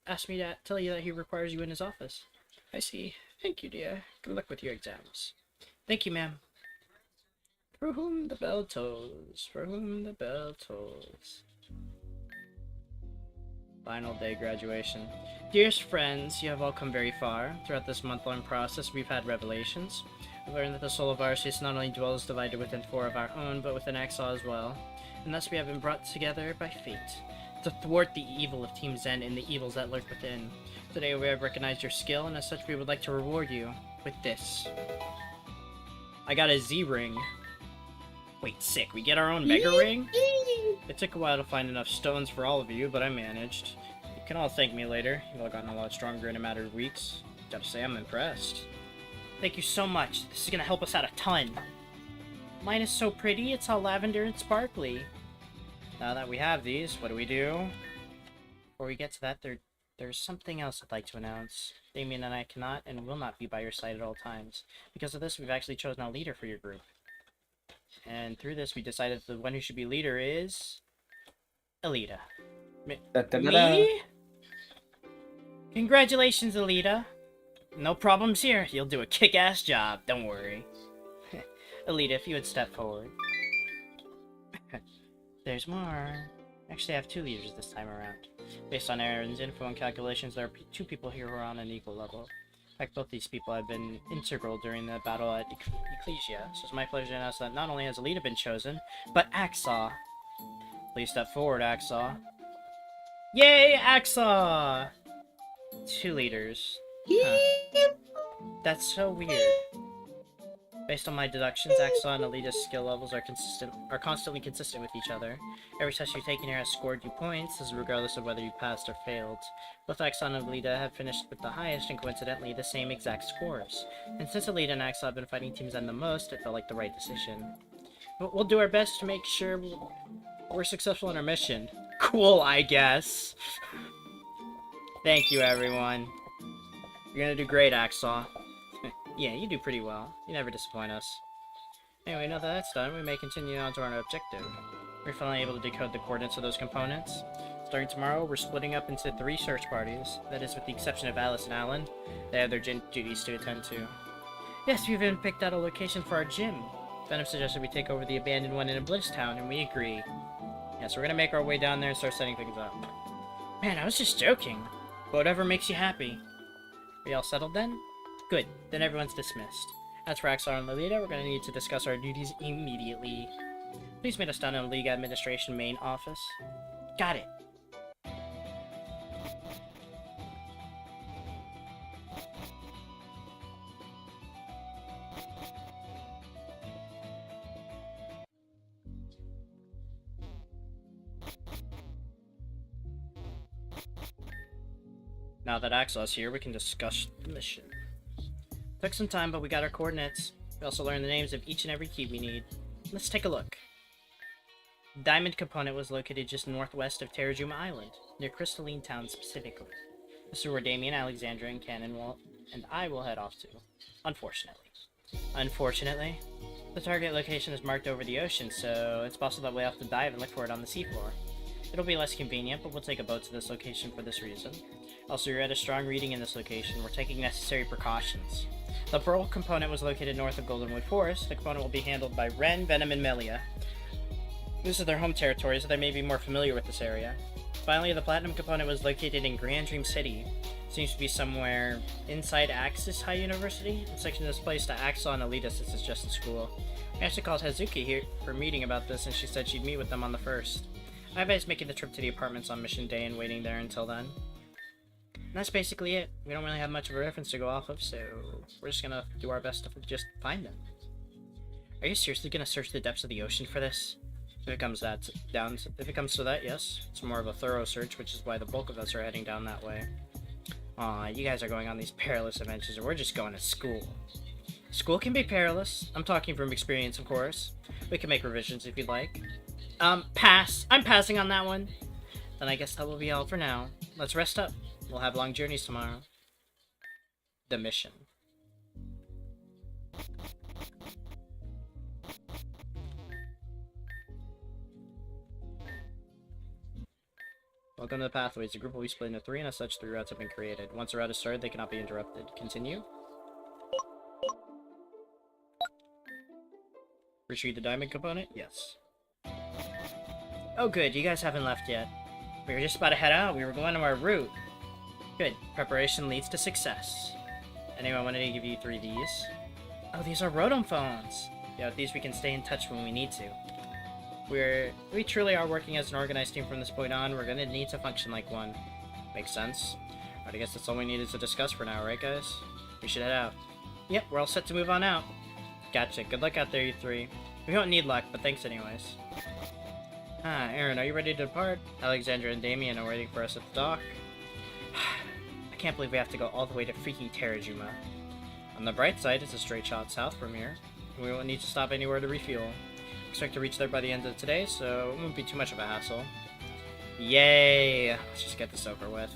asked me to tell you that he requires you in his office. I see. Thank you, dear. Good luck with your exams. Thank you, ma'am. For whom the bell tolls, for whom the bell tolls. Final day graduation. Dearest friends, you have all come very far. Throughout this month-long process, we've had revelations. We've learned that the soul of Arceus not only dwells divided within 4 of our own, but within Axaw as well. And thus we have been brought together by fate, to thwart the evil of Team Zen and the evils that lurk within. Today we have recognized your skill, and as such we would like to reward you with this. I got a Z-ring. Wait, sick. We get our own Mega Ring? It took a while to find enough stones for all of you, but I managed. You can all thank me later. You've all gotten a lot stronger in a matter of weeks. Gotta say, I'm impressed. Thank you so much. This is gonna help us out a ton. Mine is so pretty, it's all lavender and sparkly. Now that we have these, what do we do? Before we get to that, there's something else I'd like to announce. Damien and I cannot and will not be by your side at all times. Because of this, we've actually chosen a leader for your group. And through this, we decided the one who should be leader is... Alita. Me? Congratulations, Alita. No problems here. You'll do a kick-ass job. Don't worry. Alita, if you would step forward. There's more. Actually, I have 2 leaders this time around. Based on Aaron's info and calculations, there are 2 people here who are on an equal level. In fact, both these people have been integral during the battle at Ecclesia, so it's my pleasure to announce that not only has Alita been chosen, but Axaw. Please step forward, Axaw. Yay, Axaw! 2 leaders. Huh. That's so weird. Based on my deductions, Axaw and Alita's skill levels are constantly consistent with each other. Every test you've taken here has scored you points, this is regardless of whether you passed or failed. Both Axaw and Alita have finished with the highest and coincidentally the same exact scores. And since Alita and Axaw have been fighting Team Zen the most, it felt like the right decision. But we'll do our best to make sure we're successful in our mission. Cool, I guess. Thank you, everyone. You're gonna do great, Axaw. Yeah, you do pretty well. You never disappoint us. Anyway, now that that's done, we may continue on to our objective. We're finally able to decode the coordinates of those components. Starting tomorrow, we're splitting up into 3 search parties. That is, with the exception of Alice and Alan. They have their gym duties to attend to. Yes, we've even picked out a location for our gym. Venom suggested we take over the abandoned one in Bliss Town, and we agree. Yeah, so we're gonna make our way down there and start setting things up. Man, I was just joking. But whatever makes you happy. Are you all settled then? Good, then everyone's dismissed. As for Axaw and Lolita, we're going to need to discuss our duties immediately. Please meet us down in the League Administration main office. Got it. Now that Axaw's here, we can discuss the mission. Took some time, but we got our coordinates. We also learned the names of each and every key we need. Let's take a look. Diamond component was located just northwest of Terrajuma Island, near Crystalline Town specifically. This is where Damien, Alexandra, and and I will head off to. Unfortunately. Unfortunately? The target location is marked over the ocean, so it's possible that we'll have to dive and look for it on the seafloor. It'll be less convenient, but we'll take a boat to this location for this reason. Also, you're at a strong reading in this location. We're taking necessary precautions. The Pearl component was located north of Goldenwood Forest. The component will be handled by Ren, Venom, and Melia. This is their home territory, so they may be more familiar with this area. Finally, the Platinum component was located in Grand Dream City. Seems to be somewhere inside Axis High University. The section is placed to Axaw and Alita since it's just a school. I actually called Hazuki here for a meeting about this, and she said she'd meet with them on the 1st. I advise making the trip to the apartments on mission day and waiting there until then. And that's basically it. We don't really have much of a reference to go off of, so we're just gonna do our best to just find them. Are you seriously gonna search the depths of the ocean for this? If it comes to that, yes. It's more of a thorough search, which is why the bulk of us are heading down that way. Aw, you guys are going on these perilous adventures, and we're just going to school. School can be perilous. I'm talking from experience, of course. We can make revisions if you'd like. Pass. I'm passing on that one. Then I guess that will be all for now. Let's rest up. We'll have long journeys tomorrow. The mission. Welcome to the Pathways. The group will be split into 3, and as such, 3 routes have been created. Once a route is started, they cannot be interrupted. Continue. Retrieve the diamond component? Yes. Oh good, you guys haven't left yet. We were just about to head out. We were going to our route. Good. Preparation leads to success. Anyone wanted to give you 3 of these? Oh, these are Rotom phones. Yeah, with these we can stay in touch when we need to. We truly are working as an organized team from this point on. We're gonna need to function like one. Makes sense. Alright, I guess that's all we needed to discuss for now, right guys? We should head out. Yep, we're all set to move on out. Gotcha. Good luck out there, you 3. We don't need luck, but thanks anyways. Aaron, are you ready to depart? Alexandra and Damien are waiting for us at the dock. I can't believe we have to go all the way to freaking Terrajuma. On the bright side, it's a straight shot south from here. We won't need to stop anywhere to refuel. Expect to reach there by the end of today, so it won't be too much of a hassle. Yay! Let's just get this over with.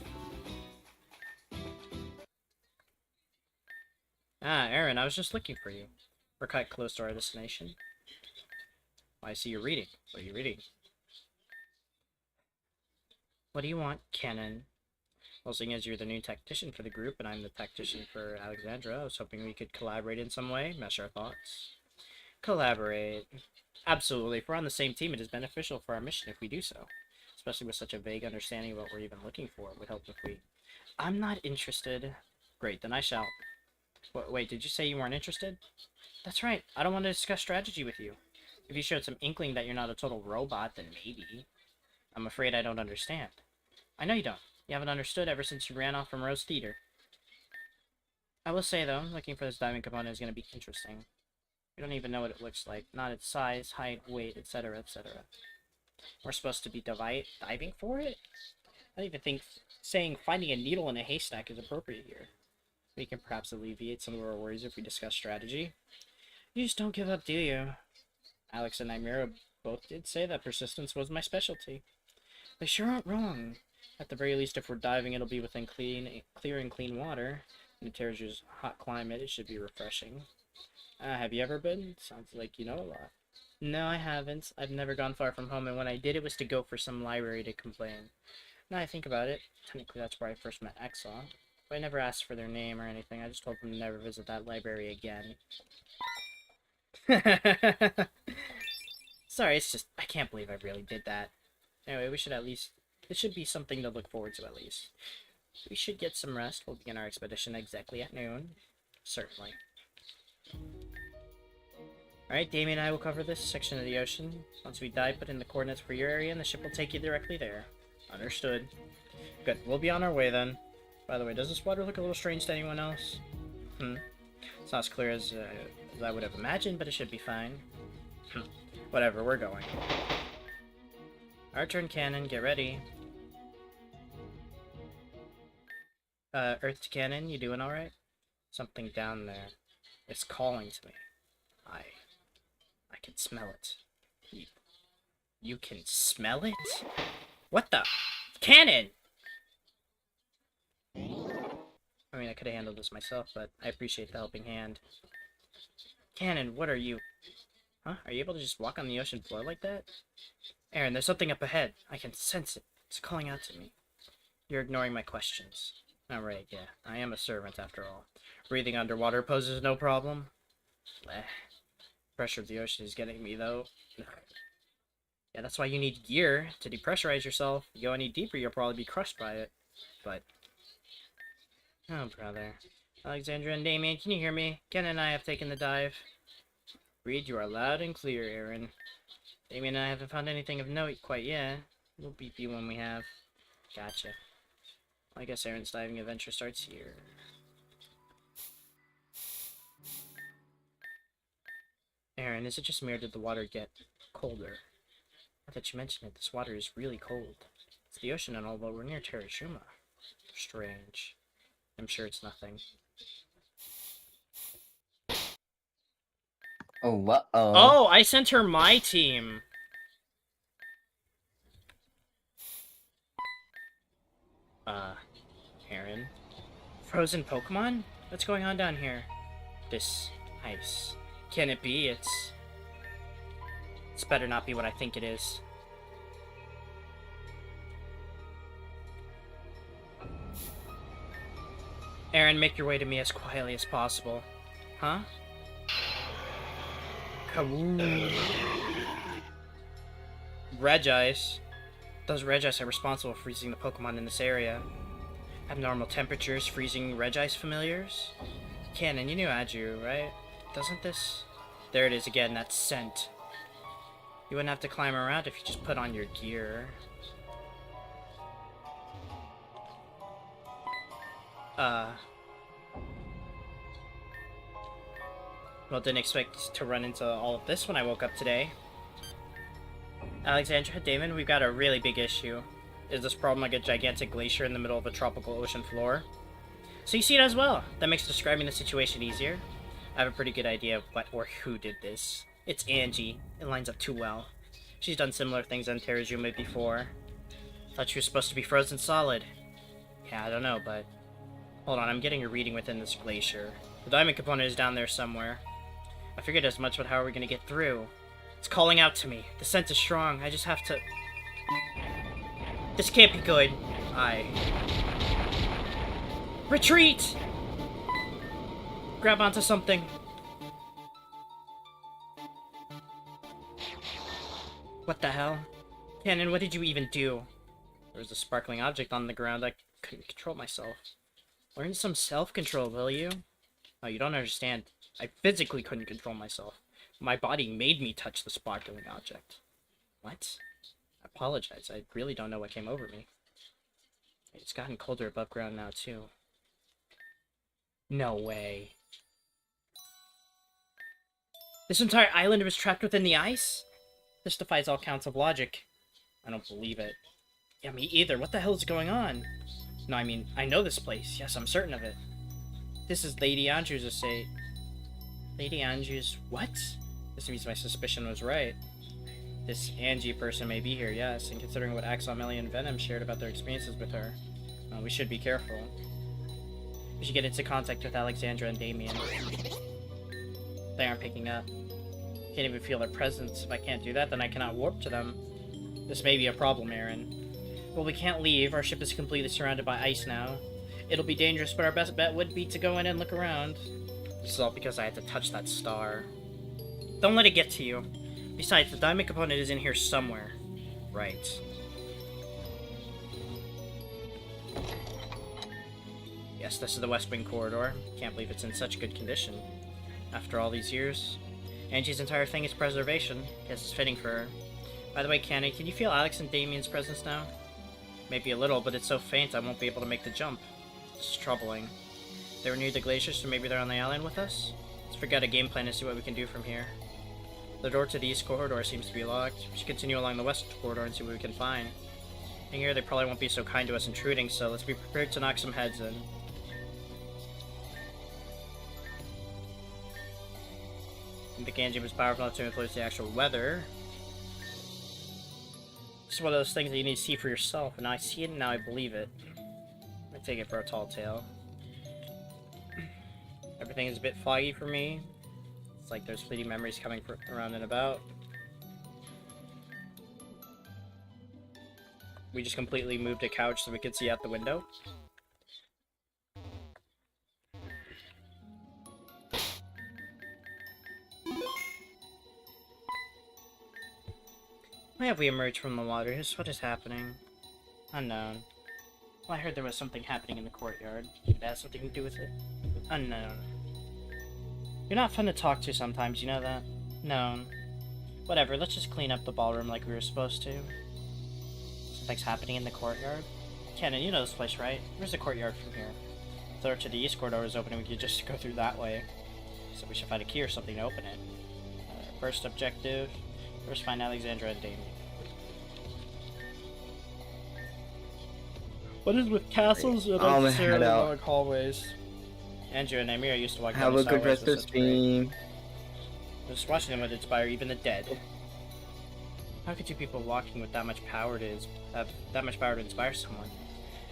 Aaron, I was just looking for you. We're quite close to our destination. I see you're reading. What are you reading? What do you want, Canon? Well, seeing as you're the new tactician for the group, and I'm the tactician for Alexandra, I was hoping we could collaborate in some way, mesh our thoughts. Collaborate. Absolutely. If we're on the same team, it is beneficial for our mission if we do so. Especially with such a vague understanding of what we're even looking for. It would help if we... I'm not interested. Great, then I shall. Wait, did you say you weren't interested? That's right. I don't want to discuss strategy with you. If you showed some inkling that you're not a total robot, then maybe. I'm afraid I don't understand. I know you don't. You haven't understood ever since you ran off from Rose Theater. I will say, though, looking for this diving component is going to be interesting. We don't even know what it looks like. Not its size, height, weight, etc., etc. We're supposed to be diving for it? I don't even think saying finding a needle in a haystack is appropriate here. We can perhaps alleviate some of our worries if we discuss strategy. You just don't give up, do you? Alex and Nymira both did say that persistence was my specialty. They sure aren't wrong. At the very least, if we're diving, it'll be within clear and clean water. In Terra's hot climate, it should be refreshing. Have you ever been? Sounds like you know a lot. No, I haven't. I've never gone far from home, and when I did, it was to go for some library to complain. Now I think about it, technically that's where I first met Exxon. But I never asked for their name or anything. I just told them to never visit that library again. Sorry, it's just, I can't believe I really did that. Anyway, we should at least, it should be something to look forward to at least. We should get some rest. We'll begin our expedition exactly at noon. Certainly. Alright, Damien and I will cover this section of the ocean. Once we dive, put in the coordinates for your area, and the ship will take you directly there. Understood. Good, we'll be on our way then. By the way, does this water look a little strange to anyone else? It's not as clear as I would have imagined, but it should be fine. Whatever, we're going. Our turn, Cannon, get ready. Earth to Cannon, you doing alright? Something down there. It's calling to me. I can smell it. You can smell it? What the? Cannon! I mean, I could have handled this myself, but I appreciate the helping hand. Cannon, what are you? Huh? Are you able to just walk on the ocean floor like that? Aaron, there's something up ahead. I can sense it. It's calling out to me. You're ignoring my questions. Alright, yeah. I am a servant, after all. Breathing underwater poses no problem. Bleh. Pressure of the ocean is getting me, though. Yeah, that's why you need gear to depressurize yourself. You go any deeper, you'll probably be crushed by it. But... oh, brother. Alexandra and Damien, can you hear me? Ken and I have taken the dive. Reed, you are loud and clear, Aaron. Damien and I haven't found anything of note quite yet. We'll beat you when we have. Gotcha. Well, I guess Aaron's diving adventure starts here. Aaron, is it just me or did the water get colder? Now that you mention it, this water is really cold. It's the ocean and all, but we're near Terrashuma. Strange. I'm sure it's nothing. Oh, what-oh. Oh, I sent her my team! Aaron? Frozen Pokemon? What's going on down here? This ice. Can it be? It's better not be what I think it is. Aaron, make your way to me as quietly as possible. Huh? Kawoo. Regice. Those Regice are responsible for freezing the Pokemon in this area. Abnormal temperatures, freezing Regice familiars? Canon, you knew Aju, right? Doesn't this... There it is again, that scent. You wouldn't have to climb around if you just put on your gear. Well, didn't expect to run into all of this when I woke up today. Alexandra, Damon, we've got a really big issue. Is this problem like a gigantic glacier in the middle of a tropical ocean floor? So you see it as well. That makes describing the situation easier. I have a pretty good idea of what or who did this. It's Angie. It lines up too well. She's done similar things on Terrazume before. Thought she was supposed to be frozen solid. Yeah, I don't know, but... Hold on, I'm getting a reading within this glacier. The diamond component is down there somewhere. I figured as much, but how are we gonna get through? It's calling out to me. The scent is strong. I just have to... This can't be good. Retreat! Grab onto something. What the hell? Cannon, what did you even do? There was a sparkling object on the ground. I couldn't control myself. Learn some self-control, will you? Oh, you don't understand. I physically couldn't control myself. My body made me touch the sparkling object. What? I apologize. I really don't know what came over me. It's gotten colder above ground now, too. No way. This entire island was trapped within the ice? This defies all counts of logic. I don't believe it. Yeah, me either. What the hell is going on? No, I mean, I know this place. Yes, I'm certain of it. This is Lady Anju's estate. Lady Anju's... what? This means my suspicion was right. This Angie person may be here, yes, and considering what Axel, and Venom shared about their experiences with her, we should be careful. We should get into contact with Alexandra and Damien. They aren't picking up. Can't even feel their presence. If I can't do that, then I cannot warp to them. This may be a problem, Aaron. Well, we can't leave. Our ship is completely surrounded by ice now. It'll be dangerous, but our best bet would be to go in and look around. This is all because I had to touch that star. Don't let it get to you. Besides, the diamond component is in here somewhere. Right. Yes, this is the West Wing Corridor. Can't believe it's in such good condition. After all these years. Angie's entire thing is preservation. Guess it's fitting for her. By the way, Canny, can you feel Alex and Damien's presence now? Maybe a little, but it's so faint I won't be able to make the jump. It's troubling. They were near the glacier, so maybe they're on the island with us? Let's figure out a game plan and see what we can do from here. The door to the east corridor seems to be locked. We should continue along the west corridor and see what we can find. In here, they probably won't be so kind to us intruding, so let's be prepared to knock some heads in. I think Angie was powerful enough to influence the actual weather. It's one of those things that you need to see for yourself, and now I see it and now I believe it. I take it for a tall tale. Everything is a bit foggy for me. It's like there's fleeting memories coming around and about. We just completely moved a couch so we could see out the window. Why have we emerged from the waters? What is happening? Unknown. Well, I heard there was something happening in the courtyard. Could it have something to do with it? Unknown. You're not fun to talk to sometimes, you know that? Known. Whatever, let's just clean up the ballroom like we were supposed to. Something's happening in the courtyard? Cannon, you know this place, right? Where's the courtyard from here? The door to the east corridor is open and we could just go through that way. So we should find a key or something to open it. First objective, first find Alexandra and Damien. What is with castles and unnecessarily long hallways? Andrew and Amira used to walk down the Have a good rest of stream. Just watching them would inspire even the dead. How could two people walking with that much power have that much power to inspire someone?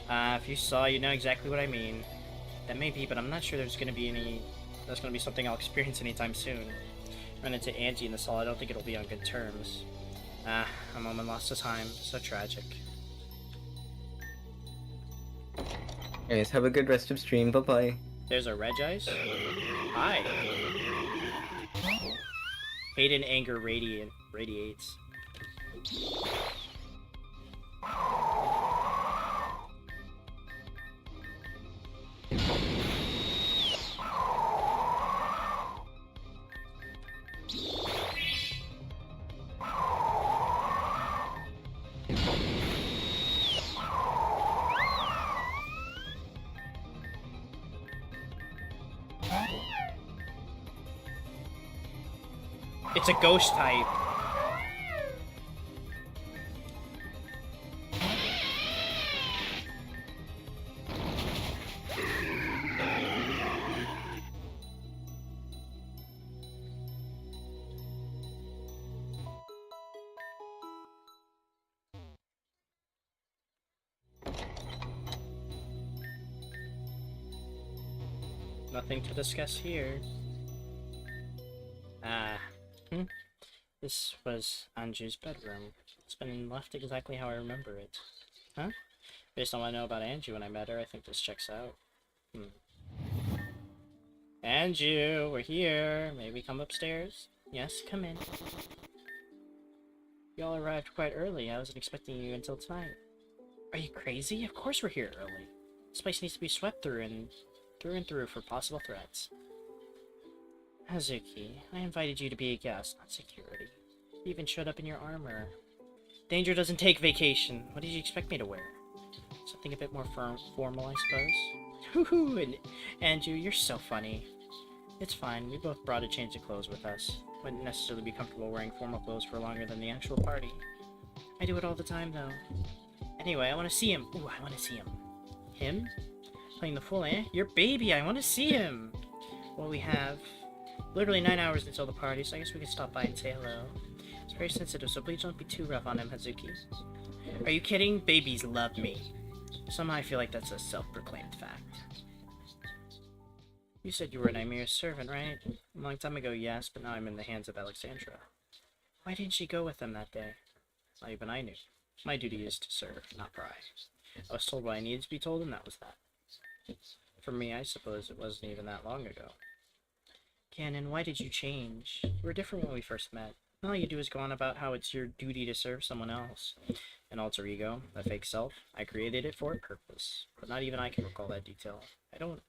If you saw, you know exactly what I mean. That may be, but I'm not sure there's gonna be something I'll experience anytime soon. Run into Angie in the hall, I don't think it'll be on good terms. A moment lost to time. So tragic. Anyways, have a good rest of stream. Bye-bye. There's a Regice. Hi. Hate and anger radiates. It's a ghost type. Nothing to discuss here. Ah. This was Anju's bedroom. It's been left exactly how I remember it. Huh? Based on what I know about Anju when I met her, I think this checks out. Anju, we're here. May we come upstairs? Yes, come in. You all arrived quite early. I wasn't expecting you until tonight. Are you crazy? Of course we're here early. This place needs to be swept through and through for possible threats. Hazuki, I invited you to be a guest, not security. You even showed up in your armor. Danger doesn't take vacation. What did you expect me to wear? Something a bit more formal, I suppose? Hoo-hoo! And Anju, you're so funny. It's fine. We both brought a change of clothes with us. Wouldn't necessarily be comfortable wearing formal clothes for longer than the actual party. I do it all the time, though. Anyway, I want to see him. Ooh, I want to see him. Him? Playing the fool, eh? Your baby! I want to see him! Well, we have literally 9 hours until the party, so I guess we can stop by and say hello. It's very sensitive, so please don't be too rough on him, Hazuki. Are you kidding? Babies love me. Somehow I feel like that's a self-proclaimed fact. You said you were Nymere's servant, right? A long time ago, yes, but now I'm in the hands of Alexandra. Why didn't she go with them that day? Not even I knew. My duty is to serve, not pry. I was told what I needed to be told, and that was that. For me, I suppose it wasn't even that long ago. Canon, why did you change? You were different when we first met. All you do is go on about how it's your duty to serve someone else. An alter ego, a fake self. I created it for a purpose, but not even I can recall that detail. I don't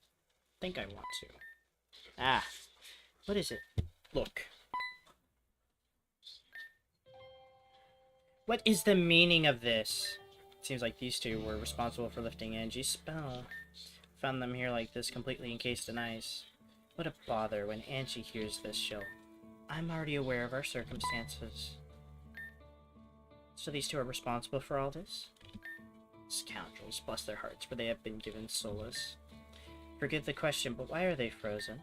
think I want to. Ah, what is it? Look. What is the meaning of this? It seems like these two were responsible for lifting Angie's spell. Found them here like this, completely encased in ice. What a bother. When Angie hears this, I'm already aware of our circumstances. So these two are responsible for all this? Scoundrels, bless their hearts, for they have been given solace. Forgive the question, but why are they frozen?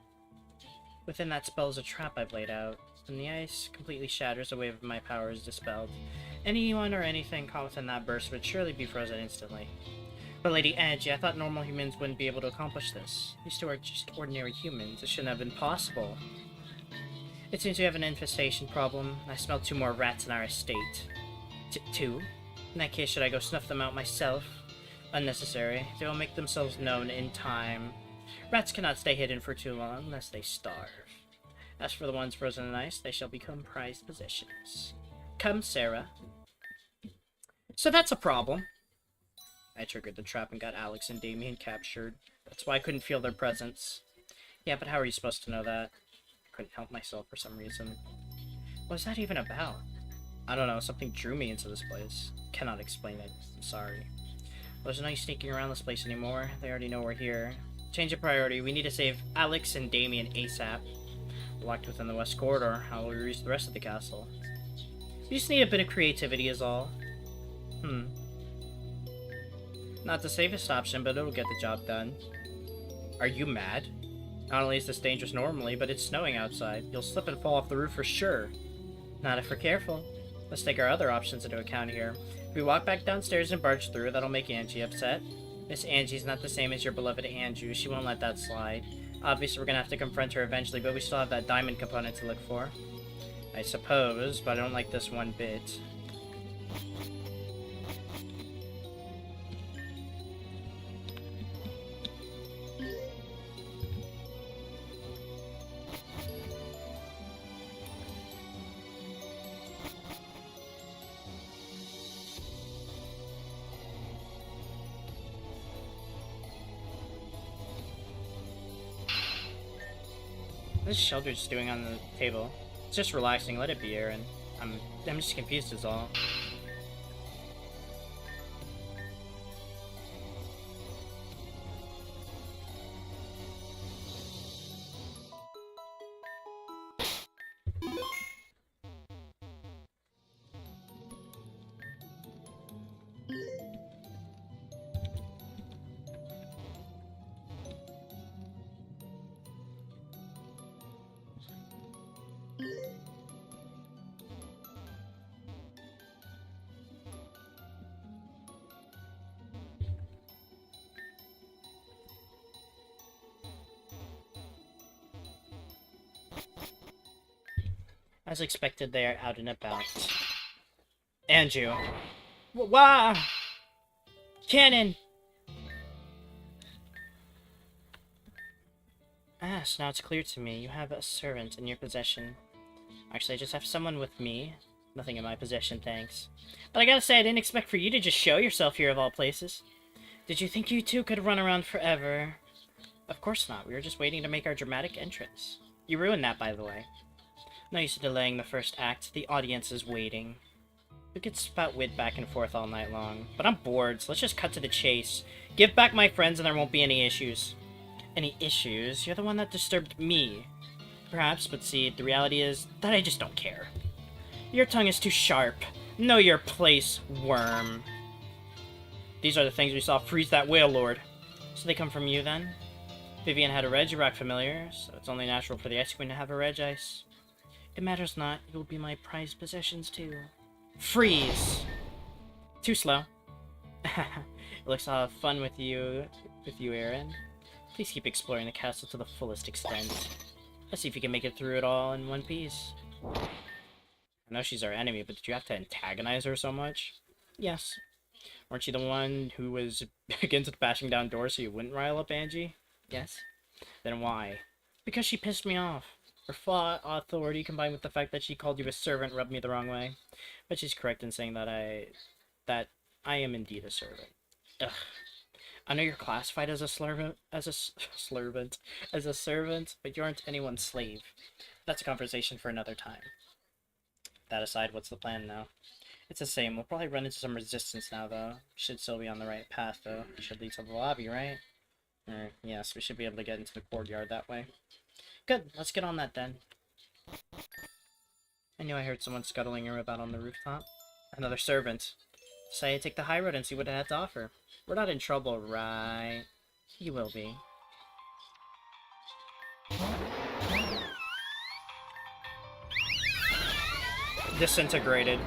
Within that spell is a trap I've laid out. When the ice completely shatters, a wave of my power is dispelled. Anyone or anything caught within that burst would surely be frozen instantly. But Lady Angie, I thought normal humans wouldn't be able to accomplish this. These two are just ordinary humans. It shouldn't have been possible. It seems we have an infestation problem. I smell 2 more rats in our estate. 2? In that case, should I go snuff them out myself? Unnecessary. They will make themselves known in time. Rats cannot stay hidden for too long unless they starve. As for the ones frozen in ice, they shall become prized possessions. Come, Sarah. So that's a problem. I triggered the trap and got Alex and Damien captured. That's why I couldn't feel their presence. Yeah, but how are you supposed to know that? I couldn't help myself for some reason. What's that even about? I don't know, something drew me into this place. Cannot explain it. I'm sorry. There's no use sneaking around this place anymore. They already know we're here. Change of priority. We need to save Alex and Damien ASAP. We're locked within the west corridor. How will we reach the rest of the castle? We just need a bit of creativity is all. Not the safest option, but it'll get the job done. Are you mad? Not only is this dangerous normally, but it's snowing outside. You'll slip and fall off the roof for sure. Not if we're careful. Let's take our other options into account here. If we walk back downstairs and barge through, that'll make Angie upset. Miss Angie's not the same as your beloved Anju. She won't let that slide. Obviously, we're gonna have to confront her eventually, but we still have that diamond component to look for. I suppose, but I don't like this one bit. What is Sheldridge doing on the table? It's just relaxing, let it be, Aaron. I'm just confused is all. As expected, they are out and about. Andrew. Wah! Cannon! Ah, so now it's clear to me. You have a servant in your possession. Actually, I just have someone with me. Nothing in my possession, thanks. But I gotta say, I didn't expect for you to just show yourself here of all places. Did you think you two could run around forever? Of course not. We were just waiting to make our dramatic entrance. You ruined that, by the way. No use of delaying the first act. The audience is waiting. We could spout wit back and forth all night long. But I'm bored, so let's just cut to the chase. Give back my friends and there won't be any issues. Any issues? You're the one that disturbed me. Perhaps, but see, the reality is that I just don't care. Your tongue is too sharp. Know your place, worm. These are the things we saw freeze that whale, Lord. So they come from you, then? Vivian had a Reg, you rock familiar, so it's only natural for the Ice Queen to have a Reg Ice. It matters not. You'll be my prized possessions, too. Freeze! Too slow. It looks I'll have fun with you, Aaron. Please keep exploring the castle to the fullest extent. Let's see if you can make it through it all in one piece. I know she's our enemy, but did you have to antagonize her so much? Yes. Weren't you the one who was against bashing down doors so you wouldn't rile up Angie? Yes. Then why? Because she pissed me off. Her flaw authority combined with the fact that she called you a servant rubbed me the wrong way. But she's correct in saying that I am indeed a servant. Ugh. I know you're classified as a servant, but you aren't anyone's slave. That's a conversation for another time. That aside, what's the plan now? It's the same. We'll probably run into some resistance now, though. Should still be on the right path, though. Should lead to the lobby, right? Yes, we should be able to get into the courtyard that way. Good, let's get on that then. I knew I heard someone scuttling about on the rooftop. Another servant. Say I take the high road and see what it had to offer. We're not in trouble, right? You will be. Disintegrated.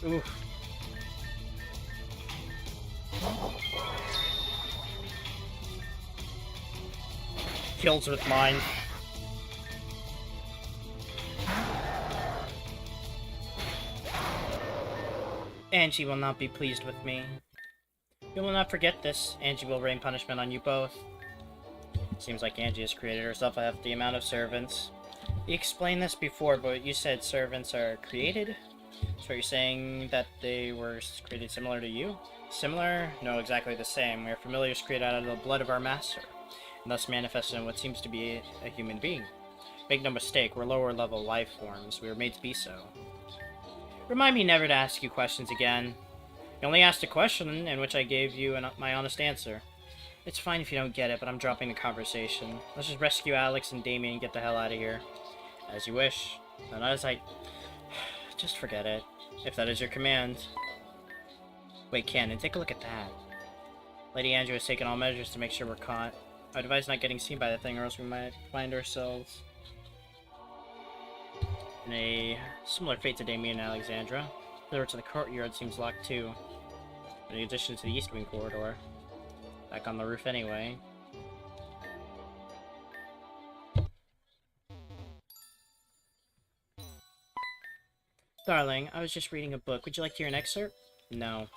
Oof. Kills with mine. Angie will not be pleased with me. You will not forget this. Angie will rain punishment on you both. Seems like Angie has created herself a hefty amount of servants. You explained this before, but you said servants are created? So you're saying that they were created similar to you? Similar? No, exactly the same. We are familiars created out of the blood of our master, and thus manifested in what seems to be a human being. Make no mistake, we're lower level life forms. We were made to be so. Remind me never to ask you questions again. You only asked a question in which I gave you my honest answer. It's fine if you don't get it, but I'm dropping the conversation. Let's just rescue Alex and Damien and get the hell out of here. As you wish. And as I... Just forget it. If that is your command. Wait, Cannon, take a look at that. Lady Andrew has taken all measures to make sure we're caught. I advise not getting seen by that thing or else we might find ourselves in a similar fate to Damien and Alexandra. The door to the courtyard seems locked too. In addition to the East Wing corridor. Back on the roof anyway. Darling, I was just reading a book. Would you like to hear an excerpt? No.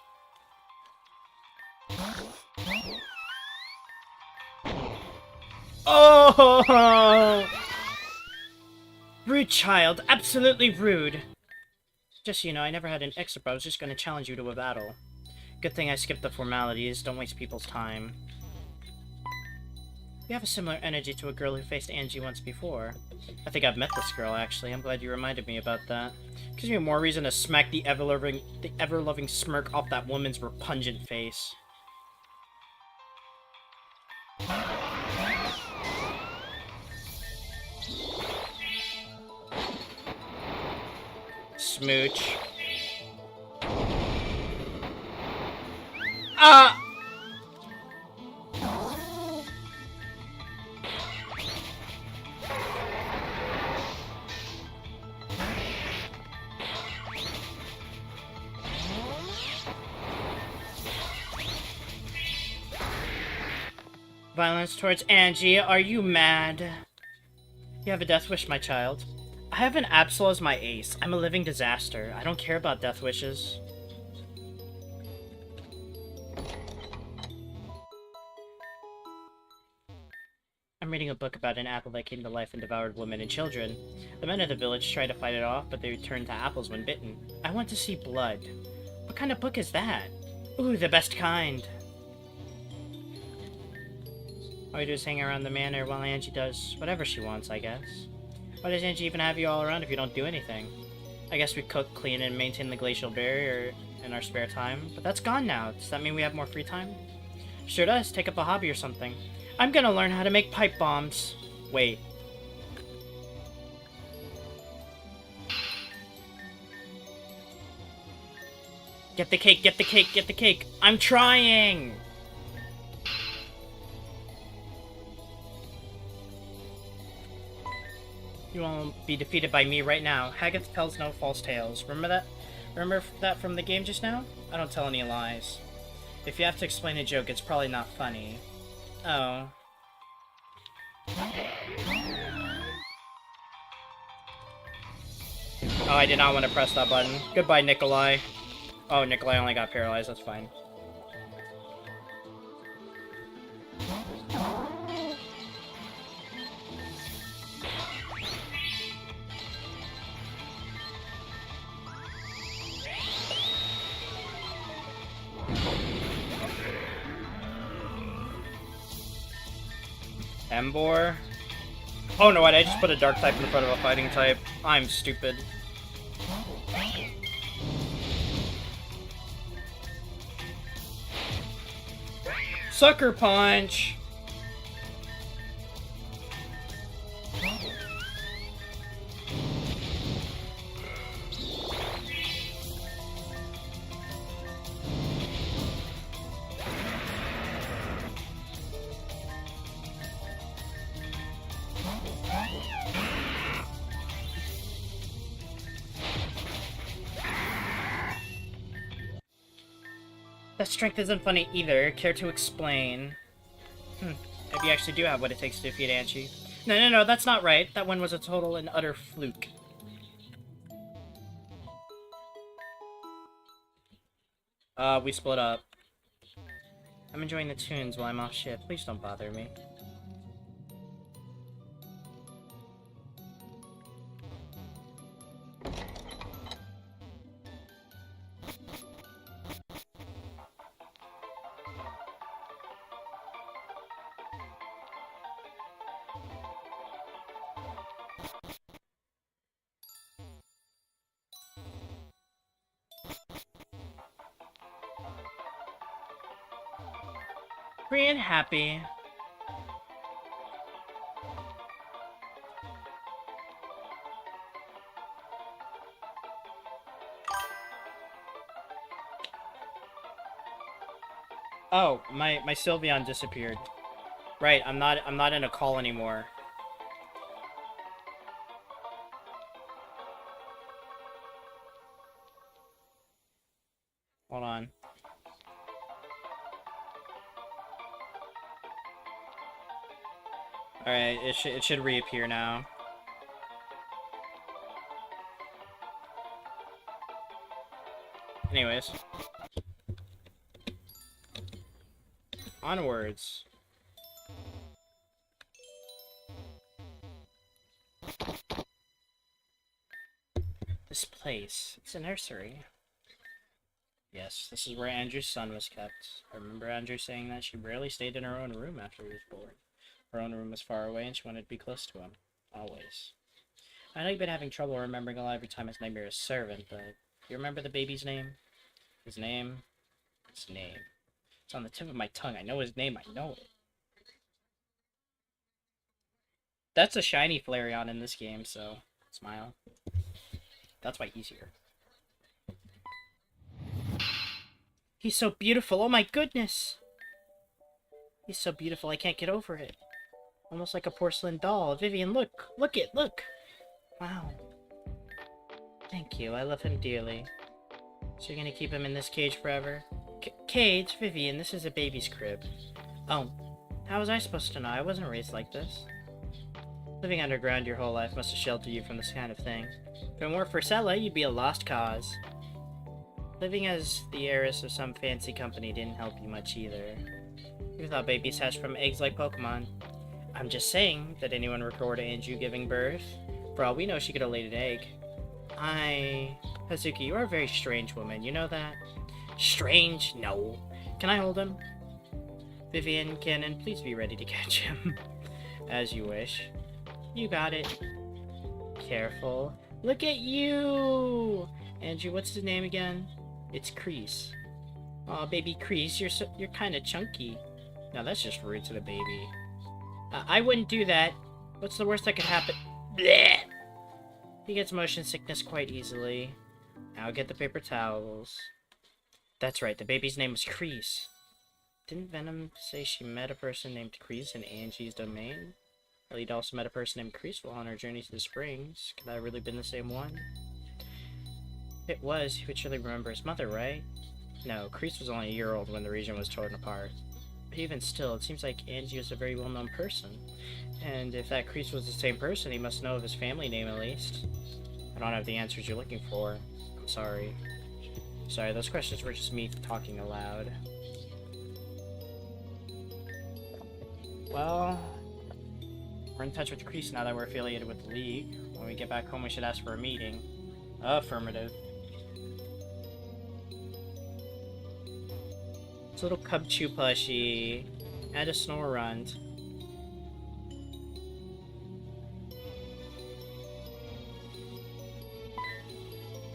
Oh! Rude child. Absolutely rude. Just so you know, I never had an excerpt, but I was just going to challenge you to a battle. Good thing I skipped the formalities. Don't waste people's time. You have a similar energy to a girl who faced Angie once before. I think I've met this girl, actually. I'm glad you reminded me about that. Gives me more reason to smack the ever-loving smirk off that woman's repugnant face. Smooch. Ah! Violence towards Angie. Are you mad? You have a death wish, my child. I have an Absol as my ace. I'm a living disaster. I don't care about death wishes. I'm reading a book about an apple that came to life and devoured women and children. The men of the village tried to fight it off, but they turned to apples when bitten. I want to see blood. What kind of book is that? Ooh, the best kind. All we do is hang around the manor while Angie does whatever she wants, I guess. Why does Angie even have you all around if you don't do anything? I guess we cook, clean, and maintain the glacial barrier in our spare time, but that's gone now. Does that mean we have more free time? Sure does. Take up a hobby or something. I'm gonna learn how to make pipe bombs. Wait. Get the cake, get the cake, get the cake. I'm trying! You won't be defeated by me right now. Haggith tells no false tales. Remember that? Remember that from the game just now? I don't tell any lies. If you have to explain a joke, it's probably not funny. Oh. Oh, I did not want to press that button. Goodbye, Nikolai. Oh, Nikolai only got paralyzed. That's fine. Embor? Oh no, I just put a dark type in front of a fighting type. I'm stupid. Sucker Punch! That strength isn't funny either. Care to explain? Maybe you actually do have what it takes to defeat Angie. No, that's not right. That one was a total and utter fluke. We split up. I'm enjoying the tunes while I'm off shift. Please don't bother me. Free and happy. Oh, my Sylveon disappeared. Right, I'm not in a call anymore. Hold on. Alright, it should reappear now. Anyways. Onwards. This place. It's a nursery. Yes, this is where Andrew's son was kept. I remember Andrew saying that she rarely stayed in her own room after he was born. Her own room was far away and she wanted to be close to him. Always. I know you've been having trouble remembering a lot every time his name is servant, but you remember the baby's name? His name? His name. It's on the tip of my tongue. I know his name. I know it. That's a shiny Flareon in this game, so smile. That's why he's here. He's so beautiful. Oh my goodness. He's so beautiful, I can't get over it. Almost like a porcelain doll. Vivian, look. Look it, look. Wow. Thank you, I love him dearly. So you're gonna keep him in this cage forever? Cage? Vivian, this is a baby's crib. Oh, how was I supposed to know? I wasn't raised like this. Living underground your whole life must have sheltered you from this kind of thing. If it weren't for Sella, you'd be a lost cause. Living as the heiress of some fancy company didn't help you much either. You thought babies hatched from eggs like Pokemon. I'm just saying, did anyone record Anju giving birth? For all we know, she could have laid an egg. Hazuki, you are a very strange woman, you know that? Strange? No. Can I hold him? Vivian, Cannon, please be ready to catch him. As you wish. You got it. Careful. Look at you! Andrew, what's his name again? It's Crease. Aw, baby Crease, you're kinda chunky. Now that's just rude to the baby. I wouldn't do that. What's the worst that could happen? Blech! He gets motion sickness quite easily. I'll get the paper towels. That's right, the baby's name was Crease. Didn't Venom say she met a person named Crease in Angie's domain? Elite also met a person named Crease while on her journey to the springs. Could that have really been the same one? If it was, he would surely remember his mother, right? No, Crease was only a year old when the region was torn apart. But even still, it seems like Angie was a very well-known person. And if that Crease was the same person, he must know of his family name at least. I don't have the answers you're looking for. I'm sorry. Sorry, those questions were just me talking aloud. Well, we're in touch with Crease now that we're affiliated with the League. When we get back home, we should ask for a meeting. Affirmative. It's a little Cub Chew plushie. And a Snorunt.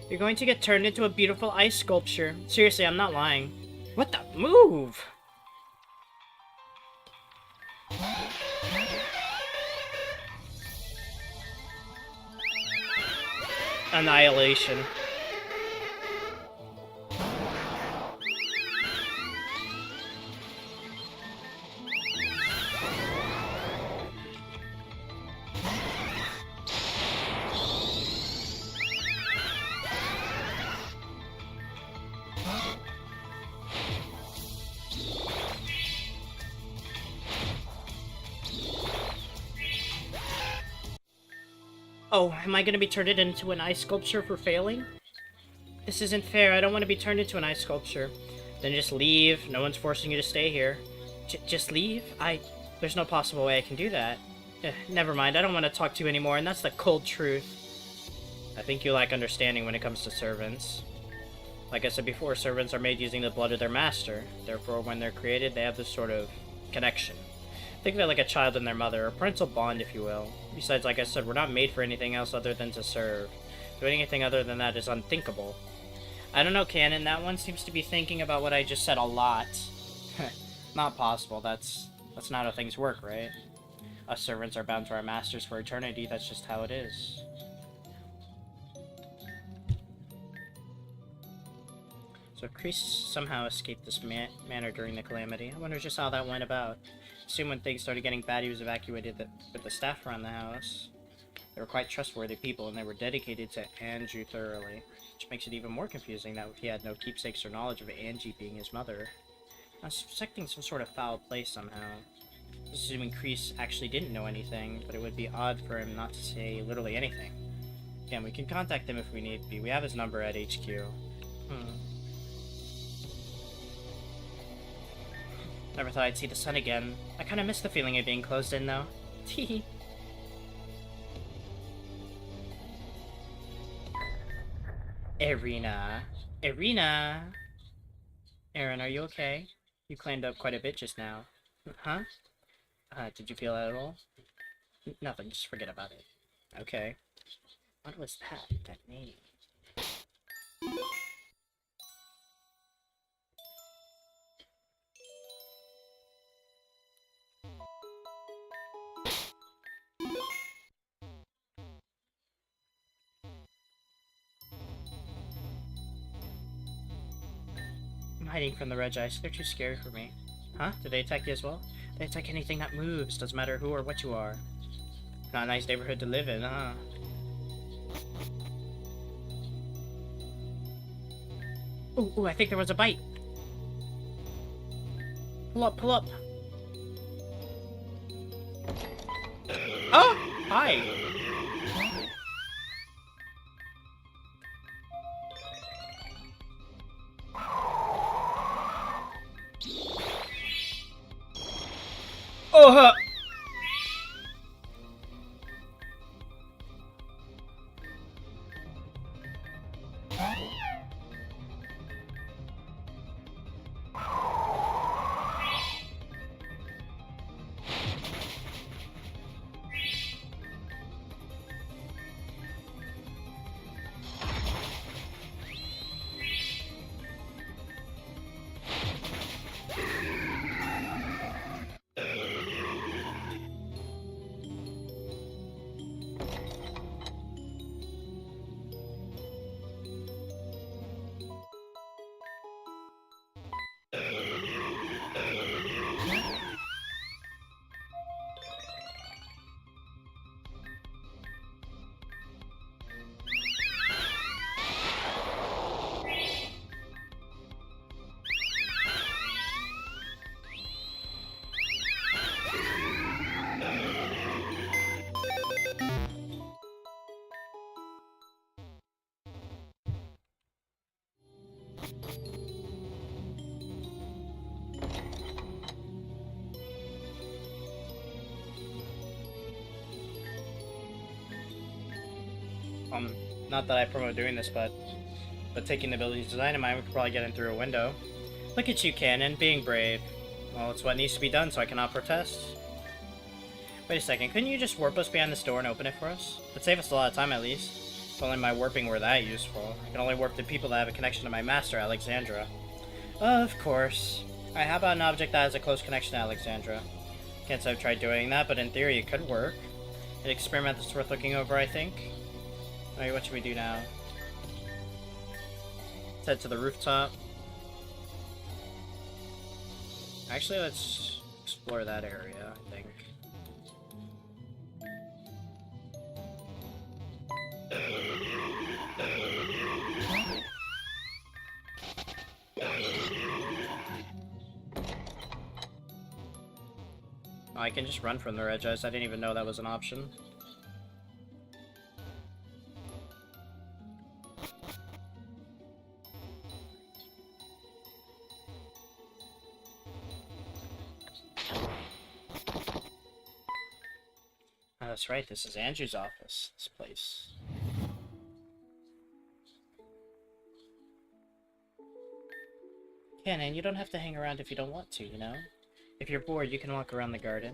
You're going to get turned into a beautiful ice sculpture. Seriously, I'm not lying. What the move? Annihilation. Oh, am I gonna be turned into an ice sculpture for failing? This isn't fair. I don't want to be turned into an ice sculpture. Then just leave. No one's forcing you to stay here. Just leave? There's no possible way I can do that. Never mind. I don't want to talk to you anymore, and that's the cold truth. I think you lack understanding when it comes to servants. Like I said before, servants are made using the blood of their master. Therefore, when they're created, they have this sort of connection. Think of it like a child and their mother, a parental bond, if you will. Besides, like I said, we're not made for anything else other than to serve. Doing anything other than that is unthinkable. I don't know, Canon, that one seems to be thinking about what I just said a lot. Not possible, that's not how things work, right? Us servants are bound to our masters for eternity, that's just how it is. So Kreese somehow escaped this manor during the calamity. I wonder just how that went about. Soon when things started getting bad, he was evacuated with the staff around the house. They were quite trustworthy people, and they were dedicated to Anju thoroughly, which makes it even more confusing that he had no keepsakes or knowledge of Angie being his mother. I was suspecting some sort of foul play somehow. Assuming Kreese actually didn't know anything, but it would be odd for him not to say literally anything. Again, we can contact him if we need be. We have his number at HQ. Never thought I'd see the sun again. I kinda miss the feeling of being closed in, though. Teehee. Irina. Irina! Aaron, are you okay? You clammed up quite a bit just now. Huh? Did you feel that at all? Nothing, just forget about it. Okay. What was that? That name? hiding from the Regis. They're too scary for me. Huh? Did they attack you as well? They attack anything that moves. Doesn't matter who or what you are. Not a nice neighborhood to live in, huh? Ooh, I think there was a bite. Pull up, pull up. Oh! Hi! Oh! Not that I promote doing this, but taking the ability to design in mind, we could probably get in through a window. Look at you, Cannon, being brave. Well, it's what needs to be done, so I cannot protest. Wait a second, couldn't you just warp us behind this door and open it for us? It'd save us a lot of time, at least. If only my warping were that useful. I can only warp to people that have a connection to my master, Alexandra. Of course. Alright, how about an object that has a close connection to Alexandra? Can't say I've tried doing that, but in theory it could work. An experiment that's worth looking over, I think. Alright, what should we do now? Let's head to the rooftop. Actually, let's explore that area, I think. Oh, I can just run from the Regis. I didn't even know that was an option. Oh, that's right, this is Andrew's office, this place. Cannon, you don't have to hang around if you don't want to, you know? If you're bored, you can walk around the garden.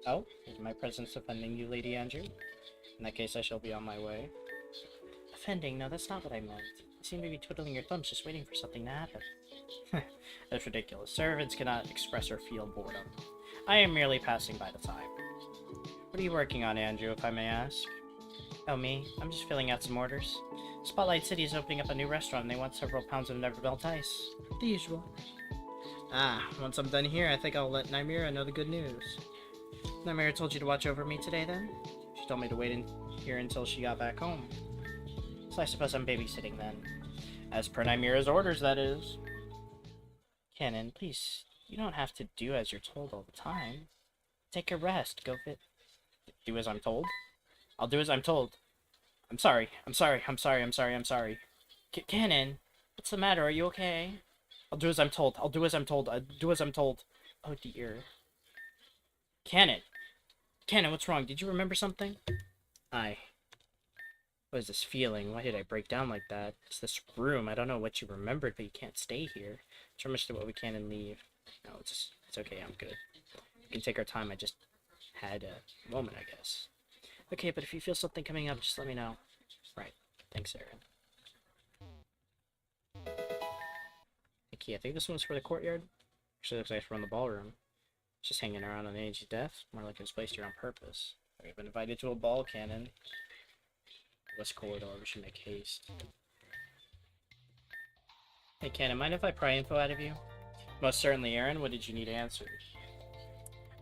Oh, is my presence offending you, Lady Andrew? In that case, I shall be on my way. Offending? No, that's not what I meant. You seem to be twiddling your thumbs just waiting for something to happen. That's ridiculous. Servants cannot express or feel boredom. I am merely passing by the time. What are you working on, Andrew, if I may ask? Oh, me? I'm just filling out some orders. Spotlight City is opening up a new restaurant and they want several pounds of never melt ice. The usual. Ah, once I'm done here, I think I'll let Nymira know the good news. Nymira told you to watch over me today, then? She told me to wait in here until she got back home. So I suppose I'm babysitting, then. As per Nymira's orders, that is. Cannon, please, you don't have to do as you're told all the time. Take a rest, go fit. Do as I'm told? I'll do as I'm told. I'm sorry. Cannon, what's the matter? Are you okay? I'll do as I'm told. I'll do as I'm told. Oh dear. Cannon, what's wrong? Did you remember something? What is this feeling? Why did I break down like that? It's this room. I don't know what you remembered, but you can't stay here. Try much to what we can and leave. No, it's okay. I'm good. We can take our time. I just had a moment, I guess. Okay, but if you feel something coming up, just let me know. Right. Thanks, Aaron. Okay, I think this one's for the courtyard. Actually, looks like it's from the ballroom. It's just hanging around on Ange's desk. More like it's placed here on purpose. We've been invited to a ball, Cannon. West corridor. We should make haste. Hey, Cannon, mind if I pry info out of you? Most certainly, Aaron. What did you need answered?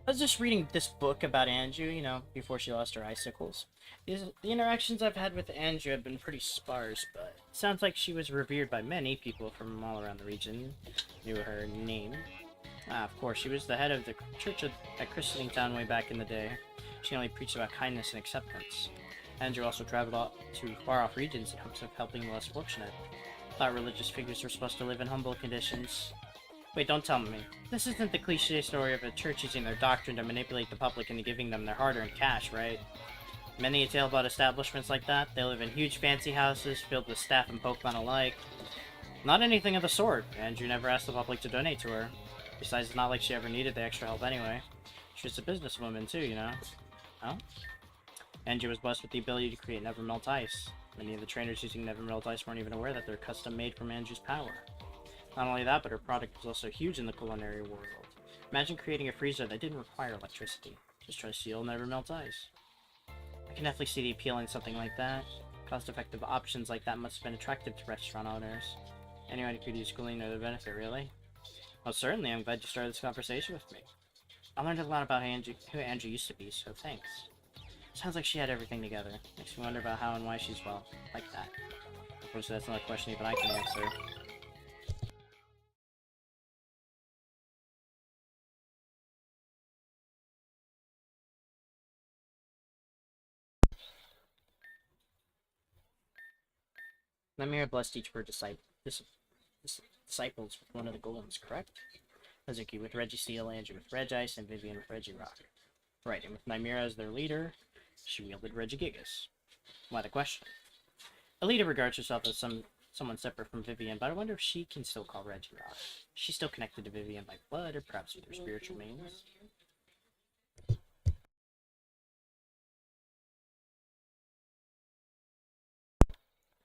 I was just reading this book about Andrew, you know, before she lost her icicles. The interactions I've had with Andrew have been pretty sparse, but it sounds like she was revered by many people from all around the region. Knew her name. Ah, of course, she was the head of the church at Christening Town way back in the day. She only preached about kindness and acceptance. Andrew also traveled out to far-off regions in hopes of helping the less fortunate. Thought religious figures were supposed to live in humble conditions. Wait, don't tell me. This isn't the cliche story of a church using their doctrine to manipulate the public into giving them their hard-earned cash, right? Many a tale about establishments like that. They live in huge fancy houses filled with staff and Pokemon alike. Not anything of the sort. Andrew never asked the public to donate to her. Besides, it's not like she ever needed the extra help anyway. She was a businesswoman too, you know? Oh? Andrew was blessed with the ability to create never-melt ice. Many of the trainers using never-melt ice weren't even aware that they're custom-made from Andrew's power. Not only that, but her product was also huge in the culinary world. Imagine creating a freezer that didn't require electricity. Just try steel, never melt ice. I can definitely see the appeal in something like that. Cost-effective options like that must have been attractive to restaurant owners. Anyone who could use cooling to their benefit, really. Well, certainly, I'm glad you started this conversation with me. I learned a lot about who Andrew used to be, so thanks. Sounds like she had everything together. Makes me wonder about how and why she's, well, like that. Of course, that's not a question even I can answer. Namira blessed each of her disciples with one of the golems, correct? Hazuki with Registeel, Andrew with Regice, and Vivian with Regirock. Right, and with Nymera as their leader, she wielded Regigigas. Why the question? Alita regards herself as someone separate from Vivian, but I wonder if she can still call Regirock. She's still connected to Vivian by blood, or perhaps with her spiritual means.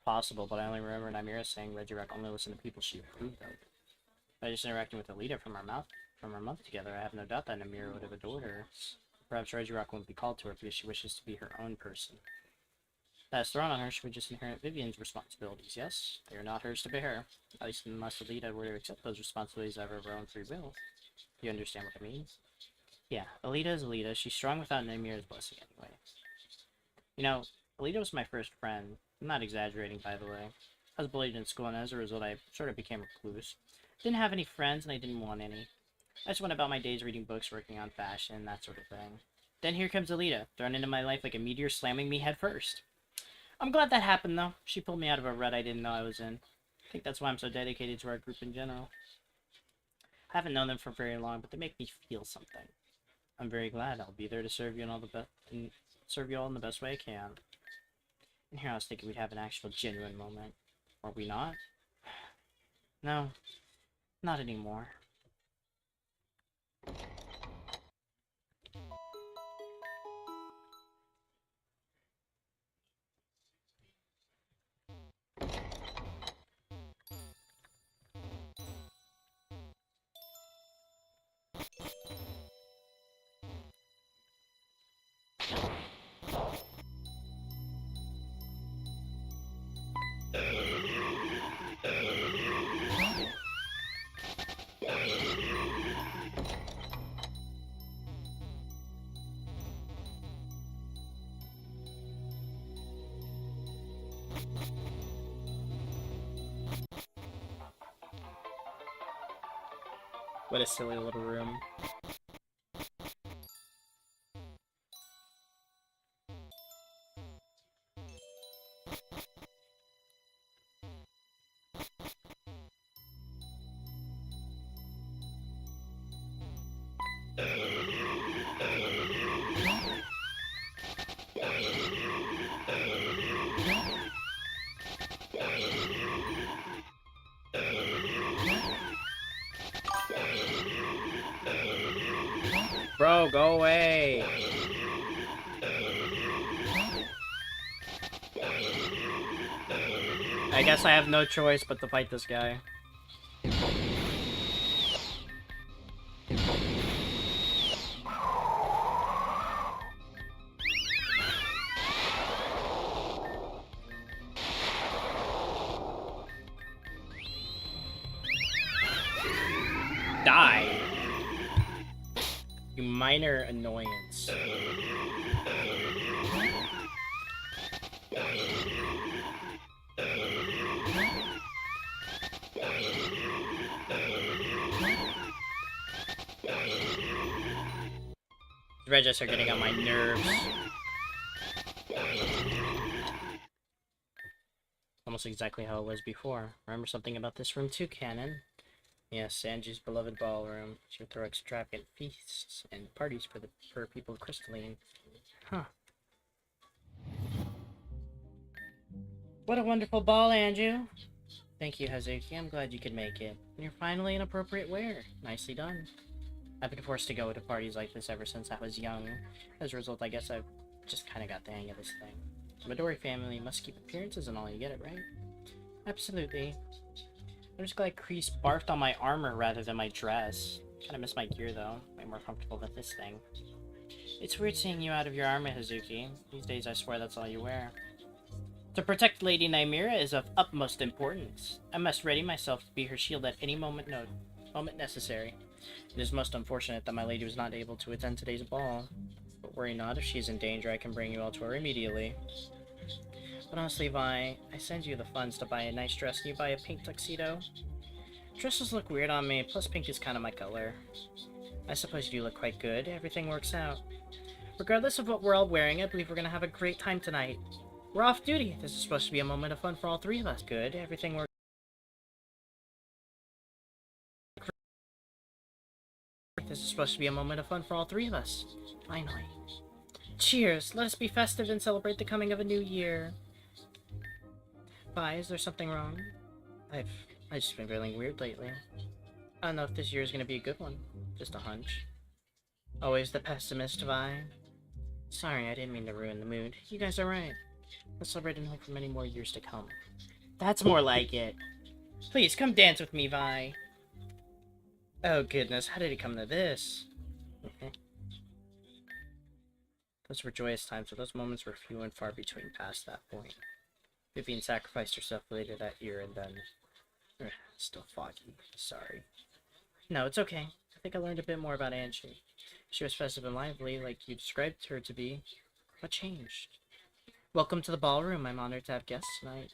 Possible, but I only remember Nymera saying Regirock only listened to people she approved of. By just interacting with Alita from our month together, I have no doubt that Nymera would have adored her. Perhaps Regirock won't be called to her because she wishes to be her own person. That is thrown on her, she would just inherit Vivian's responsibilities, yes? They are not hers to bear. At least unless Alita were to accept those responsibilities out of her own free will. You understand what I mean? Yeah, Alita is Alita. She's strong without Nymera's blessing anyway. You know, Alita was my first friend. I'm not exaggerating, by the way. I was bullied in school, and as a result, I sort of became recluse. Didn't have any friends, and I didn't want any. I just went about my days reading books, working on fashion, that sort of thing. Then here comes Alita, thrown into my life like a meteor slamming me head first. I'm glad that happened, though. She pulled me out of a rut I didn't know I was in. I think that's why I'm so dedicated to our group in general. I haven't known them for very long, but they make me feel something. I'm very glad. I'll be there to serve you serve you all in the best way I can. And here I was thinking we'd have an actual genuine moment. Are we not? No, not anymore. What a silly little room. Bro, go away! I guess I have no choice but to fight this guy. You minor annoyance. The Regis are getting on my nerves. Almost exactly how it was before. Remember something about this room too, Canon? Yes, Sanji's beloved ballroom. She would throw extravagant feasts and parties for people of Crystalline. Huh. What a wonderful ball, Andrew. Thank you, Hazuki. I'm glad you could make it. And you're finally in appropriate wear. Nicely done. I've been forced to go to parties like this ever since I was young. As a result, I guess I've just kind of got the hang of this thing. The Midori family must keep appearances and all, you get it, right? Absolutely. I'm just glad Kreese barfed on my armor rather than my dress. Kinda miss my gear though. Way more comfortable than this thing. It's weird seeing you out of your armor, Hazuki. These days I swear that's all you wear. To protect Lady Nymera is of utmost importance. I must ready myself to be her shield at any moment necessary. It is most unfortunate that my lady was not able to attend today's ball. But worry not, if she is in danger I can bring you all to her immediately. But honestly, Vi, I send you the funds to buy a nice dress and you buy a pink tuxedo. Dresses look weird on me, plus pink is kind of my color. I suppose you do look quite good. Everything works out. Regardless of what we're all wearing, I believe we're going to have a great time tonight. We're off duty. This is supposed to be a moment of fun for all three of us. Good. Everything works. This is supposed to be a moment of fun for all three of us. Finally. Cheers. Let us be festive and celebrate the coming of a new year. Vi, is there something wrong? I've just been feeling weird lately. I don't know if this year is going to be a good one. Just a hunch. Always the pessimist, Vi. Sorry, I didn't mean to ruin the mood. You guys are right. Let's celebrate and hope for many more years to come. That's more like it. Please, come dance with me, Vi. Oh goodness, how did it come to this? Those were joyous times, but those moments were few and far between past that point. Vivian sacrificed herself later that year and then... Still foggy. Sorry. No, it's okay. I think I learned a bit more about Angie. She was festive and lively, like you described her to be. What changed? Welcome to the ballroom. I'm honored to have guests tonight.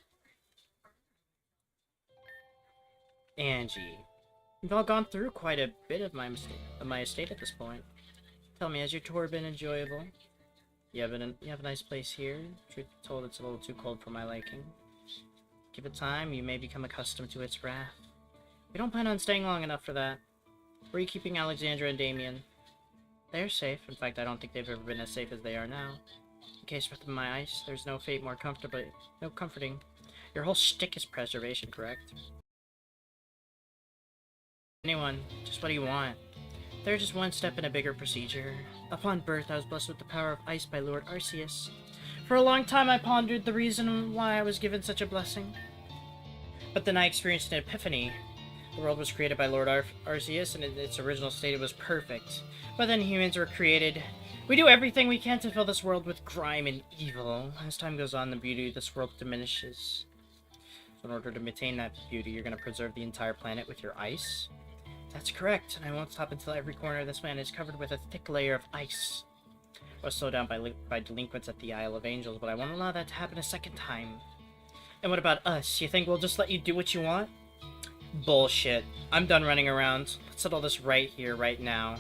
Angie. We've all gone through quite a bit of my estate at this point. Tell me, has your tour been enjoyable? You have a nice place here. Truth be told, it's a little too cold for my liking. Give it time, you may become accustomed to its wrath. We don't plan on staying long enough for that. Where are you keeping Alexandra and Damien? They're safe. In fact, I don't think they've ever been as safe as they are now. In case with my ice, there's no fate more comforting. Your whole shtick is preservation, correct? Anyone, just what do you want? They're just one step in a bigger procedure. Upon birth, I was blessed with the power of ice by Lord Arceus. For a long time, I pondered the reason why I was given such a blessing. But then I experienced an epiphany. The world was created by Lord Arceus, and in its original state it was perfect. But then humans were created. We do everything we can to fill this world with grime and evil. As time goes on, the beauty of this world diminishes. So in order to maintain that beauty, you're going to preserve the entire planet with your ice? That's correct, and I won't stop until every corner of this planet is covered with a thick layer of ice. I was slowed down by delinquents at the Isle of Angels, but I won't allow that to happen a second time. And what about us? You think we'll just let you do what you want? Bullshit. I'm done running around. Let's settle this right here, right now.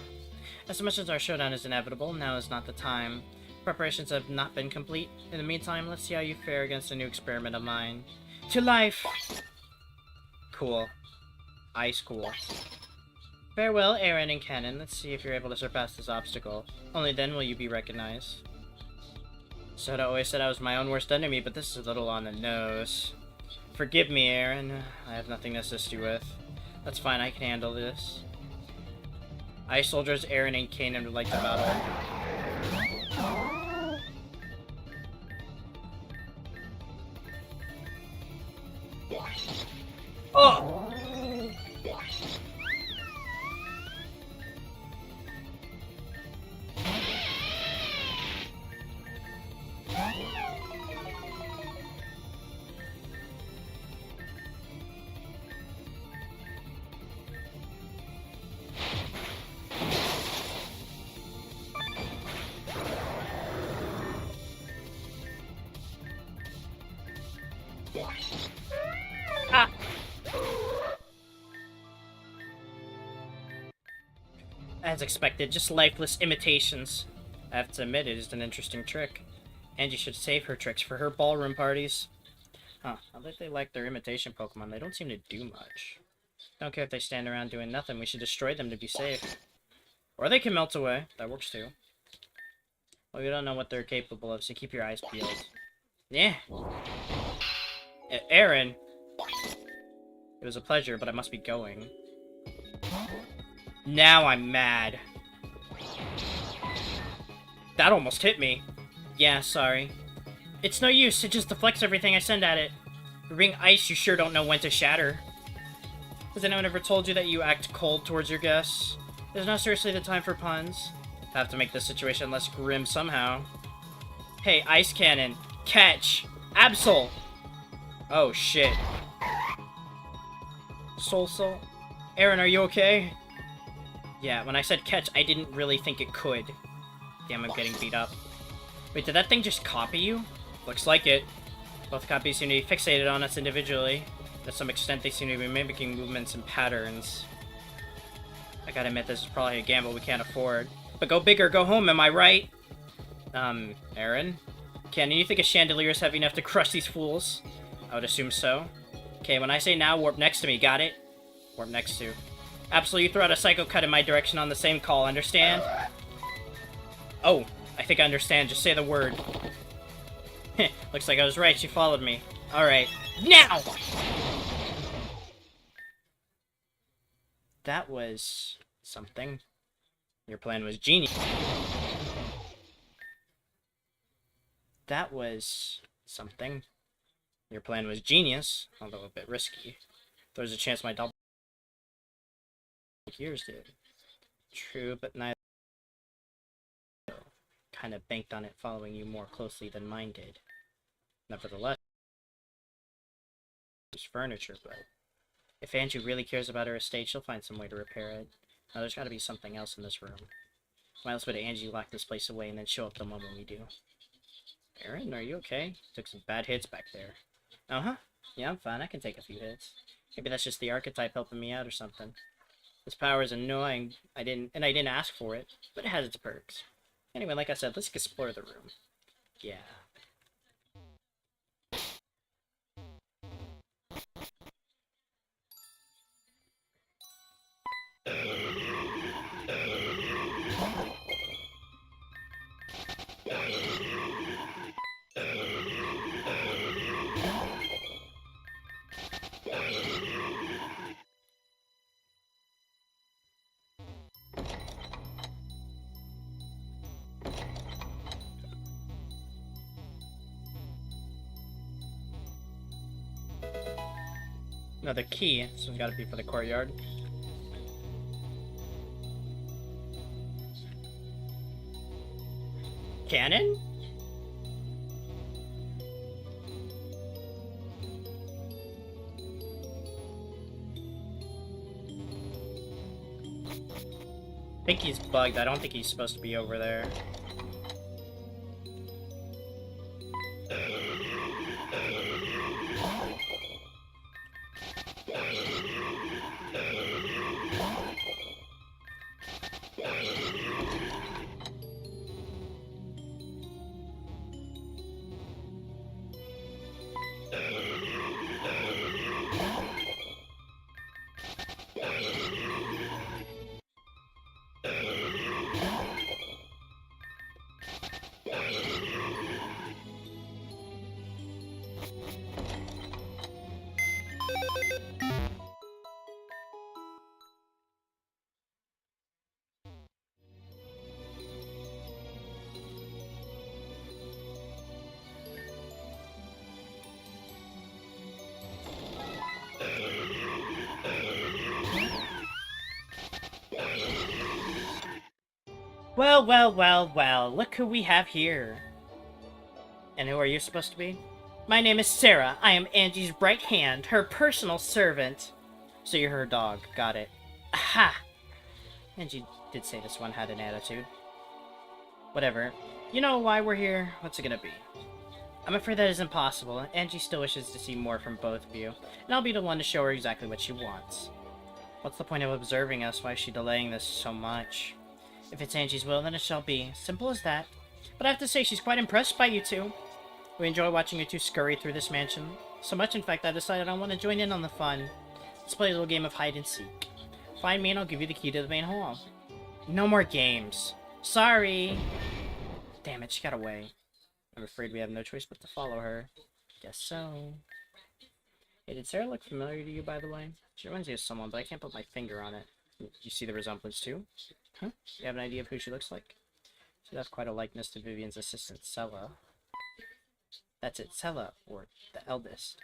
As much as our showdown is inevitable, now is not the time. Preparations have not been complete. In the meantime, let's see how you fare against a new experiment of mine. To life! Cool. Ice cool. Farewell, Aaron and Cannon. Let's see if you're able to surpass this obstacle. Only then will you be recognized. Soda always said I was my own worst enemy, but this is a little on the nose. Forgive me, Aaron. I have nothing to assist you with. That's fine, I can handle this. Ice Soldiers, Aaron, and Kanan would like to battle. Oh! Ah! As expected, just lifeless imitations. I have to admit, it is an interesting trick. Angie should save her tricks for her ballroom parties. Huh, I bet they like their imitation Pokemon. They don't seem to do much. Don't care if they stand around doing nothing. We should destroy them to be safe. Or they can melt away. That works too. Well, we don't know what they're capable of, so keep your eyes peeled. Yeah. Aaron. It was a pleasure, but I must be going. Now I'm mad. That almost hit me. Yeah, sorry. It's no use, it just deflects everything I send at it. Ring ice, you sure don't know when to shatter. Has anyone ever told you that you act cold towards your guests? There's not seriously the time for puns. Have to make this situation less grim somehow. Hey, Ice Cannon. Catch! Absol! Oh, shit. Soul? Aaron, are you okay? Yeah, when I said catch, I didn't really think it could. Damn, I'm getting beat up. Wait, did that thing just copy you? Looks like it. Both copies seem to be fixated on us individually. To some extent, they seem to be mimicking movements and patterns. I gotta admit, this is probably a gamble we can't afford. But go big or go home, am I right? Aaron? Ken, do you think a chandelier is heavy enough to crush these fools? I would assume so. Okay, when I say now, warp next to me, got it? Warp next to. Absolutely, you throw out a psycho cut in my direction on the same call, understand? Oh, I think I understand. Just say the word. Looks like I was right. She followed me. Alright. Now! That was something. Your plan was genius. That was something. Your plan was genius, although a bit risky. There's a chance my double yours did. True, but neither kind of banked on it following you more closely than mine did. Nevertheless, it's furniture, but if Angie really cares about her estate, she'll find some way to repair it. Now, there's got to be something else in this room. Why else would Angie lock this place away and then show up the moment we do? Aaron, are you okay? Took some bad hits back there. Uh-huh. Yeah, I'm fine. I can take a few hits. Maybe that's just the archetype helping me out or something. This power is annoying. I didn't ask for it, but it has its perks. Anyway, like I said, let's explore the room. Yeah. Another key, so it's gotta be for the courtyard. Cannon? I think he's bugged. I don't think he's supposed to be over there. Well, look who we have here. And who are you supposed to be? My name is Sarah. I am Angie's right hand, her personal servant. So you're her dog. Got it. Aha! Angie did say this one had an attitude. Whatever. You know why we're here? What's it gonna be? I'm afraid that isn't possible. Angie still wishes to see more from both of you, and I'll be the one to show her exactly what she wants. What's the point of observing us? Why is she delaying this so much? If it's Angie's will, then it shall be. Simple as that. But I have to say, she's quite impressed by you two. We enjoy watching you two scurry through this mansion. So much, in fact, I decided I want to join in on the fun. Let's play a little game of hide and seek. Find me and I'll give you the key to the main hall. No more games. Sorry. Damn it, she got away. I'm afraid we have no choice but to follow her. Guess so. Hey, did Sarah look familiar to you, by the way? She reminds me of someone, but I can't put my finger on it. You see the resemblance, too? Huh? You have an idea of who she looks like? She'd have quite a likeness to Vivian's assistant, Sella. That's it, Sella, or the eldest.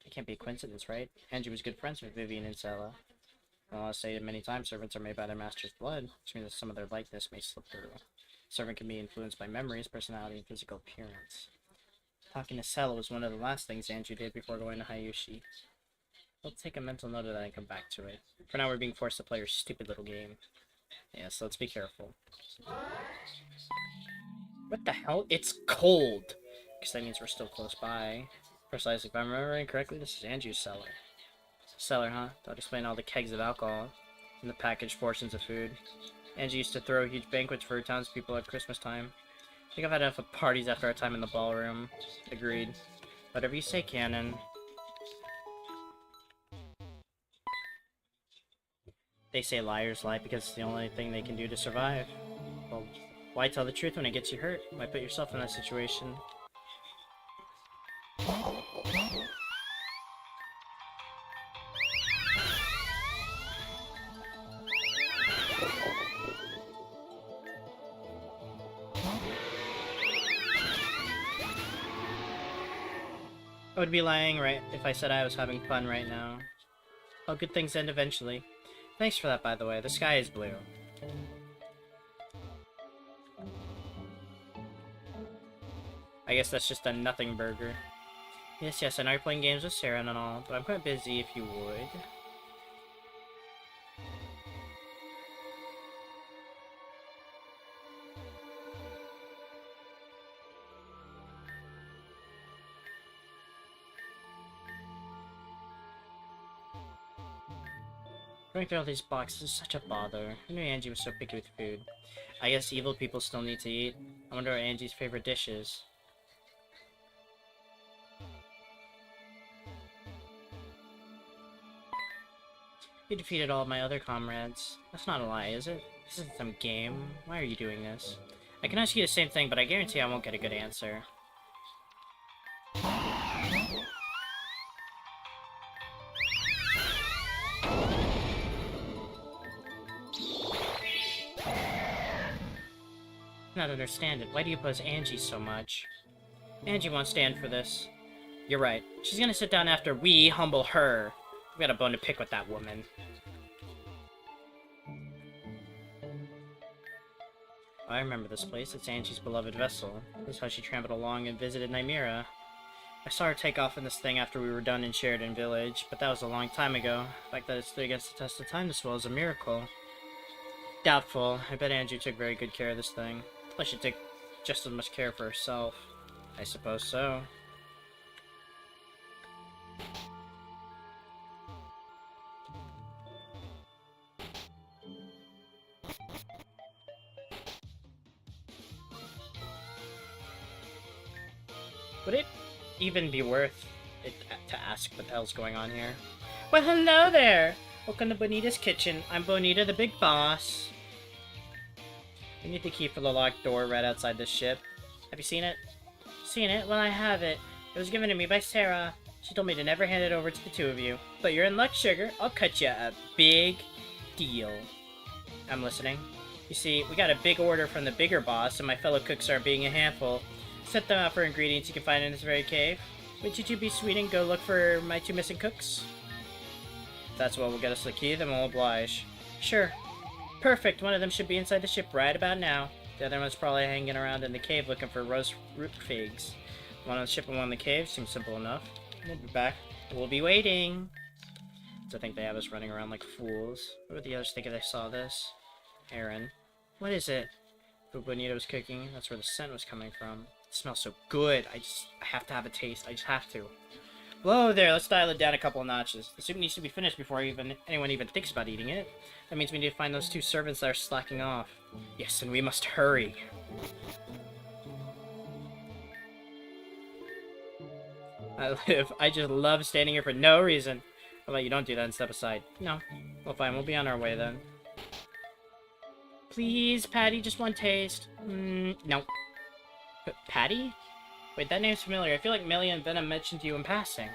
It can't be a coincidence, right? Angie was good friends with Vivian and Sella. Well, I'll say it many times, servants are made by their master's blood, which means that some of their likeness may slip through. A servant can be influenced by memories, personality, and physical appearance. Talking to Sella was one of the last things Angie did before going to Hayushi. I'll take a mental note of that and come back to it. For now, we're being forced to play your stupid little game. Yeah, so let's be careful. What the hell? It's cold! Because that means we're still close by. Precisely, if I'm remembering correctly, this is Angie's cellar. Cellar, huh? Don't explain all the kegs of alcohol and the packaged portions of food. Angie used to throw huge banquets for her townspeople at Christmas time. I think I've had enough of parties after our time in the ballroom. Agreed. Whatever you say, Canon. They say liars lie because it's the only thing they can do to survive. Well, why tell the truth when it gets you hurt? Why put yourself in that situation? I would be lying right if I said I was having fun right now. All good things end eventually. Thanks for that, by the way. The sky is blue. I guess that's just a nothing burger. Yes, I know you're playing games with Sarah and all, but I'm quite busy if you would. Going through all these boxes is such a bother. I knew Angie was so picky with food. I guess evil people still need to eat. I wonder what Angie's favorite dish is. You defeated all of my other comrades. That's not a lie, is it? This isn't some game. Why are you doing this? I can ask you the same thing, but I guarantee I won't get a good answer. I don't understand it. Why do you oppose Angie so much? Angie won't stand for this. You're right. She's gonna sit down after we humble her. We got a bone to pick with that woman. I remember this place. It's Angie's beloved vessel. This is how she trampled along and visited Nymera. I saw her take off in this thing after we were done in Sheridan Village, but that was a long time ago. The fact that it stood against the test of time this well is a miracle. Doubtful. I bet Angie took very good care of this thing. Plus she'd take just as much care for herself. I suppose so. Would it even be worth it to ask what the hell's going on here? Well, hello there! Welcome to Bonita's kitchen. I'm Bonita, the big boss. We need the key for the locked door right outside this ship. Have you seen it? Seen it? Well, I have it. It was given to me by Sarah. She told me to never hand it over to the two of you. But you're in luck, sugar. I'll cut you a big deal. I'm listening. You see, we got a big order from the bigger boss, and my fellow cooks are being a handful. Set them out for ingredients you can find in this very cave. Would you two be sweet and go look for my two missing cooks? If that's what will get us the key, then we'll oblige. Sure. Perfect. One of them should be inside the ship right about now. The other one's probably hanging around in the cave looking for roast root figs. One on the ship and one in the cave. Seems simple enough. We'll be back. We'll be waiting. So I think they have us running around like fools. What would the others think if they saw this? Aaron. What is it? Food Bonita was cooking. That's where the scent was coming from. It smells so good. I have to have a taste. I just have to. Whoa there, let's dial it down a couple of notches. The soup needs to be finished before anyone even thinks about eating it. That means we need to find those 2 servants that are slacking off. Yes, and we must hurry. I just love standing here for no reason. How about you don't do that and step aside? No. Well, fine, we'll be on our way then. Please, Patty, just one taste. No. Patty? Wait, that name's familiar. I feel like Millie and Venom mentioned you in passing.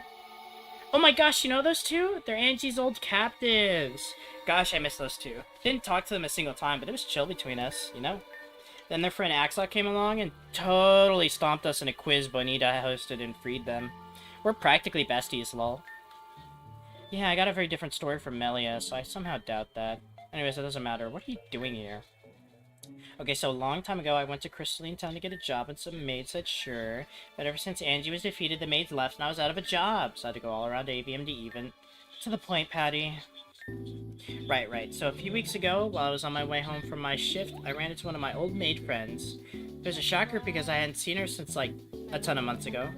Oh my gosh, you know those 2? They're Angie's old captives. Gosh, I miss those 2. Didn't talk to them a single time, but it was chill between us, you know? Then their friend Axel came along and totally stomped us in a quiz Bonita hosted and freed them. We're practically besties, lol. Yeah, I got a very different story from Melia, so I somehow doubt that. Anyways, it doesn't matter. What are you doing here? Okay, so a long time ago, I went to Crystalline Town to get a job, and some maid said sure. But ever since Angie was defeated, the maids left, and I was out of a job. So I had to go all around ABM to even. To the point, Patty. Right. So a few weeks ago, while I was on my way home from my shift, I ran into one of my old maid friends. It was a shocker because I hadn't seen her since, like, a ton of months ago.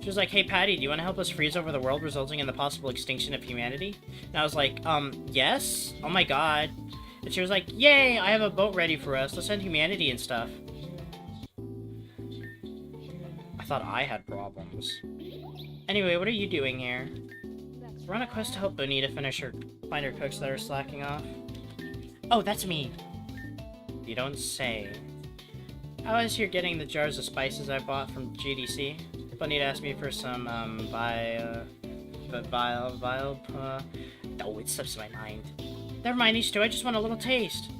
She was like, hey, Patty, do you want to help us freeze over the world, resulting in the possible extinction of humanity? And I was like, yes? Oh my god. And she was like, yay, I have a boat ready for us. Let's send humanity and stuff. I thought I had problems. Anyway, what are you doing here? We're on a quest to help Bonita find her cooks that are slacking off. Oh, that's me. You don't say. I was here getting the jars of spices I bought from GDC. Bonita asked me for some, oh, it slips my mind. Never mind these 2, I just want a little taste.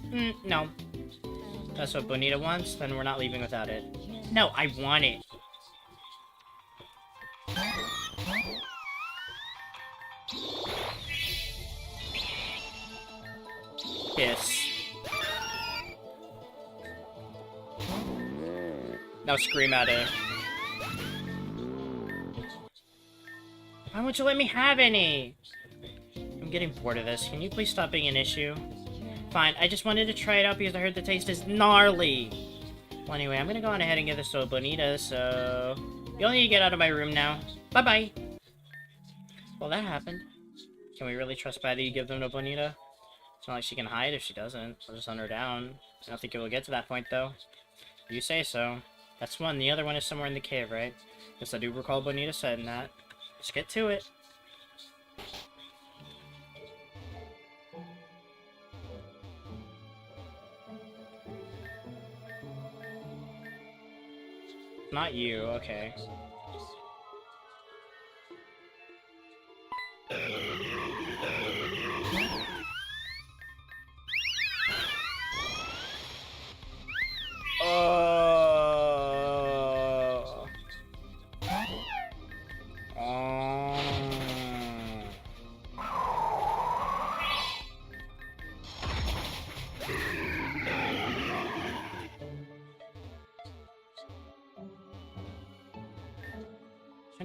No. That's what Bonita wants, then we're not leaving without it. No, I want it. Kiss. Now scream at it. Why won't you let me have any? I'm getting bored of this. Can you please stop being an issue? Fine, I just wanted to try it out because I heard the taste is gnarly. Well, anyway, I'm gonna go on ahead and give this to Bonita, so... You'll need to get out of my room now. Bye-bye! Well, that happened. Can we really trust Patty to give them to Bonita? It's not like she can hide if she doesn't. I'll just hunt her down. I don't think it will get to that point, though. You say so. That's one. The other one is somewhere in the cave, right? Yes, I do recall Bonita saying that. Let's get to it. Not you, okay.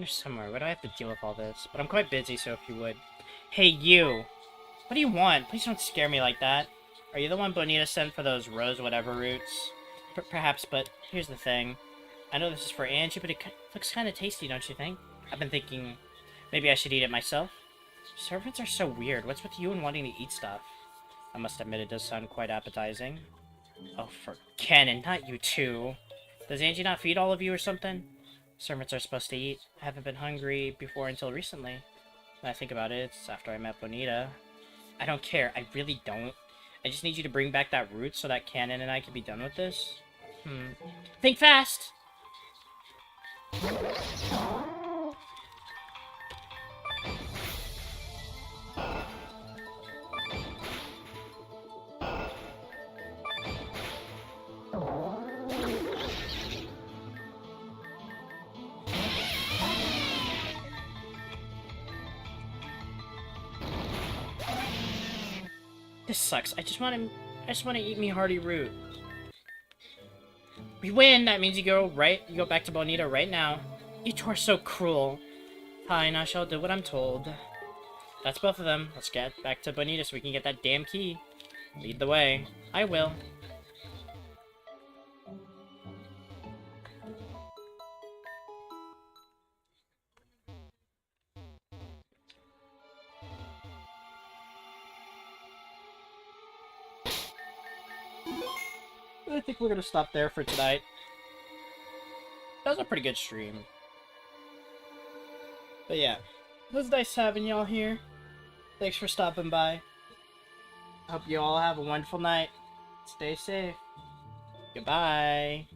Somewhere. Why do I have to deal with all this? But I'm quite busy, so if you would. Hey, you! What do you want? Please don't scare me like that. Are you the one Bonita sent for those rose whatever roots? Perhaps, but here's the thing. I know this is for Angie, but it looks kind of tasty, don't you think? I've been thinking maybe I should eat it myself. Servants are so weird. What's with you and wanting to eat stuff? I must admit it does sound quite appetizing. Oh, for Canon, not you too. Does Angie not feed all of you or something? Servants are supposed to eat. I haven't been hungry before until recently. When I think about it, it's after I met Bonita. I don't care. I really don't. I just need you to bring back that root so that Canon and I can be done with this. Think fast! This sucks. I just want to eat me hearty root. We win. That means you go back to Bonita right now. You two are so cruel. Fine, I shall do what I'm told. That's both of them. Let's get back to Bonita so we can get that damn key. Lead the way. I will. I think we're gonna stop there for tonight. That was a pretty good stream. But yeah, it was nice having y'all here. Thanks for stopping by. Hope you all have a wonderful night. Stay safe. Goodbye.